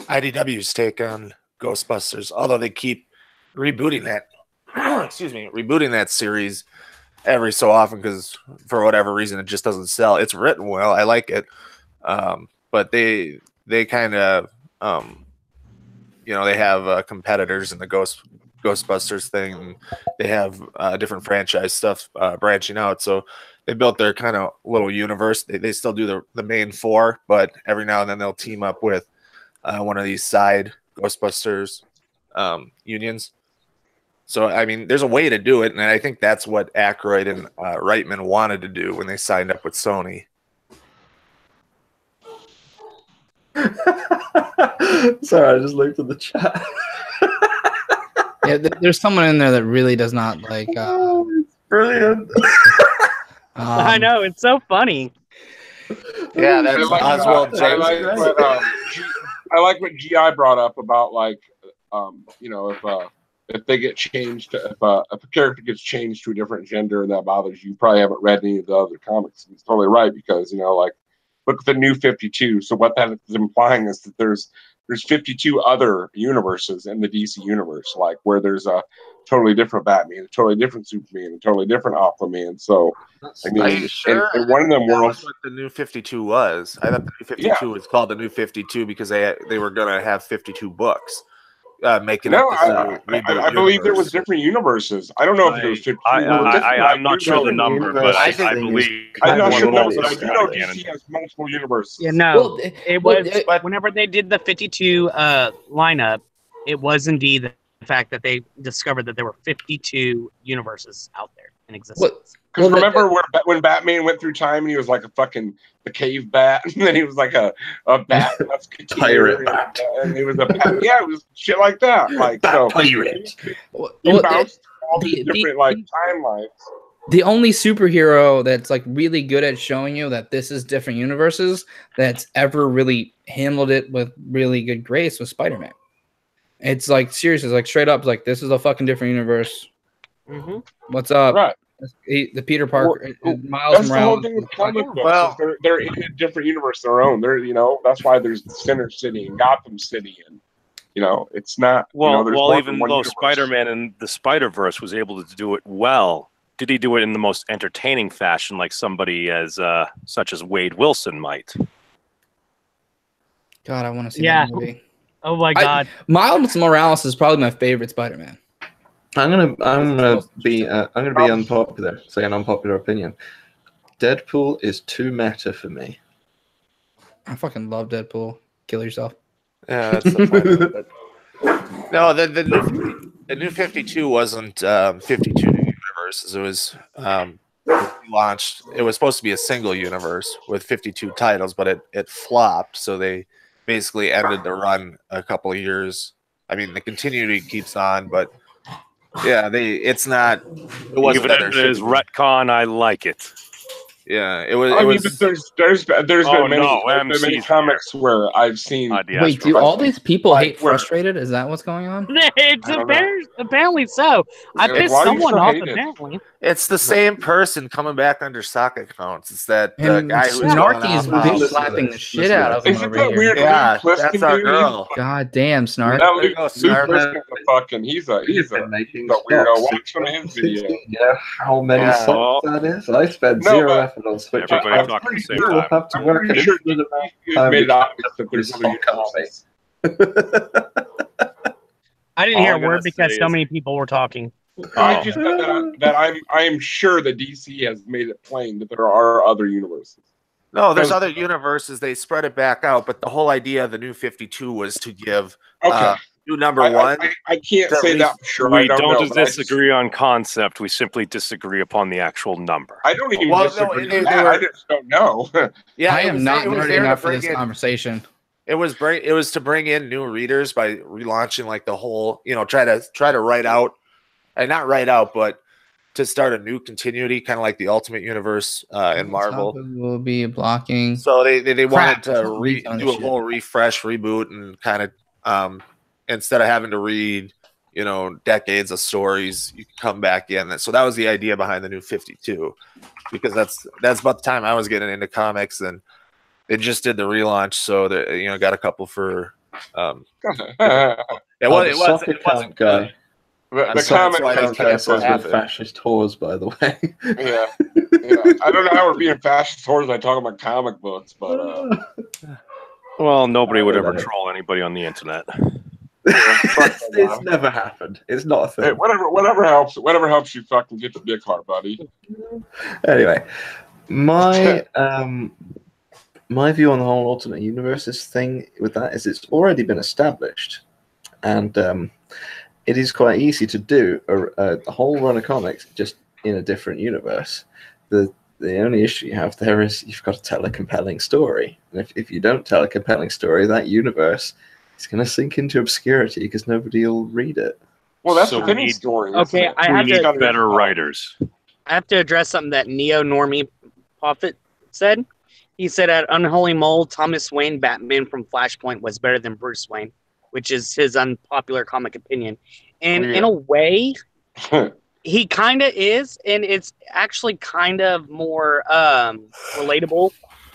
IDW's take on Ghostbusters, although they keep rebooting that rebooting that series every so often because for whatever reason it just doesn't sell. It's written well, I like it, but they kind of they have competitors in the Ghostbusters thing. And they have different franchise stuff branching out, so they built their kind of little universe. They still do the main four, but every now and then they'll team up with one of these side Ghostbusters unions. So, I mean, there's a way to do it, and I think that's what Aykroyd and Reitman wanted to do when they signed up with Sony. Sorry, I just looked at the chat. Yeah, there's someone in there that really does not like. Oh, it's brilliant. I know, it's so funny. Yeah, that's Oswald I James. like what GI brought up about like if they get changed, if a character gets changed to a different gender and that bothers you, probably haven't read any of the other comics. He's totally right because like look at the New 52. So what that is implying is that there's 52 other universes in the DC universe, like where there's a totally different Batman, a totally different Superman, a totally different Aquaman. So I mean, Are you sure? in one of them That worlds, was what the New 52 was. I thought the New 52 was called the New 52 because they were gonna have 52 books. Making no, up this I believe there was different universes. I don't know if there was 52. I'm not sure the number, but I believe. I'm not sure, One but I of do these know guys. DC has multiple universes. Yeah, no, Well, it was whenever they did the 52 lineup, it was indeed the fact that they discovered that there were 52 universes out there in existence. Because remember when Batman went through time and he was like a cave bat, and then he was like a bat Pirate bat. and he was a bat. Yeah, it was shit like that. Like so, Pirate. you bounced all these different like timelines. The only superhero that's like really good at showing you that this is different universes that's ever really handled it with really good grace was Spider-Man. It's like seriously, it's like straight up, like this is a fucking different universe. Mm-hmm. What's up? Right. The Peter Parker, Miles That's the whole Morales. thing with comic books. Well- They're in a different universe of their own. They're that's why there's Center City and Gotham City, and it's not. Well, there's more even than one though universe. Spider-Man and the Spider-Verse was able to do it well, did he do it in the most entertaining fashion, like somebody such as Wade Wilson might? God, I want to see Yeah. that movie. Oh my god. Miles Morales is probably my favorite Spider-Man. I'm gonna be unpopular. Say an unpopular opinion. Deadpool is too meta for me. I fucking love Deadpool. Kill yourself. Yeah, that's the point of it. No, the new 52 wasn't 52 new universes. It was launched. It was supposed to be a single universe with 52 titles, but it flopped. So they basically ended the run a couple of years. I mean, the continuity keeps on, but Yeah, it's not. It wasn't Even that there if it is should be. retcon, I like it. Yeah, it was. I It mean, was. but there's Oh, been many MC's comics where I've seen. Not the Wait, do Astro. all these people Like, hate where- Frustrated? Is that what's going on? It's I don't know. apparently so. I Like, pissed why do you someone still off. hate it? Apparently, It's the same person coming back under sock accounts. It's that And guy who's going Snarky is off. bitch slapping the shit out of him Isn't over that here. weird? Yeah, Lou that's Pliskin, our dude, girl. God damn, Snark. That There Lou, you go, Lou Snark. Pliskin's a fucking. He's a making weirdo. stocks. Watch one of his videos. Yeah, how many Yeah. stocks that is? I spent No, zero but effort on switching. everybody I'm talking at the pretty same sure we'll time. have to I'm work pretty an sure infinite amount of He's time made it to obvious that there's this other stock universes. I didn't All hear a I'm gonna word because say so is- many people were talking. I just said that I am sure that DC has made it plain that there are other universes. No, there's Because- other universes. They spread it back out, but the whole idea of the New 52 was to give Okay, new number I, one. I can't to say at that least- for sure. I We don't know, don't but I disagree on concept. We simply disagree upon the actual number. I don't even Well, no, disagree they with that. were- I just don't know. Yeah, I it am was- not it was nerdy there to enough for bring this in- conversation. It was to bring in new readers by relaunching like the whole, try to write out, and not write out, but to start a new continuity, kind of like the Ultimate Universe in Marvel. Will be blocking. So they wanted to Read on do this a whole refresh, reboot, and kind of instead of having to read decades of stories, you can come back in. So that was the idea behind the New 52, because that's about the time I was getting into comics, and they just did the relaunch, so that got a couple for. It wasn't account guy. The I'm sorry, comic so I has don't Guy care says for we're half it. fascist whores, by the way. yeah. I don't know how we're being fascist towards I talk about comic books, but Well, nobody would ever Whatever. troll anybody on the internet. it's never happened. It's not a thing. hey, whatever helps you fucking get your dick hard, buddy. Anyway, my my view on the whole alternate universes thing with that is it's already been established, and it is quite easy to do a whole run of comics just in a different universe. The only issue you have there is you've got to tell a compelling story, and if you don't tell a compelling story, that universe is going to sink into obscurity because nobody will read it. Well, that's So with we any need- story. Okay, isn't it? I We have need to- better writers. I have to address something that Neo Normie Prophet said. He said at Unholy Mole, Thomas Wayne Batman from Flashpoint was better than Bruce Wayne, which is his unpopular comic opinion. And Yeah. in a way, he kind of is, and it's actually kind of more relatable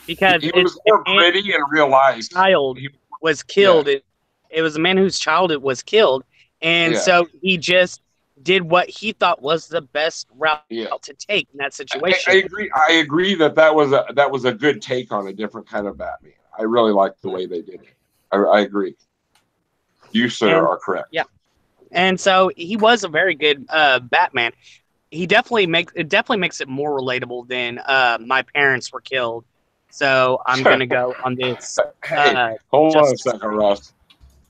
because He it's was more a man gritty and real life. whose child was killed. It was a man whose child was killed, and Yeah. so he just did what he thought was the best route Yeah. to take in that I situation. agree. I agree that was a good take on a different kind of Batman. I really liked the way they did it. I agree. You, sir, And- are correct. yeah. And so he was a very good Batman. He definitely makes it more relatable than my parents were killed. So I'm gonna go on this. Hey, hold on a Justice second, Russ.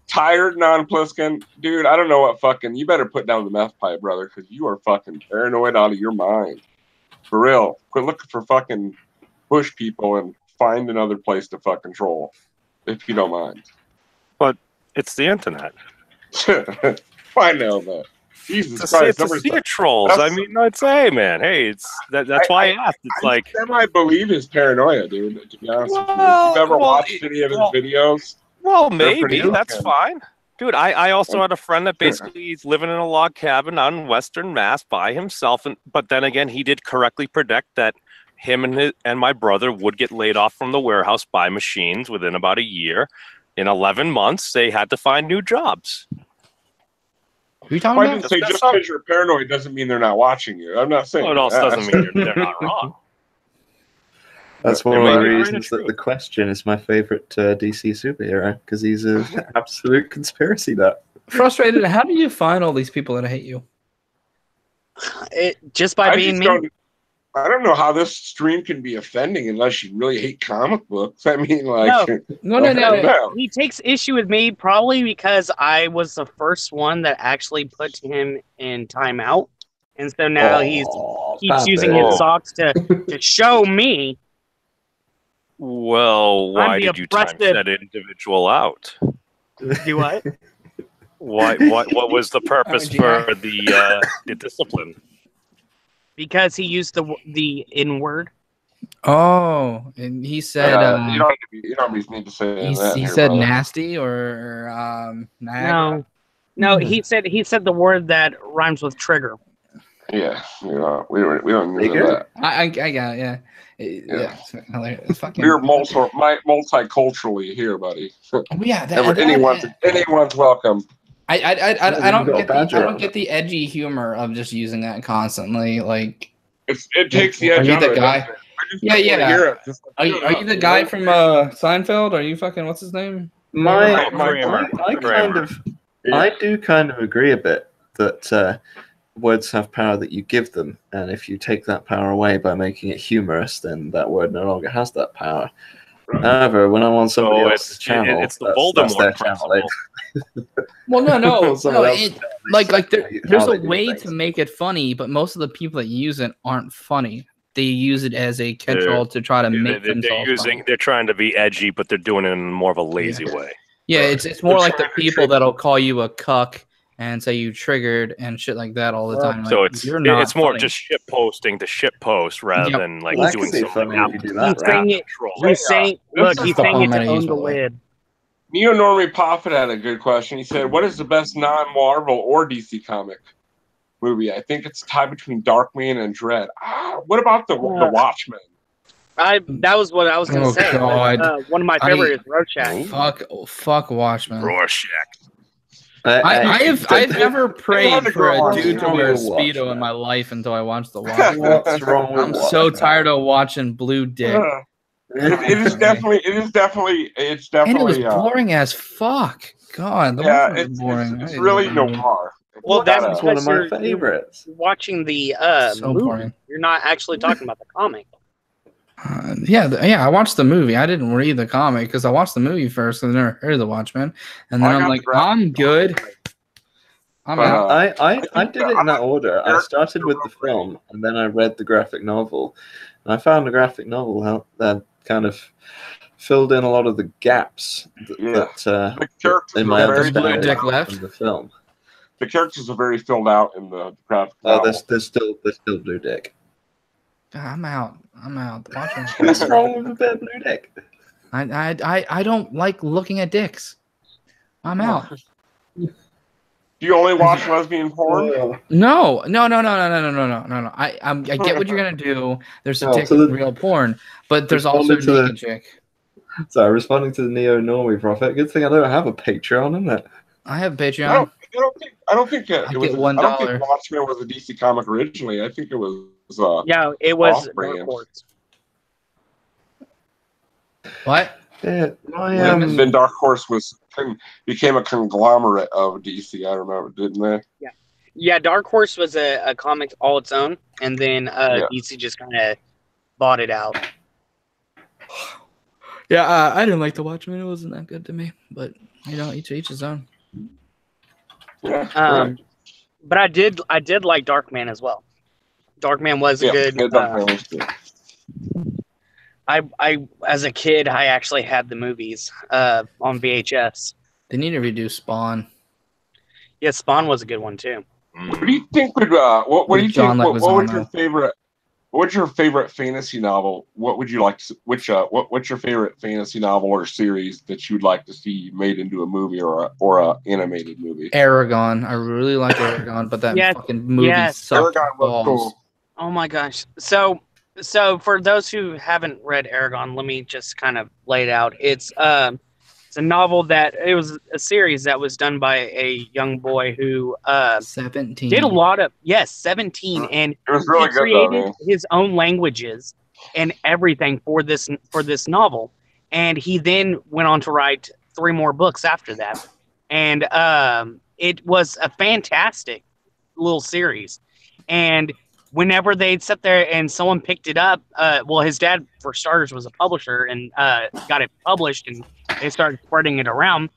Tired non-Pliskin? Dude, I don't know what fucking... You better put down the meth pipe, brother, because you are fucking paranoid out of your mind. For real. Quit looking for fucking bush people and find another place to fucking troll, if you don't mind. It's the internet. I know that. Jesus It's Christ. a sea of trolls. I mean, I'd say, man. Hey, that's why I asked. It's like, I believe his paranoia, dude, to be honest with you. Well, If you've ever well, watched any of his videos... well, They're pretty maybe that's okay. fine. Dude, I also had a friend that basically he's living in a log cabin out in Western Mass by himself, but then again, he did correctly predict that him and my brother would get laid off from the warehouse by machines within about a year. In 11 months, they had to find new jobs. Who are you talking I about? didn't say That's just not- because you're paranoid doesn't mean they're not watching you. I'm not saying Well, it also that. doesn't mean they're not wrong. That's one There of may the be a grain of reasons that truth. the Question is my favorite DC superhero, because he's an absolute conspiracy nut. Frustrated. How do you find all these people that hate you? Just by I being just me. I don't know how this stream can be offending unless you really hate comic books. I mean, like, No. No. He takes issue with me probably because I was the first one that actually put him in timeout, and so now he's keeps using his socks to show me. Well, why I'm the did you time oppressive- that individual out? Do what? What was the purpose Jack. for the discipline? Because he used the N word. Oh, and he said you don't need to say that. he here, said brother. nasty or nag. No, he said the word that rhymes with trigger. Yeah, we don't need Bigger? that. I got it, yeah. It's fucking. We're multiculturally here, buddy. Oh, yeah, Anyone's welcome. I don't got a get badge the I don't around get the edgy humor of just using that constantly. Like, It takes the are edge you out the of it. guy? doesn't it? I just Yeah, don't wanna yeah. hear it. Just Are shut you up, the you guy know? from Seinfeld? Are you fucking what's his name? I do kind of agree a bit that words have power that you give them, and if you take that power away by making it humorous, then that word no longer has that power. However, when I'm on somebody else's channel, it's the that's their Voldemort channel. principle. Well, no. Someone else There's how a they do way things. to make it funny, but most of the people that use it aren't funny. They use it as a catch-all to try to make themselves funny. They're trying to be edgy, but they're doing it in more of a lazy way. Yeah, it's more like the people that'll call you a cuck and say you triggered and shit like that all the time. So Like, you're not it's more funny. just shit posting to shit post rather Yep. than like Well, that doing could be something funny if you do that, He's right? saying it. control. He's saying, look, This he's is the saying it to format I own use the my way. lid. Neo-Normie Prophet had a good question. He said, "What is the best non-Marvel or DC comic movie?" I think it's a tie between Darkman and Dread. What about the Watchmen? That was what I was gonna Oh, say. God. One of my favorite is Rorschach. Fuck Watchmen. Rorschach. I've never prayed for a What's dude to wrong wear a with Speedo Watchmen? in my life until I watched the Watchmen. What's wrong with I'm so Watchmen? tired of watching blue dick. It is definitely. And it was boring as fuck. God, the Yeah, Watchmen was boring. it's really noir. Well, that's That's one of my because favorites. you're watching the So movie. boring. You're not actually talking about the comic. Yeah, I watched the movie. I didn't read the comic because I watched the movie first and never heard of the Watchmen. And then I I'm got like, the graphic I'm good. I'm But, out. I think did it in that order. I started with the film, and then I read the graphic novel. And I found the graphic novel that kind of filled in a lot of the gaps The characters in my are very understanding Blue Dick left. of the film. The characters are very filled out in the graphic Oh, novel. there's still Blue Dick. I'm out. Watching. What's wrong with a bit of Blue Dick? I don't like looking at dicks. I'm out. Do you only watch lesbian porn? No. I get what you're gonna do. There's some dick in real porn, but there's also naked chick. So responding to the Neo-Normie Prophet. Good thing I don't have a Patreon, isn't it? I have Patreon. I don't think I it was. get I don't think $1. Watchmen was a DC comic originally. I think it was. Yeah, it was Off-brand. Dark Horse. What? Yeah, Then Dark Horse became a conglomerate of DC. I remember, didn't they? Yeah, Dark Horse was a comic all its own, and then DC just kind of bought it out. Yeah, I didn't like the Watchmen. It wasn't that good to me, but each his own. Yeah. But I did like Darkman as well. Darkman was a good. Darkman was good. I as a kid, I actually had the movies on VHS. They need to redo Spawn. Yeah, Spawn was a good one too. What do you think would? What do you John think? What would Leguizamo. your favorite? What's your favorite fantasy novel? What would you like to? What's your favorite fantasy novel or series that you'd like to see made into a movie or a animated movie? Aragon. I really like Aragon, but that fucking movie sucked Aragon was balls. cool. Oh my gosh! So for those who haven't read Aragon, let me just kind of lay it out. It's a novel it was a series that was done by a young boy who 17 did a lot of 17, and It was really he good though, created man. his own languages and everything for this novel, and he then went on to write 3 more books after that, and it was a fantastic little series. And whenever they'd sit there and someone picked it up, his dad, for starters, was a publisher and got it published, and they started spreading it around.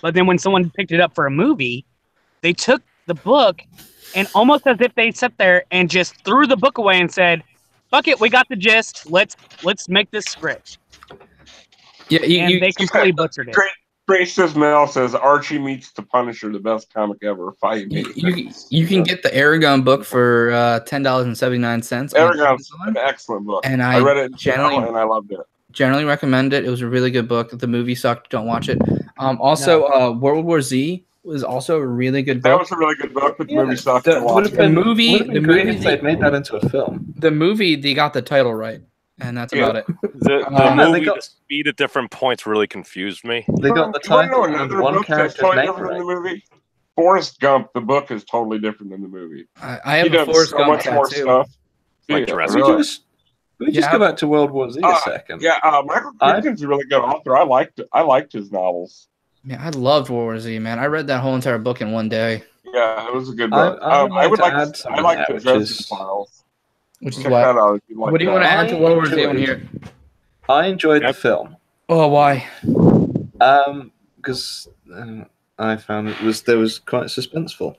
But then when someone picked it up for a movie, they took the book and almost as if they sat there and just threw the book away and said, "Fuck it, we got the gist. Let's make this script." Yeah, And they completely butchered it. Trace Mail says Archie meets the Punisher, the best comic ever. You can get the Aragon book for $10.79. Aragon's an excellent book. And I read it in generally and I loved it. Generally recommend it. It was a really good book. The movie sucked. Don't watch it. World War Z was also a really good book. That was a really good book, but the movie sucked. The movie if they'd made that into a film. The movie, they got the title right, and that's about it. The movie, the speed at different points really confused me. They got the title and one character's name right. The movie. Forrest Gump, the book is totally different than the movie. I have a Forrest Gump tattoo. Like Jurassic Park. We just go back to World War Z a second. Yeah, Michael Crichton's a really good author. I liked his novels. Yeah, I loved World War Z, man. I read that whole entire book in one day. Yeah, it was a good book. I like the Dresden Files. Which is what? What do you want to add to World War Z on here? I enjoyed the film. Oh, why? Because I found there was quite suspenseful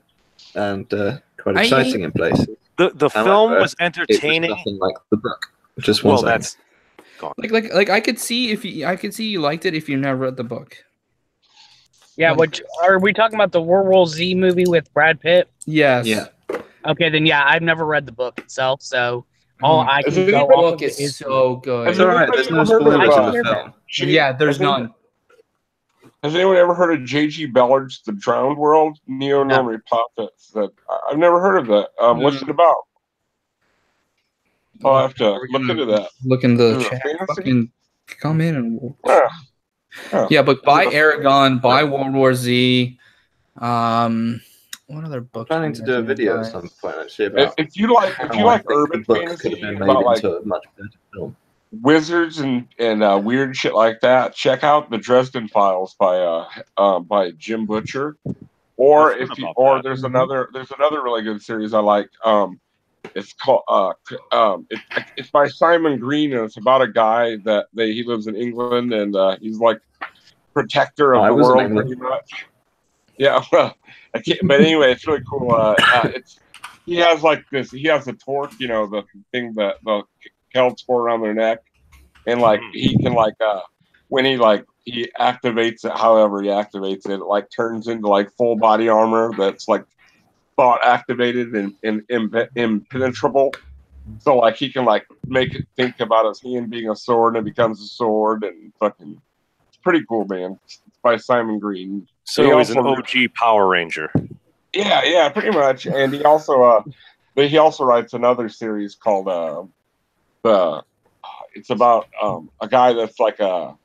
and quite exciting in places. The film was entertaining. It was nothing like the book. Just one that's gone. Like I could see you liked it if you never read the book. Yeah, which are we talking about the World War Z movie with Brad Pitt? Yes. Yeah. Okay, then yeah, I've never read the book itself, so all I can the go book off is so good. It's alright. There's no spoilers in the film. Yeah, there's none. Has anyone ever heard of J.G. Ballard's The Drowned World? Neo-Norman Prophets. I've never heard of that. What's it about? I'll have to look into that. Look in the chat. Fucking come in and yeah, but buy Aragon, buy World War Z. What other book? I'm planning to do a video at some point actually about if you like urban fantasy about like a much better film. Wizards and weird shit like that, check out the Dresden Files by Jim Butcher. Or there's another really good series I like. It's called it's by Simon Green, and it's about a guy that he lives in England, and he's like protector of the world pretty much. Yeah, well, I can't, but anyway, it's really cool. He has like this. He has a torque, the thing that the Celts wore around their neck, and like he can when he activates it, however he activates it, it like turns into like full body armor that's like thought activated and impenetrable. So like he can like make it think about his hand being a sword and it becomes a sword, and fucking it's pretty cool, man. It's by Simon Green. So he's an OG Power Ranger. Yeah, pretty much. And he also writes another series called it's about a guy that's like a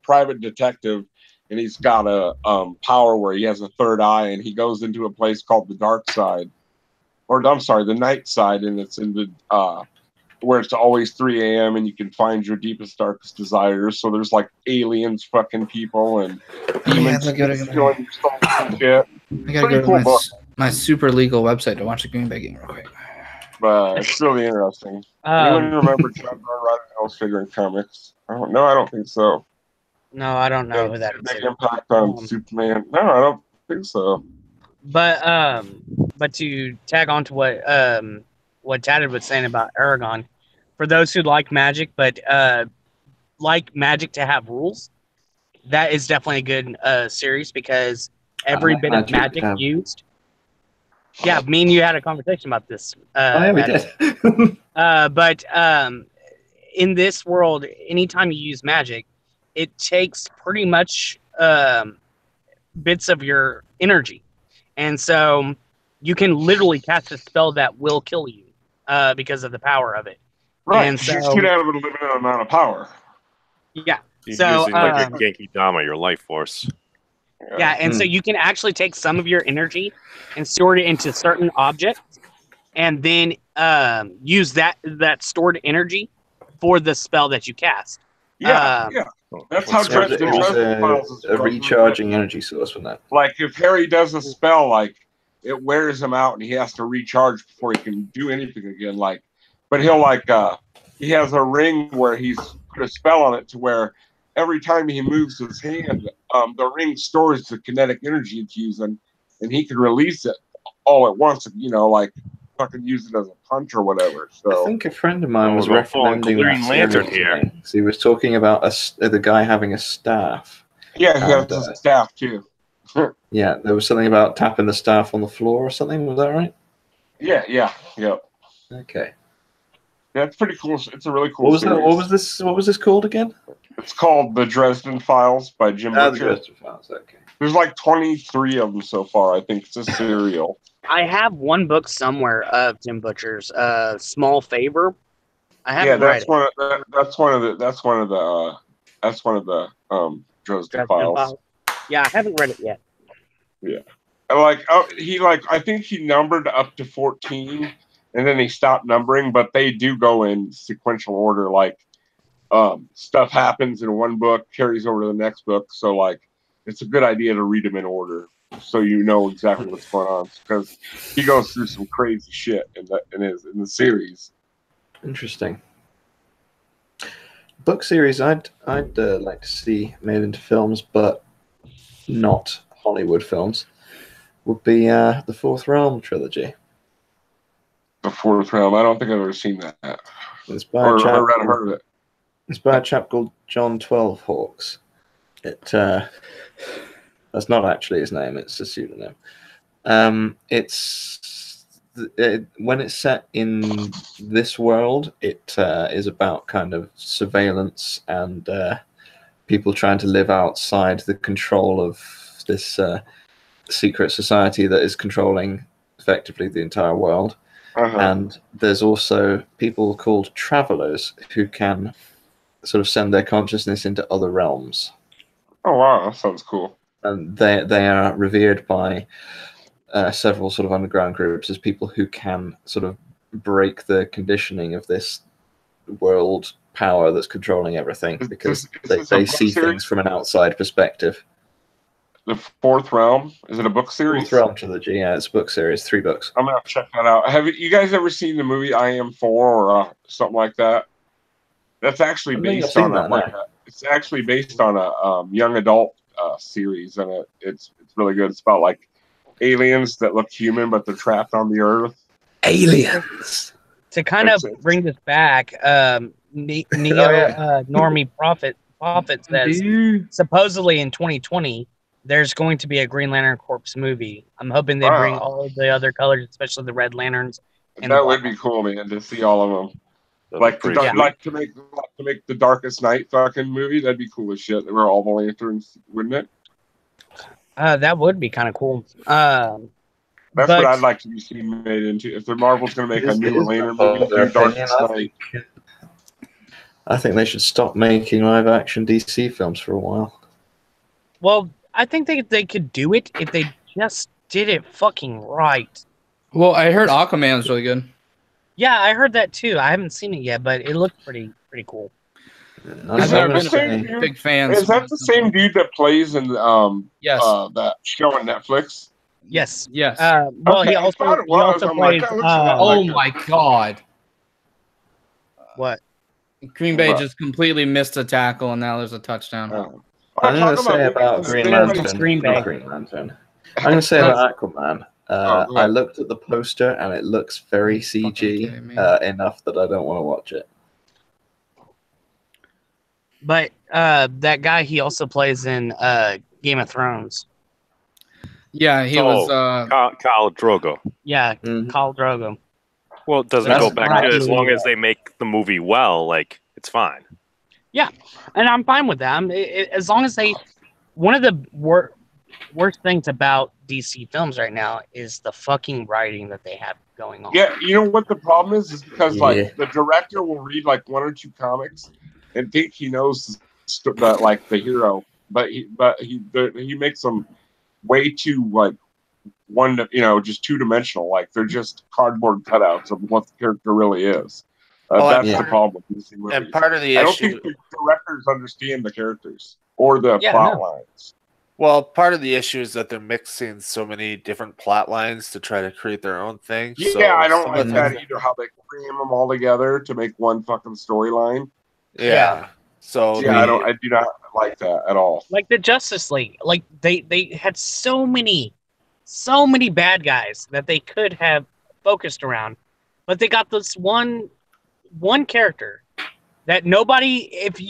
private detective, and he's got a power where he has a third eye, and he goes into a place called the dark side, the night side, and it's in the where it's always 3 a.m. and you can find your deepest, darkest desires. So there's like aliens, fucking people, and demons stealing your soul and shit. I gotta go to my super legal website to watch the Green Bay game real quick. But it's really interesting. Anyone remember John Byrne Illustrator in comics? I don't think so. No, I don't know who that is. Big impact on Superman. No, I don't think so. But to tag on to what Tad was saying about Aragon, for those who like Magic but like Magic to have rules, that is definitely a good series, because every bit of Magic used. Yeah, me and you had a conversation about this. We did. But in this world, anytime you use Magic, it takes pretty much bits of your energy. And so you can literally cast a spell that will kill you because of the power of it. Right, and so, you shoot out of a limited amount of power. Yeah. You're so using like a Genki Dama, your life force. Yeah, and so you can actually take some of your energy and store it into certain objects, and then use that stored energy for the spell that you cast. Yeah. That's how Dresden Files is a recharging energy source from that. Like if Harry does a spell, like it wears him out and he has to recharge before he can do anything again. Like, but he'll he has a ring where he's put a spell on it to where every time he moves his hand, the ring stores the kinetic energy it's using, and he can release it all at once. fucking use it as a punch or whatever. I So think a friend of mine Oh, was we're falling recommending Green that Lantern series here. to me. So he was talking about the guy having a staff. yeah, he has And, a staff too. Yeah, there was something about tapping the staff on the floor or something. Was that right? Yeah. Okay. Yeah, it's pretty cool. It's a really cool What was series. that? What was this called again? It's called The Dresden Files by Jim The Butcher. Dresden Files. Okay. There's like 23 of them so far. I think it's a serial. I have one book somewhere of Jim Butcher's, Small Favor. I Yeah, haven't read that's it. that's one of the Dresden Files. Yeah, I haven't read it yet. I think he numbered up to 14 and then he stopped numbering, but they do go in sequential order. Like stuff happens in one book, carries over to the next book. So like it's a good idea to read them in order so you know exactly what's going on, because he goes through some crazy shit in the series. Interesting. Book series I'd like to see made into films, but not Hollywood films, would be the Fourth Realm trilogy. The Fourth Realm. I don't think I've ever seen that. It's by a chap Heard of it. It's by a chap called John 12 Hawks. That's not actually his name, it's a pseudonym. When it's set in this world, it is about kind of surveillance and people trying to live outside the control of this secret society that is controlling effectively the entire world. And there's also people called travelers who can sort of send their consciousness into other realms. Oh wow, that sounds cool. And they are revered by several sort of underground groups as people who can sort of break the conditioning of this world power that's controlling everything, because they see things from an outside perspective. The Fourth Realm, is it a book series? Fourth Realm trilogy, yeah, it's a book series, 3 books. I'm gonna check that out. Have you guys ever seen the movie I Am 4 or something like that? That's actually based on it's actually based on a young adult series, and it's really good. It's about like aliens that look human but they're trapped on the Earth. Aliens. To kind of bring this back, Normie Prophet says supposedly in 2020 there's going to be a Green Lantern Corps movie. I'm hoping they bring all of the other colors, especially the Red Lanterns. And that would be cool, man, to see all of them. Like to make the Darkest Night fucking movie. That'd be cool as shit. There were all the lanterns, wouldn't it? That would be kind of cool. That's what I'd like to be seen made into. If the Marvel's going to make a new Lantern movie, Darkest Night. I think they should stop making live action DC films for a while. Well, I think they could do it if they just did it fucking right. Well, I heard Aquaman was really good. Yeah, I heard that too. I haven't seen it yet, but it looked pretty cool. I've never been a big fan. Is that the same dude that plays in yes. That show on Netflix? Yes. Yes. Well, okay, he also plays. Oh my god! What? Green Bay just completely missed a tackle, and now there's a touchdown. I'm going to say about Green Lantern. I'm going to say about Aquaman. I looked at the poster and it looks very CG enough that I don't want to watch it. But that guy, he also plays in Game of Thrones. Yeah, he was Khal Drogo. Yeah, Khal Drogo. Well, it doesn't go back to as long as they make the movie well, like it's fine. Yeah, and I'm fine with that. As long as they, one of the worst things about DC films right now is the fucking writing that they have going on. Yeah, you know what the problem is because like the director will read like 1 or 2 comics and think he knows the hero, but he makes them way too like just 2-dimensional. Like they're just cardboard cutouts of what the character really is. That's the problem with DC movies. And part of the I issue, don't think the directors understand the characters or the plot lines. Well, part of the issue is that they're mixing so many different plot lines to try to create their own thing. Yeah, so I don't like that either. How they cram them all together to make one fucking storyline. Yeah. So yeah, I do not like that at all. Like the Justice League, like they had so many bad guys that they could have focused around. But they got this one character that nobody, if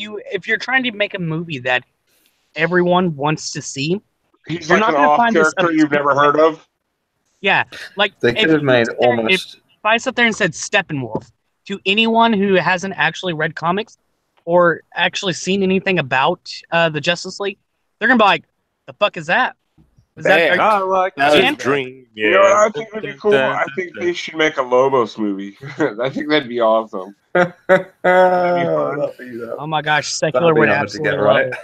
you're trying to make a movie that everyone wants to see, He's you're like not an gonna off find this character you've never heard of. yeah, like They if could have you made sit there- almost. If I sat there and said Steppenwolf to anyone who hasn't actually read comics or actually seen anything about the Justice League, they're gonna be like, "The fuck is that? Is that I like That to is bad. dream. You know what Yeah. I think would be cool? I think they should make a Lobos movie. I think that'd be awesome. oh my gosh, secular That'd be would hard to get absolutely love right. it."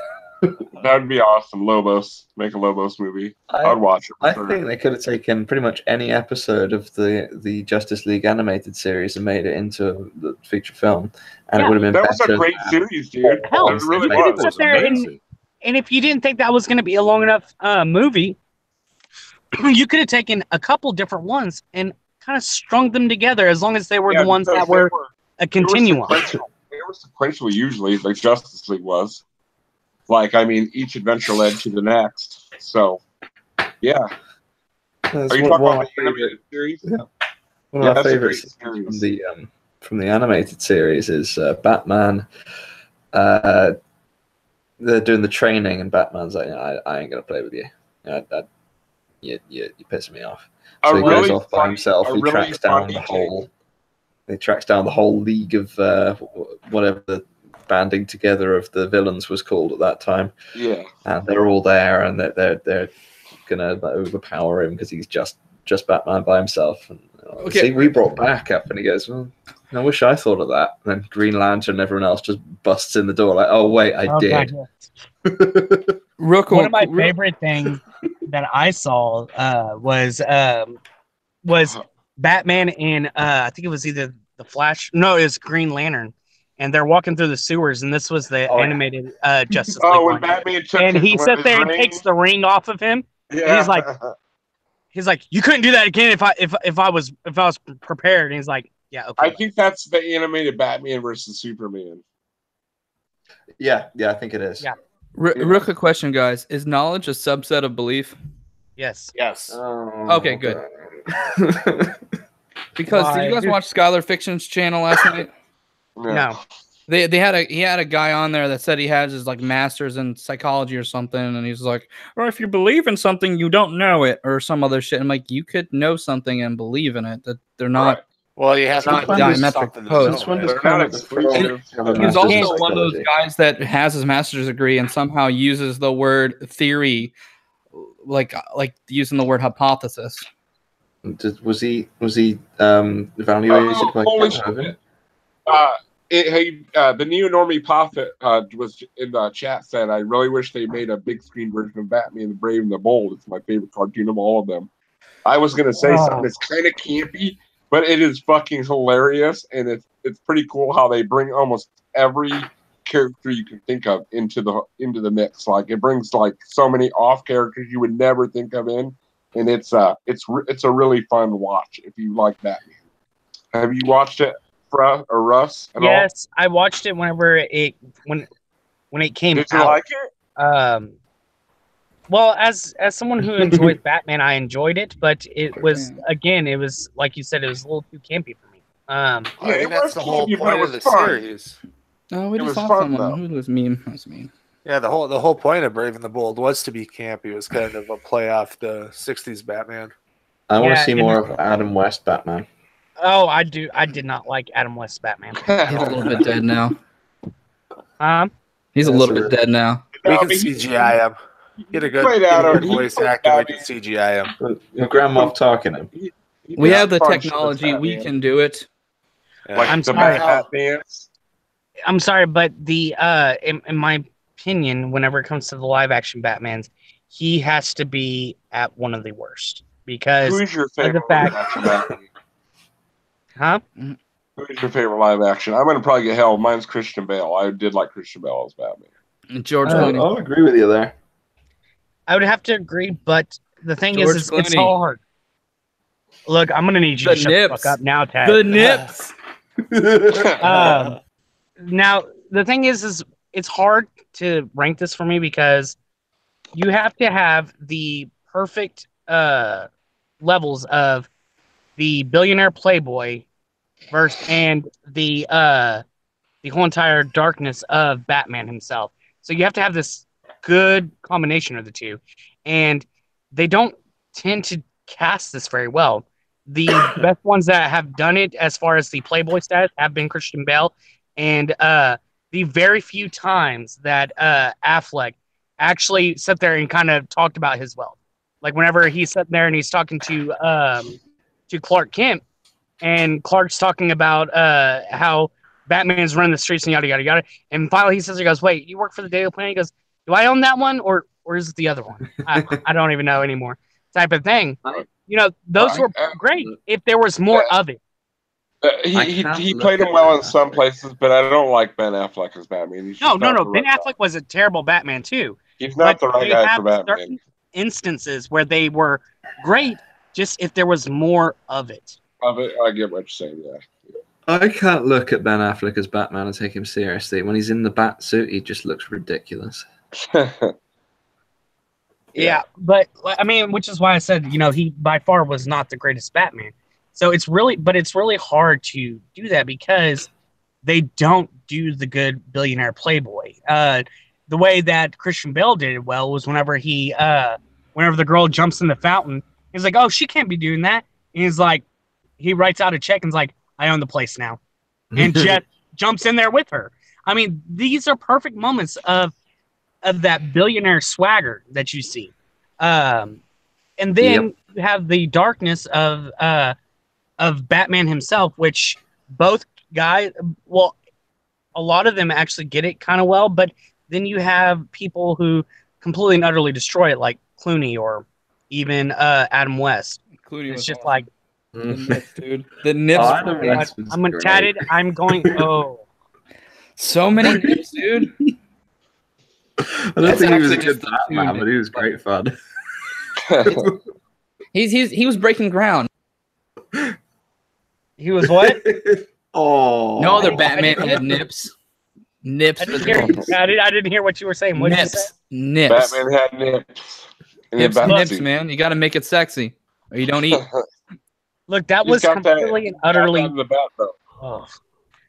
That'd be awesome. Lobos. Make a Lobos movie. I'd watch it. I For sure. think they could have taken pretty much any episode of the Justice League animated series and made it into the feature film, and Yeah, it would have been That was better. a great series, dude. Hell, It really you could was. sit there and if you didn't think that was going to be a long enough movie, you could have taken a couple different ones and kind of strung them together as long as they were Yeah, the ones because that were a They continuum. were sequential usually, like Justice League was. Like, I mean, each adventure led to the next. So, yeah. That's Are you one talking of about my the favorite. animated series? Yeah. One Yeah, of my that's a favorite great scenes series. from the animated series is Batman. They're doing the training, and Batman's like, I ain't gonna play with you. You piss me off. So he goes off by himself. He tracks down the whole. He tracks down the whole league of whatever the banding together of the villains was called at that time. Yeah. And they're all there, and they're gonna overpower him because he's just Batman by himself. And Okay. see, we brought back up, and he goes, "Well, I wish I thought of that." And then Green Lantern and everyone else just busts in the door like, "Oh wait, I did." Real quick, One of my favorite things that I saw was Batman in I think it was either the Flash. No, it was Green Lantern, and they're walking through the sewers, and this was the animated Justice League Oh, when one. Batman took And his, he sits there and ring. takes the ring off of him. Yeah. He's like, "You couldn't do that again if I was prepared." And he's like, "Yeah, okay." I think that's the animated Batman versus Superman. Yeah, I think it is. Yeah. real quick question, guys: is knowledge a subset of belief? Yes. Yes. Okay, good. Because did you guys watch Skylar Fiction's channel last night? No. He had a guy on there that said he has his like master's in psychology or something, and he's like, or if you believe in something, you don't know it, or some other shit. I'm like, you could know something and believe in it. That they're not. Right. Well, you have Not to diametric opposed. This one know, does right? They're come not at the front exclusive. of a He was master's also in one of those psychology. guys that has his master's degree and somehow uses the word theory, like using the word hypothesis. Was he evaluated by holy Ken Hovind? shit. The neo-normie prophet was in the chat said, "I really wish they made a big screen version of Batman the Brave and the Bold. It's my favorite cartoon of all of them." I was gonna say something that's kind of campy, but it is fucking hilarious, and it's pretty cool how they bring almost every character you can think of into the mix. Like it brings like so many off characters you would never think of in, and it's a really fun watch if you like Batman. Have you watched it, Russ? Yes, I watched it whenever it when it came Did you out. like it? Well, as someone who enjoys Batman, I enjoyed it, but it was like you said, it was a little too campy for me. I think that's the whole campy, but it point was of the fun. series. No, we It just was saw fun, someone though. who was mean. That was mean. Yeah, the whole point of Brave and the Bold was to be campy. It was kind of a play off the '60s Batman. I want to Yeah, see and- more of Adam West Batman. Oh, I do. I did not like Adam West's Batman. He's a little bit dead now. He's a That's little a bit dead now. We No, can but he- CGI him. Get a good, played get a Adam. good He voice played actor. We Batman. can CGI him. Your grandma talking him. We have the Fun shit, technology. We Batman. can do it. Yeah. Like I'm the sorry. Bat dance. I'm sorry, but the in my opinion, whenever it comes to the live action Batmans, he has to be at one of the worst because Who's your favorite fact- live action Batman? huh? Who's your favorite live action? I'm gonna probably get hell. Mine's Christian Bale. I did like Christian Bale as Batman. George Oh. Clooney. I'll agree with you there. I would have to agree, but the thing George is it's Clooney. so hard. Look, I'm gonna need you The to shut nips. the fuck up now, Tad. The nips. Now the thing is it's hard to rank this for me because you have to have the perfect levels of the billionaire playboy versus and the whole entire darkness of Batman himself. So you have to have this good combination of the two, and they don't tend to cast this very well. The best ones that have done it as far as the playboy status have been Christian Bale, and the very few times that Affleck actually sat there and kind of talked about his wealth, like whenever he's sitting there and he's talking to Clark Kent, and Clark's talking about how Batman's running the streets and yada yada yada, and finally he says, he goes, "Wait, you work for the Daily Planet?" He goes, "Do I own that one, or is it the other one? I don't even know anymore." Type of thing. You know, those were great if there was more of it. He played him well in some places, but I don't like Ben Affleck as Batman. No. Ben Affleck was a terrible Batman too. He's not the right guy for Batman. Certain instances where they were great, just if there was more of it. I get what you're saying. Yeah. I can't look at Ben Affleck as Batman and take him seriously. When he's in the bat suit, he just looks ridiculous. Yeah, but I mean, which is why I said, you know, he by far was not the greatest Batman. So it's really hard to do that because they don't do the good billionaire playboy. The way that Christian Bale did it well was whenever the girl jumps in the fountain, he's like, "Oh, she can't be doing that." And he's like, he writes out a check and's like, "I own the place now," and Jet jumps in there with her. I mean, these are perfect moments of that billionaire swagger that you see. And then you have the darkness of Batman himself, which both guys, well, a lot of them actually get it kind of well, but then you have people who completely and utterly destroy it, like Clooney or even Adam West. Clooney it's just awesome. like the nips, dude. The nips. I'm tatted. I'm going. Oh, so many nips, dude. I don't think he was a good Batman, but he was great fun. He was breaking ground. He was what? Oh, no other Batman had nips. Nips. I didn't hear what you were saying. What nips. Did you say? Nips. Batman had nips. Nips, man. You got to make it sexy, or you don't eat. Look, that was completely and utterly. Oh.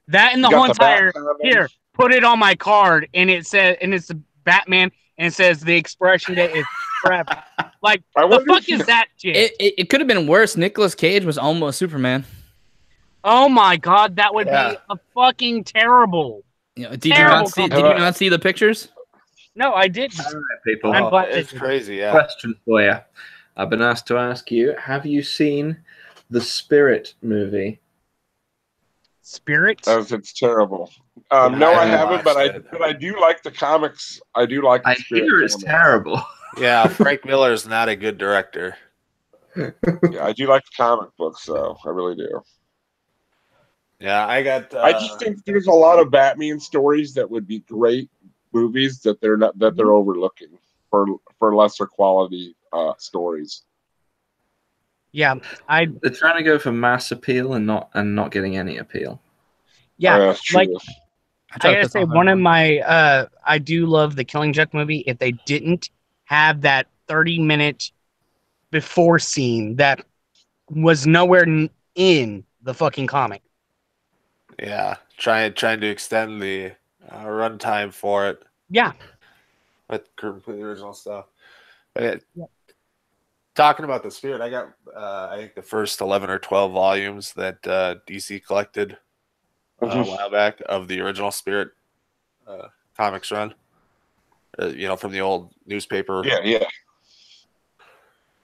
That and the whole entire here. Put it on my card, and it says, and it's the Batman, and it says the expression that is forever. Like, the fuck is that shit? It could have been worse. Nicolas Cage was almost Superman. Oh my god, that would be a fucking terrible. You know, did you not see the pictures? No, I didn't. All right, people. It's crazy, yeah. Question for you. I've been asked to ask you, have you seen the Spirit movie? Spirit? It's terrible. No, I haven't, but I do like the comics. I do like. I hear it's terrible. Yeah, Frank Miller is not a good director. Yeah, I do like the comic books, though. I really do. Yeah, I just think there's a lot of Batman stories that would be great movies that they're overlooking for lesser quality stories. Yeah, they're trying to go for mass appeal and not getting any appeal. Yeah, like I gotta say, one of my I do love the Killing Joke movie. If they didn't have that 30-minute before scene that was nowhere in the fucking comic. Yeah, trying to extend the runtime for it. Yeah, with completely original stuff. But talking about the Spirit, I got I think the first 11 or 12 volumes that DC collected a while back of the original Spirit comics run. From the old newspaper. Yeah.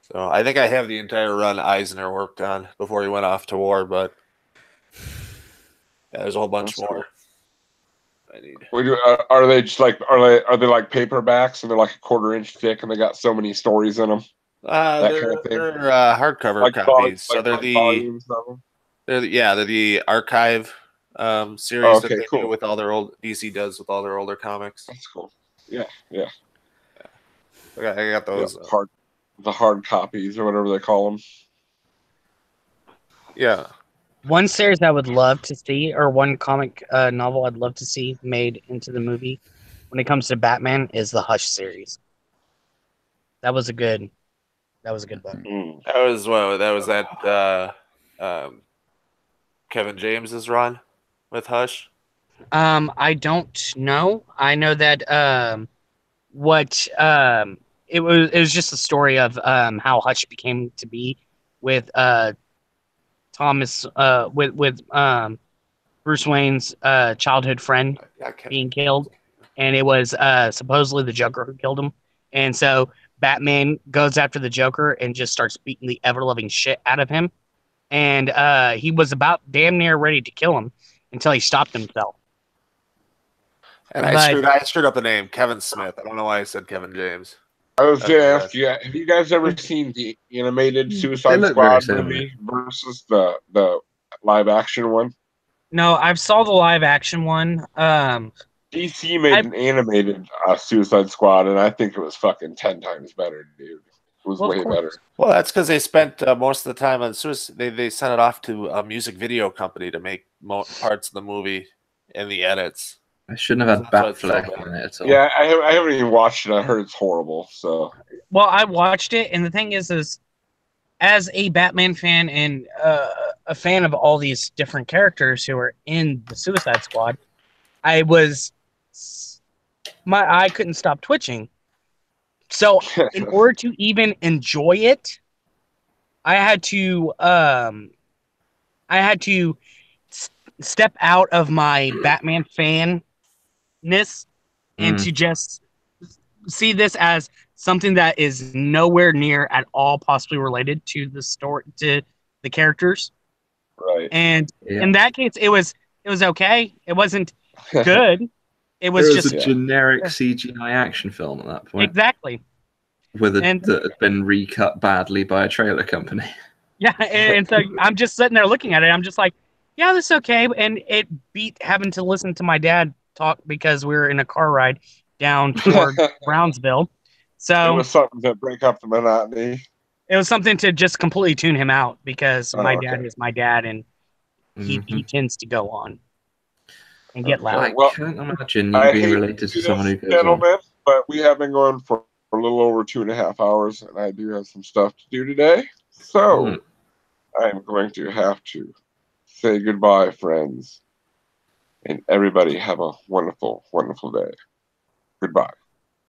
So I think I have the entire run Eisner worked on before he went off to war, but there's a whole bunch more. I need. Are they just like are they like paperbacks and they're like a 1/4 inch thick and they got so many stories in them? They're hardcover copies. So they're the archive series that they do with all their old DC does with all their older comics. That's cool. Yeah. I got those the hard copies or whatever they call them. Yeah. One series I would love to see, or one comic novel I'd love to see made into the movie when it comes to Batman is the Hush series. That was a good book. That was Kevin James's run with Hush? I don't know. I know that what it was just a story of how Hutch became to be with Thomas with Bruce Wayne's childhood friend being killed, and it was supposedly the Joker who killed him. And so Batman goes after the Joker and just starts beating the ever loving shit out of him. And he was about damn near ready to kill him until he stopped himself. And But- I screwed up the name, Kevin Smith. I don't know why I said Kevin James. I was going to ask you, have you guys ever seen the animated Suicide look very Squad similar. movie versus the live action one? No, I've saw the live action one. DC made an animated Suicide Squad, and I think it was fucking 10 times better, dude. It was Well, of way course. better. Well, that's because they spent most of the time on suicide. They sent it off to a music video company to make parts of the movie and the edits. I shouldn't have had That's why it's so Batfleck bad. in it at all. Yeah, I haven't even watched it. I heard it's horrible. So Well, I watched it, and the thing is as a Batman fan and a fan of all these different characters who are in the Suicide Squad, I couldn't stop twitching. So, in order to even enjoy it, I had to step out of my Batman fanness and to just see this as something that is nowhere near at all possibly related to the story, to the characters. right. And Yeah. in that case, it was okay. It wasn't good. It was It was just a generic CGI action film at that point, exactly. that And- had been recut badly by a trailer company. Yeah, and so I'm just sitting there looking at it. I'm just like, yeah, this is okay. And it beat having to listen to my dad talk because we were in a car ride down toward Brownsville. It So was something to break up the monotony. it was something to just completely tune him out because my okay. dad is my dad, and he tends to go on and get Okay. loud. I Well, can't imagine I you being hate related to do someone who this, goes on. gentlemen, but we have been going for a little over 2.5 hours, and I do have some stuff to do today. So I'm going to have to say goodbye, friends, and everybody have a wonderful, wonderful day. Goodbye.